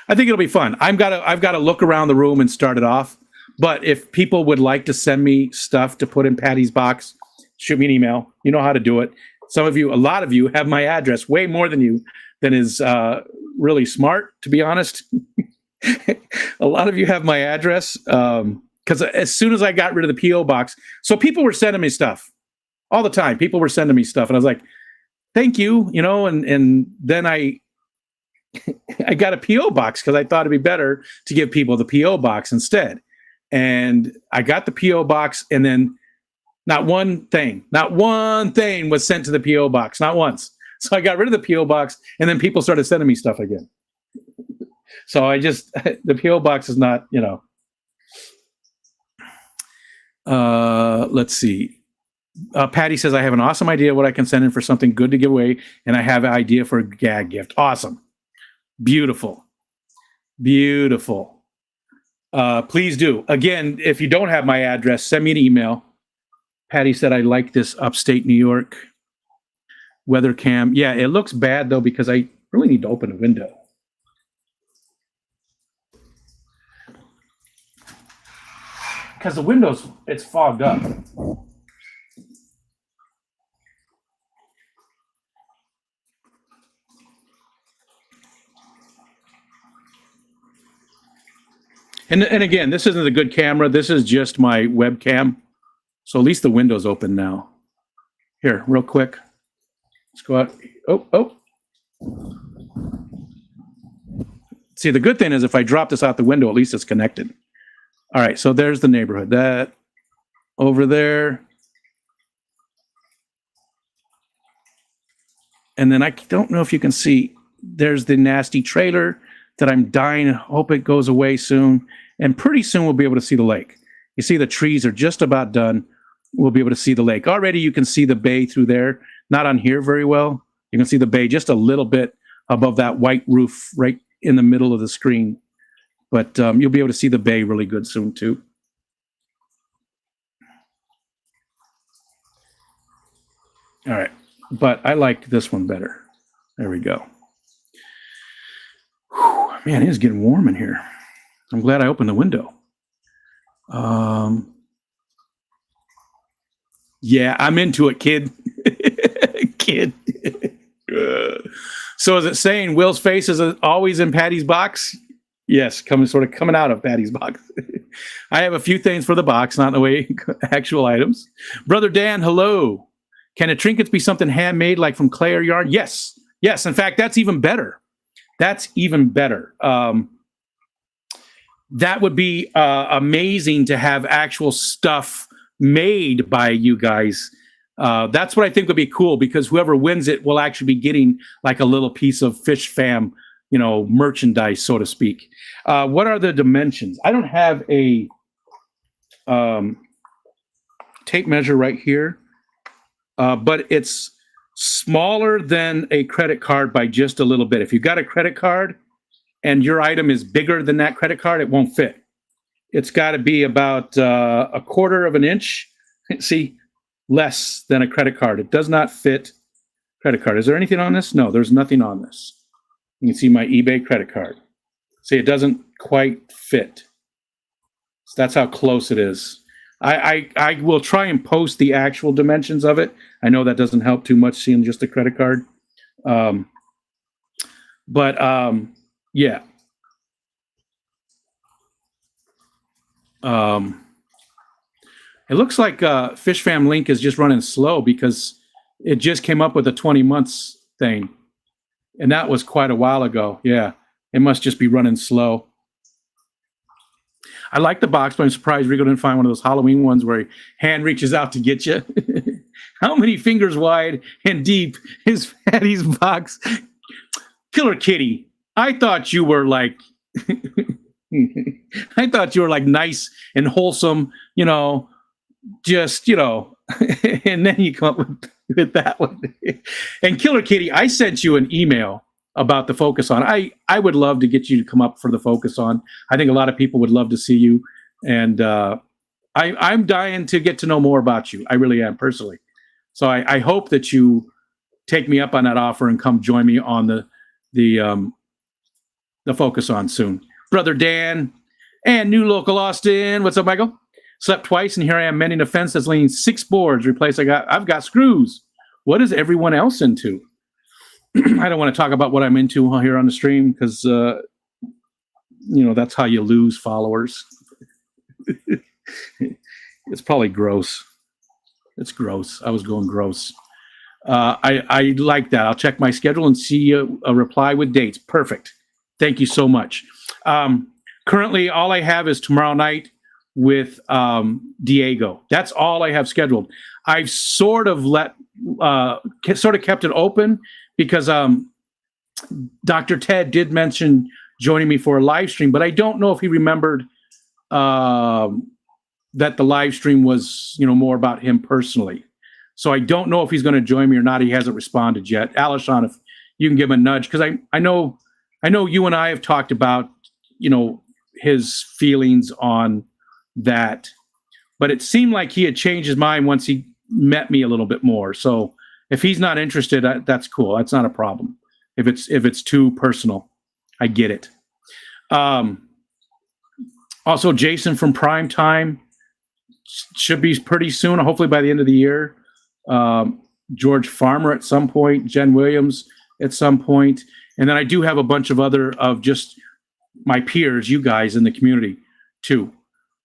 I think it'll be fun. I've got to look around the room and start it off. But if people would like to send me stuff to put in Patty's box, shoot me an email. You know how to do it. A lot of you have my address, way more than is really smart, to be honest. A lot of you have my address because as soon as I got rid of the P.O. box, so people were sending me stuff all the time. People were sending me stuff, and I was like, thank you, and then I got a P.O. box because I thought it'd be better to give people the P.O. box instead. And I got the P.O. box, and then not one thing was sent to the P.O. box, not once. So I got rid of the P.O. box, and then people started sending me stuff again. So the P.O. box is not, let's see. Patty says, I have an awesome idea what I can send in for something good to give away, and I have an idea for a gag gift. Awesome. Beautiful. Please do. Again, if you don't have my address, send me an email. Patty said, I like this upstate New York weather cam. Yeah, it looks bad, though, because I really need to open a window. because the windows, it's fogged up. And again, this isn't a good camera. This is just my webcam. So at least the window's open now. Here, real quick. Let's go out. Oh. See, the good thing is if I drop this out the window, at least it's connected. All right, so there's the neighborhood. That over there. And then I don't know if you can see, there's the nasty trailer that I'm dying to hope it goes away soon. And pretty soon we'll be able to see the lake. You see the trees are just about done. We'll be able to see the lake. Already you can see the bay through there. Not on here very well. You can see the bay just a little bit above that white roof right in the middle of the screen. But you'll be able to see the bay really good soon too. All right, but I like this one better. There we go. Whew, man, it is getting warm in here. I'm glad I opened the window. Yeah, I'm into it, kid. Kid. So is it saying Will's face is always in Patty's box? Yes, coming out of Patty's box. I have a few things for the box, not in the way actual items. Brother Dan, hello. Can the trinkets be something handmade, like from clay or yarn? Yes. Yes. In fact, that's even better. That's even better. That would be amazing to have actual stuff made by you guys. That's what I think would be cool, because whoever wins it will actually be getting like a little piece of Fish Fam, merchandise, so to speak. What are the dimensions? I don't have a tape measure right here, but it's smaller than a credit card by just a little bit. If you've got a credit card and your item is bigger than that credit card, it won't fit. It's got to be about a quarter of an inch. See, less than a credit card. It does not fit credit card. Is there anything on this? No, there's nothing on this. You can see my eBay credit card. See, it doesn't quite fit. So that's how close it is. I will try and post the actual dimensions of it. I know that doesn't help too much seeing just a credit card. Yeah. It looks like Fish Fam Link is just running slow because it just came up with a 20 months thing. And that was quite a while ago. Yeah, it must just be running slow. I like the box, but I'm surprised Rico didn't find one of those Halloween ones where hand reaches out to get you. How many fingers wide and deep is Patty's box? Killer Kitty, I thought you were like... I thought you were like nice and wholesome, just, and then you come up with that one. And Killer Kitty, I sent you an email about the Focus On. I would love to get you to come up for the Focus On. I think a lot of people would love to see you. And I'm dying to get to know more about you. I really am, personally. So I hope that you take me up on that offer and come join me on the Focus On soon. Brother Dan and New Local Austin. What's up, Michael? Slept twice, and here I am mending a fence that's leaning 6 boards. I've got screws. What is everyone else into? I don't want to talk about what I'm into here on the stream because, that's how you lose followers. It's probably gross. It's gross. I was going gross. I like that. I'll check my schedule and see a reply with dates. Perfect. Thank you so much. Currently, all I have is tomorrow night with Diego. That's all I have scheduled. I've sort of kept it open because Dr. Ted did mention joining me for a live stream, but I don't know if he remembered that the live stream was, more about him personally. So I don't know if he's going to join me or not. He hasn't responded yet. Alishon, if you can give him a nudge, because I know you and I have talked about, his feelings on that, but it seemed like he had changed his mind once he met me a little bit more. So if he's not interested, that's cool. That's not a problem. If it's too personal, I get it. Also, Jason from Prime Time should be pretty soon, hopefully by the end of the year. George Farmer at some point, Jen Williams at some point. And then I do have a bunch of other of just my peers, you guys in the community too.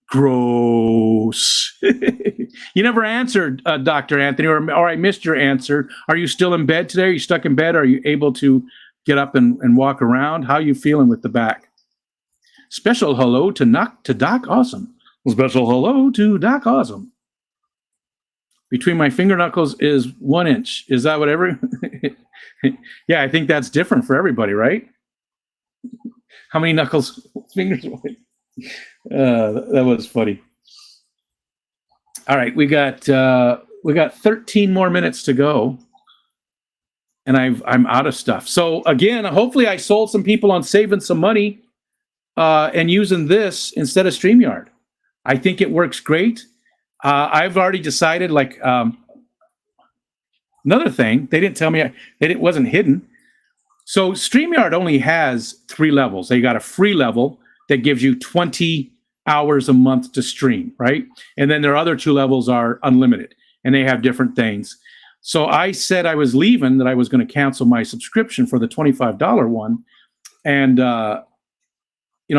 Gross. You never answered, Dr. Anthony, or I missed your answer. Are you still in bed today? Are you stuck in bed? Are you able to get up and walk around? How are you feeling with the back? Special hello to Doc Awesome. Special hello to Doc Awesome. Between my finger knuckles is 1 inch. Is that whatever? Yeah, I think that's different for everybody, right? How many knuckles, fingers? That was funny. All right, we got 13 more minutes to go, and I'm out of stuff. So again, hopefully I sold some people on saving some money and using this instead of StreamYard. I think it works great. I've already decided, like, another thing, they didn't tell me, it wasn't hidden. So StreamYard only has 3 levels. They got a free level that gives you 20 hours a month to stream, right? And then their other 2 levels are unlimited, and they have different things. So I said I was leaving, that I was going to cancel my subscription for the $25 one. And,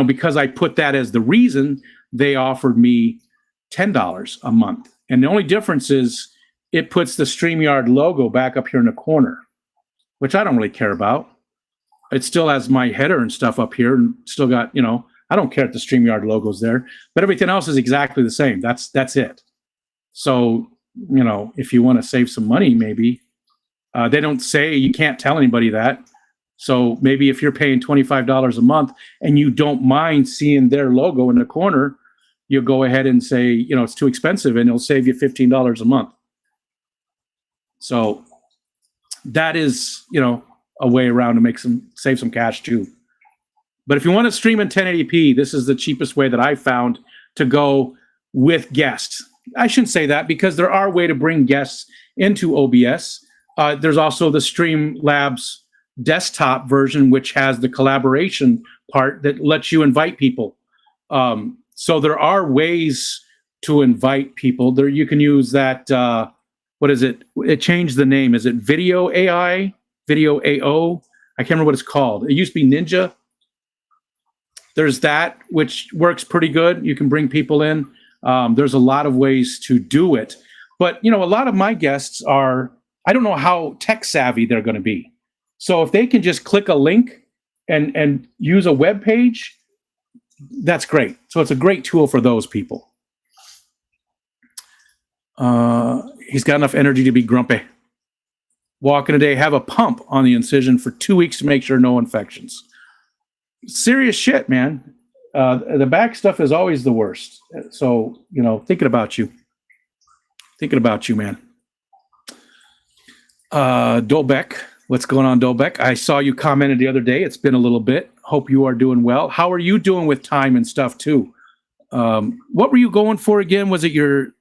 because I put that as the reason, they offered me $10 a month. And the only difference is it puts the StreamYard logo back up here in the corner, which I don't really care about. It still has my header and stuff up here, and still got, I don't care if the StreamYard logo's there, but everything else is exactly the same. That's it. So, if you want to save some money, maybe they don't say, you can't tell anybody that. So maybe if you're paying $25 a month and you don't mind seeing their logo in the corner, you'll go ahead and say, it's too expensive, and it'll save you $15 a month. So that is, a way around to save some cash too. But if you want to stream in 1080p, this is the cheapest way that I found to go with guests. I shouldn't say that, because there are ways to bring guests into OBS. There's also the Streamlabs desktop version, which has the collaboration part that lets you invite people. So there are ways to invite people. There, you can use that, what is it? It changed the name. Is it Video AI? Video AO? I can't remember what it's called. It used to be Ninja. There's that, which works pretty good. You can bring people in. There's a lot of ways to do it. But, a lot of my guests I don't know how tech savvy they're going to be. So if they can just click a link and use a web page, that's great. So it's a great tool for those people. He's got enough energy to be grumpy. Walking a day, have a pump on the incision for 2 weeks to make sure no infections. Serious shit, man. The back stuff is always the worst. So, thinking about you. Thinking about you, man. Dolbeck. What's going on, Dolbeck? I saw you commented the other day. It's been a little bit. Hope you are doing well. How are you doing with time and stuff, too? What were you going for again? Was it your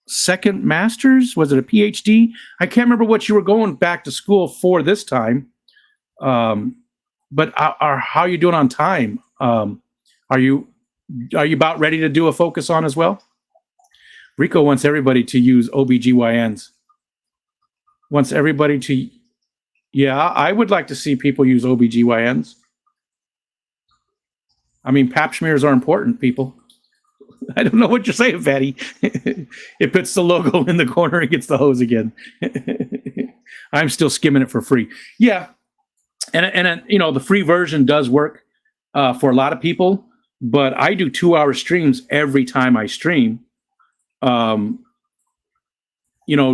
second master's? Was it a PhD? I can't remember what you were going back to school for this time. But how are you doing on time? Are you about ready to do a focus on as well? Rico wants everybody to use OBGYNs. Wants everybody to... Yeah, I would like to see people use OBGYNs. I mean, pap smears are important, people. I don't know what you're saying, Fatty. It puts the logo in the corner and gets the hose again. I'm still skimming it for free. Yeah. And the free version does work for a lot of people, but I do 2-hour streams every time I stream.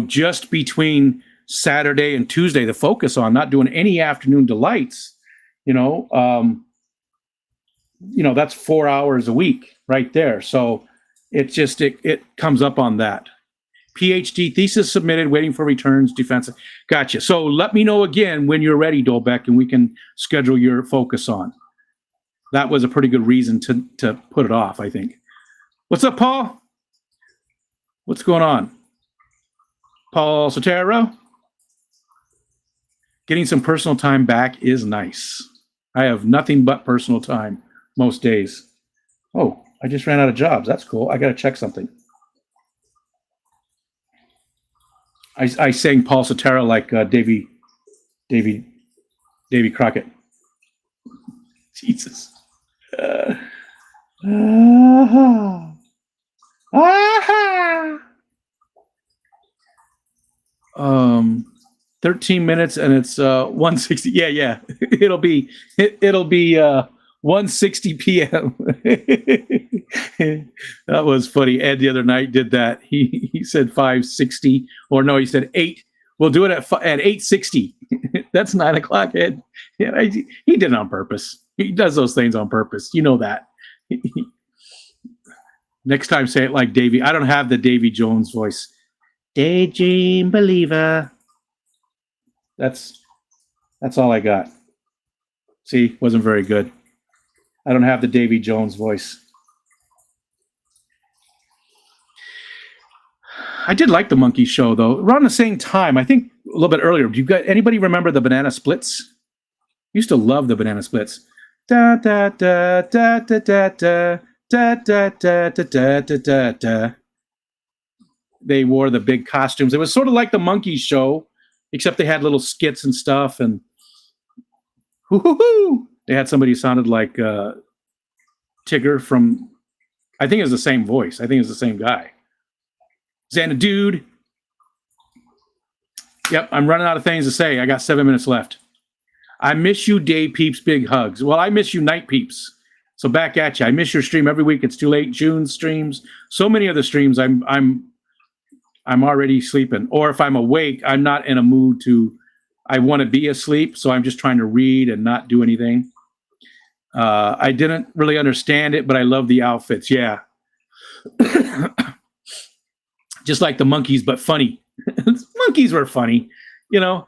Just between Saturday and Tuesday, the focus on not doing any afternoon delights, that's 4 hours a week right there. So it comes up on that. PhD thesis submitted, waiting for returns, defensive. Gotcha. So let me know again when you're ready, Dolbeck, and we can schedule your focus on. That was a pretty good reason to put it off, I think. What's up, Paul? What's going on? Paul Sotero? Getting some personal time back is nice. I have nothing but personal time most days. Oh, I just ran out of jobs. That's cool. I got to check something. I sang Paul Sotero like Davy Crockett. Jesus. Ah, 13 minutes and it's 160. Yeah. It'll be 1:60 p.m. That was funny. Ed the other night did that. He said 5:60, or no, he said 8. We'll do it at 8:60. That's 9 o'clock, Ed. Yeah, he did it on purpose. He does those things on purpose. You know that. Next time, say it like Davy. I don't have the Davy Jones voice. Daydream believer. That's all I got. See, wasn't very good. I don't have the Davy Jones voice. I did like the Monkey Show, though. Around the same time, I think a little bit earlier. Do you got anybody remember the Banana Splits? Used to love the Banana Splits. Da da da da da da da da da da da da da. They wore the big costumes. It was sort of like the Monkey Show, except they had little skits and stuff. And they had somebody who sounded like Tigger from. I think it was the same voice. I think it's the same guy. Xana Dude. Yep, I'm running out of things to say. I got 7 minutes left. I miss you, Day Peeps. Big hugs. Well, I miss you, Night Peeps. So back at you. I miss your stream every week. It's too late. June streams. So many of the streams. I'm already sleeping. Or if I'm awake, I'm not in a mood to. I want to be asleep, so I'm just trying to read and not do anything. I didn't really understand it, but I love the outfits. Yeah. Just like the monkeys, but funny. Monkeys were funny, you know.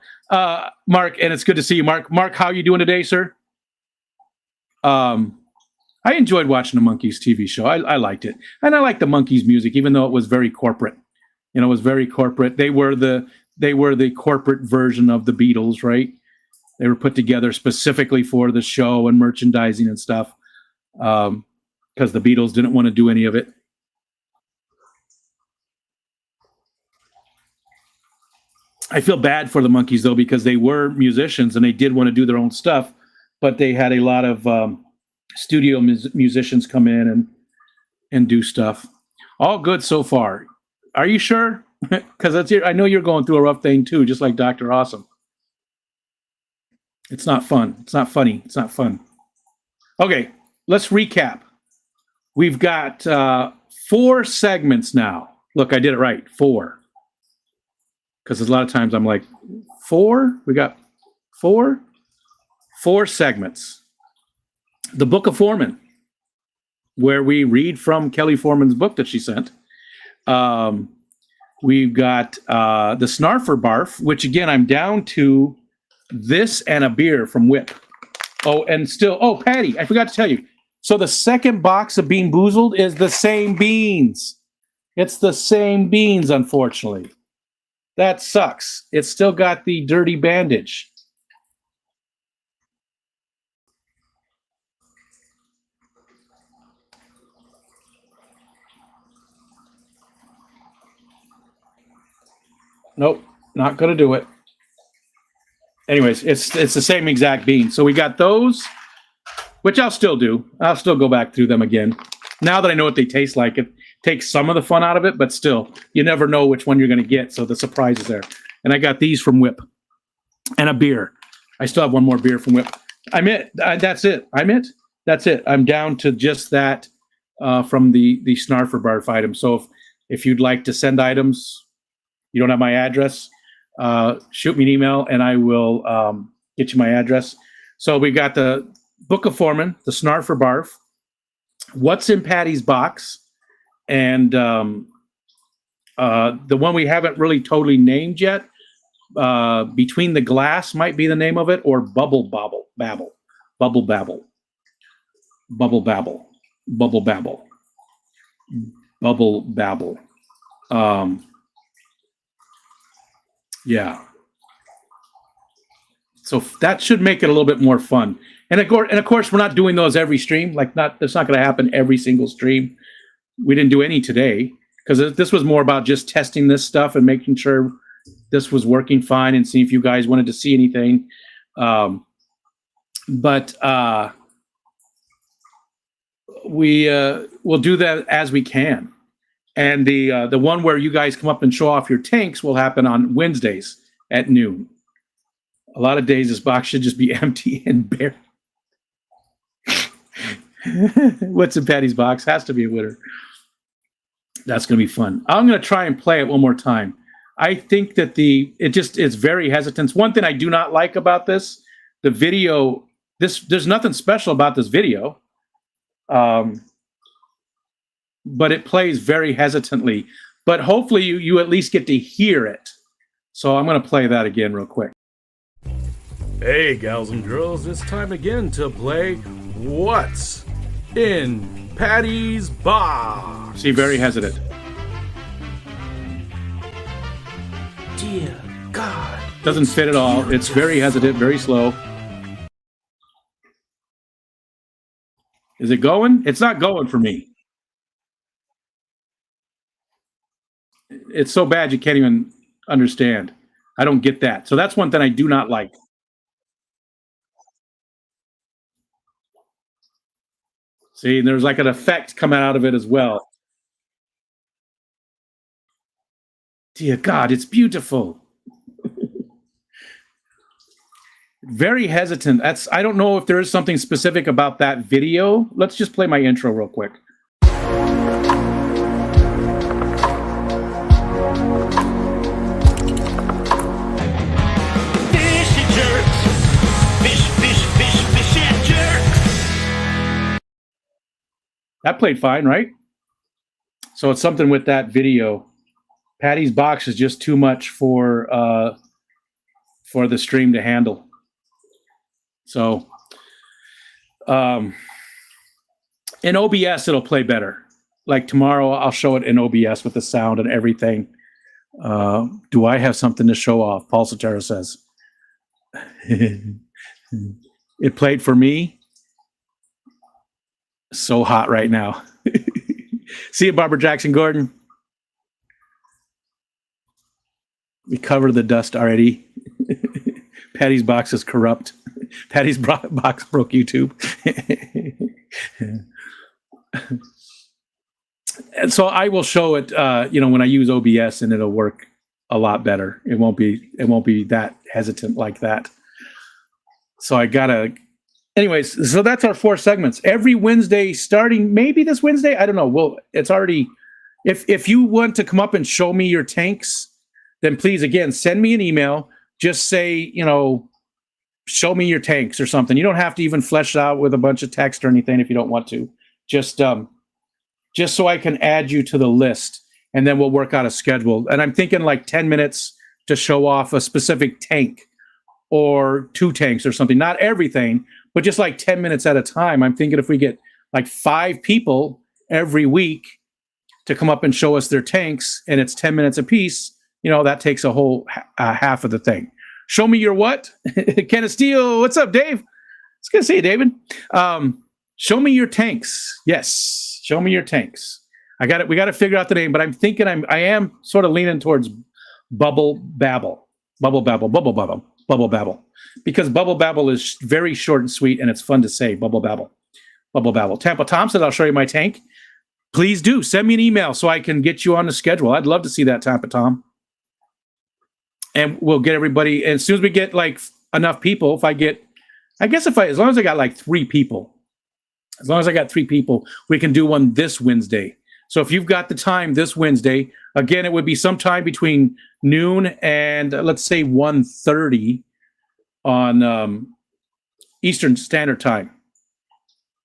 Mark, and it's good to see you, Mark. Mark, how are you doing today, sir? I enjoyed watching the Monkeys TV show. I liked it, and I liked the Monkeys music, even though it was very corporate. You know, it was very corporate. They were the corporate version of the Beatles, right? They were put together specifically for the show and merchandising and stuff, because the Beatles didn't want to do any of it. I feel bad for the Monkeys, though, because they were musicians and they did want to do their own stuff, but they had a lot of studio musicians come in and do stuff. All good so far. Are you sure? Because I know you're going through a rough thing, too, just like Dr. Awesome. It's not fun. It's not funny. It's not fun. Okay, let's recap. We've got 4 segments now. Look, I did it right. 4. Because a lot of times I'm like, 4? We got 4? 4 segments. The Book of Foreman, where we read from Kelly Foreman's book that she sent. We've got the Snarfer Barf, which again, I'm down to this and a beer from Whip. Oh, and still, Patty, I forgot to tell you. So the second box of Bean Boozled is the same beans. It's the same beans, unfortunately. That sucks. It's still got the dirty bandage. Nope, not going to do it. Anyways, it's the same exact bean. So we got those, which I'll still do. I'll still go back through them again. Now that I know what they taste like, it takes some of the fun out of it, but still, you never know which one you're going to get. So the surprise is there. And I got these from Whip and a beer. I still have one more beer from Whip. That's it. That's it. I'm down to just that from the Snarfer Barf item. So if you'd like to send items, you don't have my address, shoot me an email and I will get you my address. So we got the Book of Foreman, the Snarfer Barf, What's in Patty's Box, and the one we haven't really totally named yet, Between the Glass might be the name of it, or Bubble Babble. Bubble Babble. Bubble Babble. Bubble Babble. Bubble Babble. Yeah. So that should make it a little bit more fun. And of course, we're not doing those every stream. That's not going to happen every single stream. We didn't do any today because this was more about just testing this stuff and making sure this was working fine and see if you guys wanted to see anything. But we will do that as we can. And the one where you guys come up and show off your tanks will happen on Wednesdays at noon. A lot of days this box should just be empty and bare. What's in Patty's box? Has to be a winner. That's going to be fun. I'm going to try and play it one more time. I think that it's very hesitant. One thing I do not like about this, the video, there's nothing special about this video. But it plays very hesitantly. But hopefully you at least get to hear it. So I'm going to play that again real quick. Hey, gals and girls, it's time again to play What's in Patty's Box. See, very hesitant. Dear God. Doesn't fit at all. Beautiful. It's very hesitant, very slow. Is it going? It's not going for me. It's so bad you can't even understand. I don't get that. So that's one thing I do not like. See, and there's like an effect coming out of it as well. Dear God, it's beautiful. Very hesitant. I don't know if there is something specific about that video. Let's just play my intro real quick. That played fine, right? So it's something with that video. Patty's box is just too much for the stream to handle. So in OBS, it'll play better. Like tomorrow, I'll show it in OBS with the sound and everything. Do I have something to show off? Paul Sotero says. It played for me. So hot right now. See you, Barbara Jackson Gordon. We covered the dust already. Patty's box is corrupt. Patty's box broke YouTube. And so I will show it, when I use OBS, and it'll work a lot better. It won't be that hesitant like that. So I gotta. Anyways, so that's our 4 segments. Every Wednesday, starting maybe this Wednesday, I don't know. Well, it's already. If you want to come up and show me your tanks, then please again send me an email. Just say, show me your tanks or something. You don't have to even flesh it out with a bunch of text or anything if you don't want to. Just so I can add you to the list, and then we'll work out a schedule. And I'm thinking like 10 minutes to show off a specific tank or 2 tanks or something. Not everything, but just like 10 minutes at a time. I'm thinking if we get like 5 people every week to come up and show us their tanks, and it's 10 minutes a piece, that takes a whole half of the thing. Show me your what? Kenneth Steele, what's up, Dave? It's good to see you, David. Show me your tanks. Yes, show me your tanks. We got to figure out the name, but I'm thinking I am sort of leaning towards Bubble Babble. Bubble Babble. Because Bubble Babble is very short and sweet, and it's fun to say. Bubble Babble. Tampa Thompson, I'll show you my tank. Please do. Send me an email so I can get you on the schedule. I'd love to see that, Tampa Tom. And we'll get everybody. And as soon as we get like enough people, as long as I got like 3 people, we can do one this Wednesday. So if you've got the time this Wednesday, again, it would be sometime between noon and let's say 1:30 on Eastern Standard Time.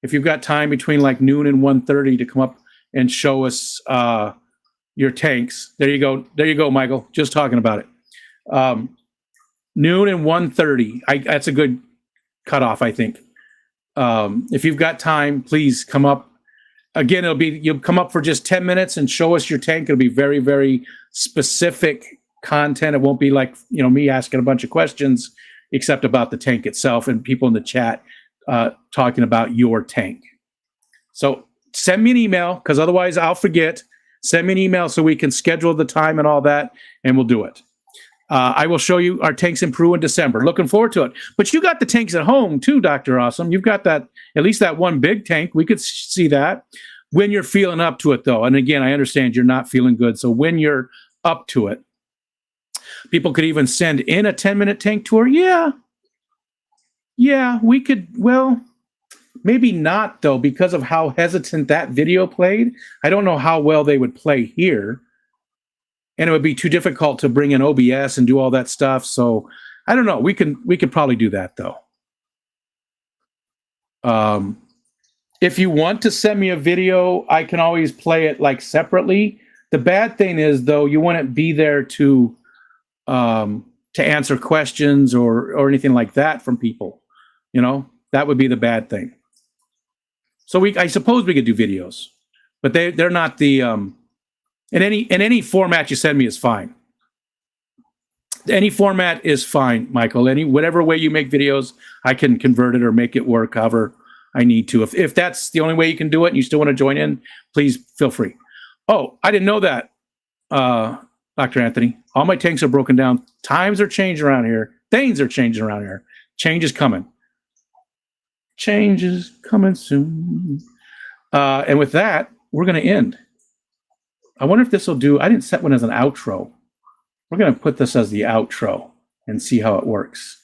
If you've got time between like noon and 1:30 to come up and show us your tanks, there you go, Michael. Just talking about it. Noon and 1:30. That's a good cutoff, I think. If you've got time, please come up. Again, you'll come up for just 10 minutes and show us your tank. It'll be very, very specific content. It won't be like, me asking a bunch of questions, except about the tank itself and people in the chat talking about your tank. So send me an email, because otherwise I'll forget. Send me an email so we can schedule the time and all that, and we'll do it. I will show you our tanks in Peru in December. Looking forward to it. But you got the tanks at home too, Dr. Awesome. You've got that, at least that one big tank. We could see that when you're feeling up to it, though. And again, I understand you're not feeling good. So when you're up to it, people could even send in a 10-minute tank tour. Yeah, we could. Well, maybe not, though, because of how hesitant that video played. I don't know how well they would play here. And it would be too difficult to bring in OBS and do all that stuff. So I don't know. We could probably do that, though. If you want to send me a video, I can always play it like separately. The bad thing is, though, you wouldn't be there to answer questions or anything like that from people. You know, that would be the bad thing. So I suppose we could do videos, but they're not the in any format you send me is fine. Any format is fine, Michael. Whatever way you make videos, I can convert it or make it work however I need to. If that's the only way you can do it and you still want to join in, please feel free. Oh, I didn't know that, Dr. Anthony. All my tanks are broken down. Times are changing around here. Things are changing around here. Change is coming. Change is coming soon. And with that, we're going to end. I wonder if this will do. I didn't set one as an outro. We're going to put this as the outro and see how it works.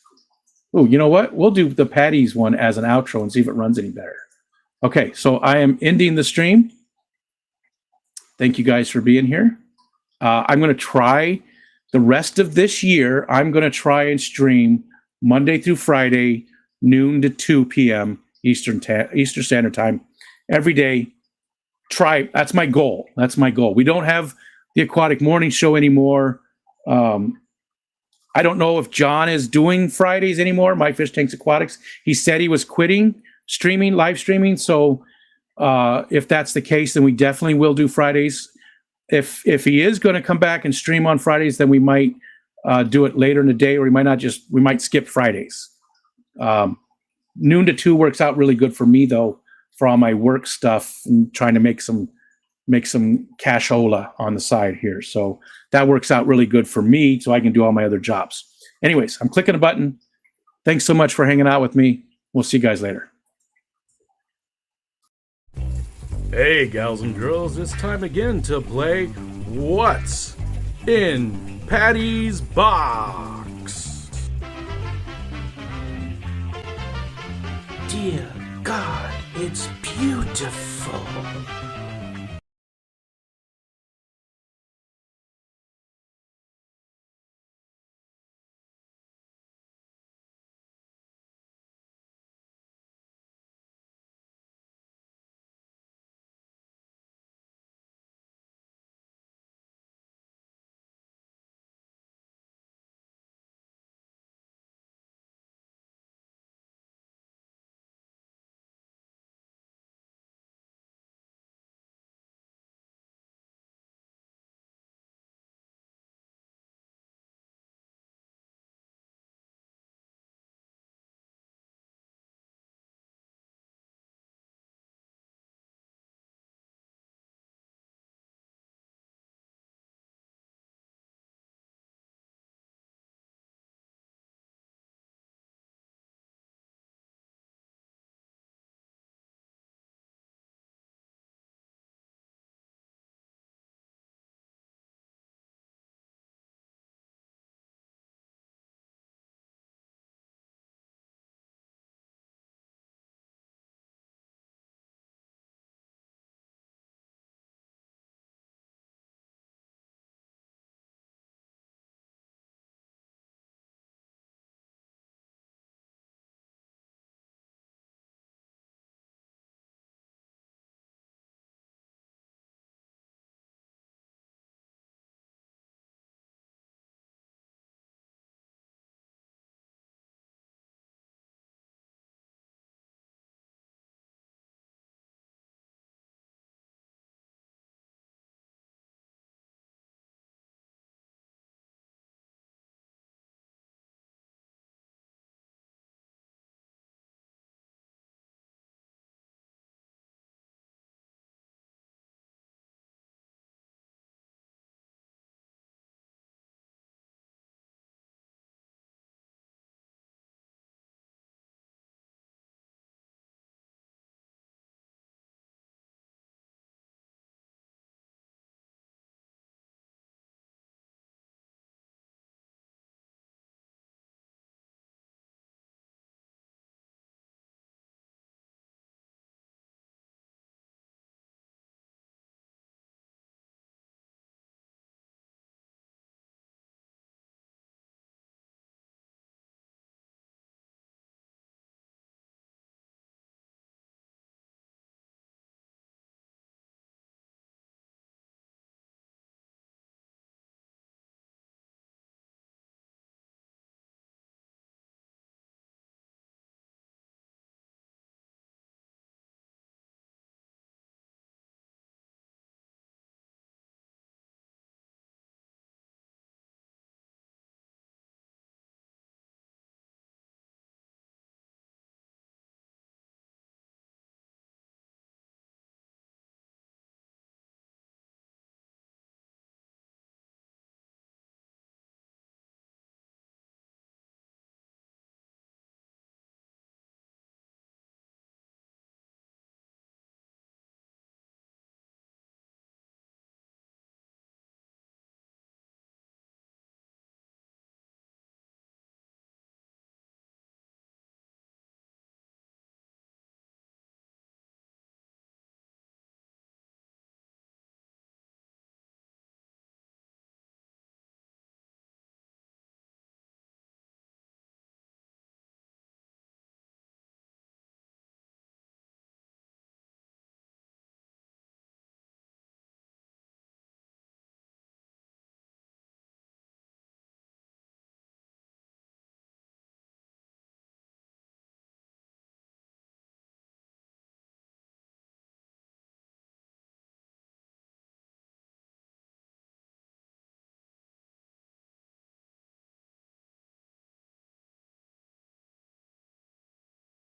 Oh, you know what? We'll do the Patty's one as an outro and see if it runs any better. Okay, so I am ending the stream. Thank you guys for being here. I'm going to try the rest of this year. I'm going to try and stream Monday through Friday, noon to 2 p.m. Eastern Standard Time every day. That's my goal. We don't have the Aquatic Morning Show anymore. I don't know if John is doing Fridays anymore, My Fish Tanks Aquatics. He said he was quitting live streaming. So if that's the case, then we definitely will do Fridays. If he is going to come back and stream on Fridays, then we might do it later in the day, or we might skip Fridays. Noon to 2 works out really good for me, though, for all my work stuff and trying to make some cashola on the side here. So that works out really good for me, so I can do all my other jobs. Anyways, I'm clicking a button. Thanks so much for hanging out with me. We'll see you guys later. Hey, gals and girls, it's time again to play What's in Patty's Box? Dear God, it's beautiful.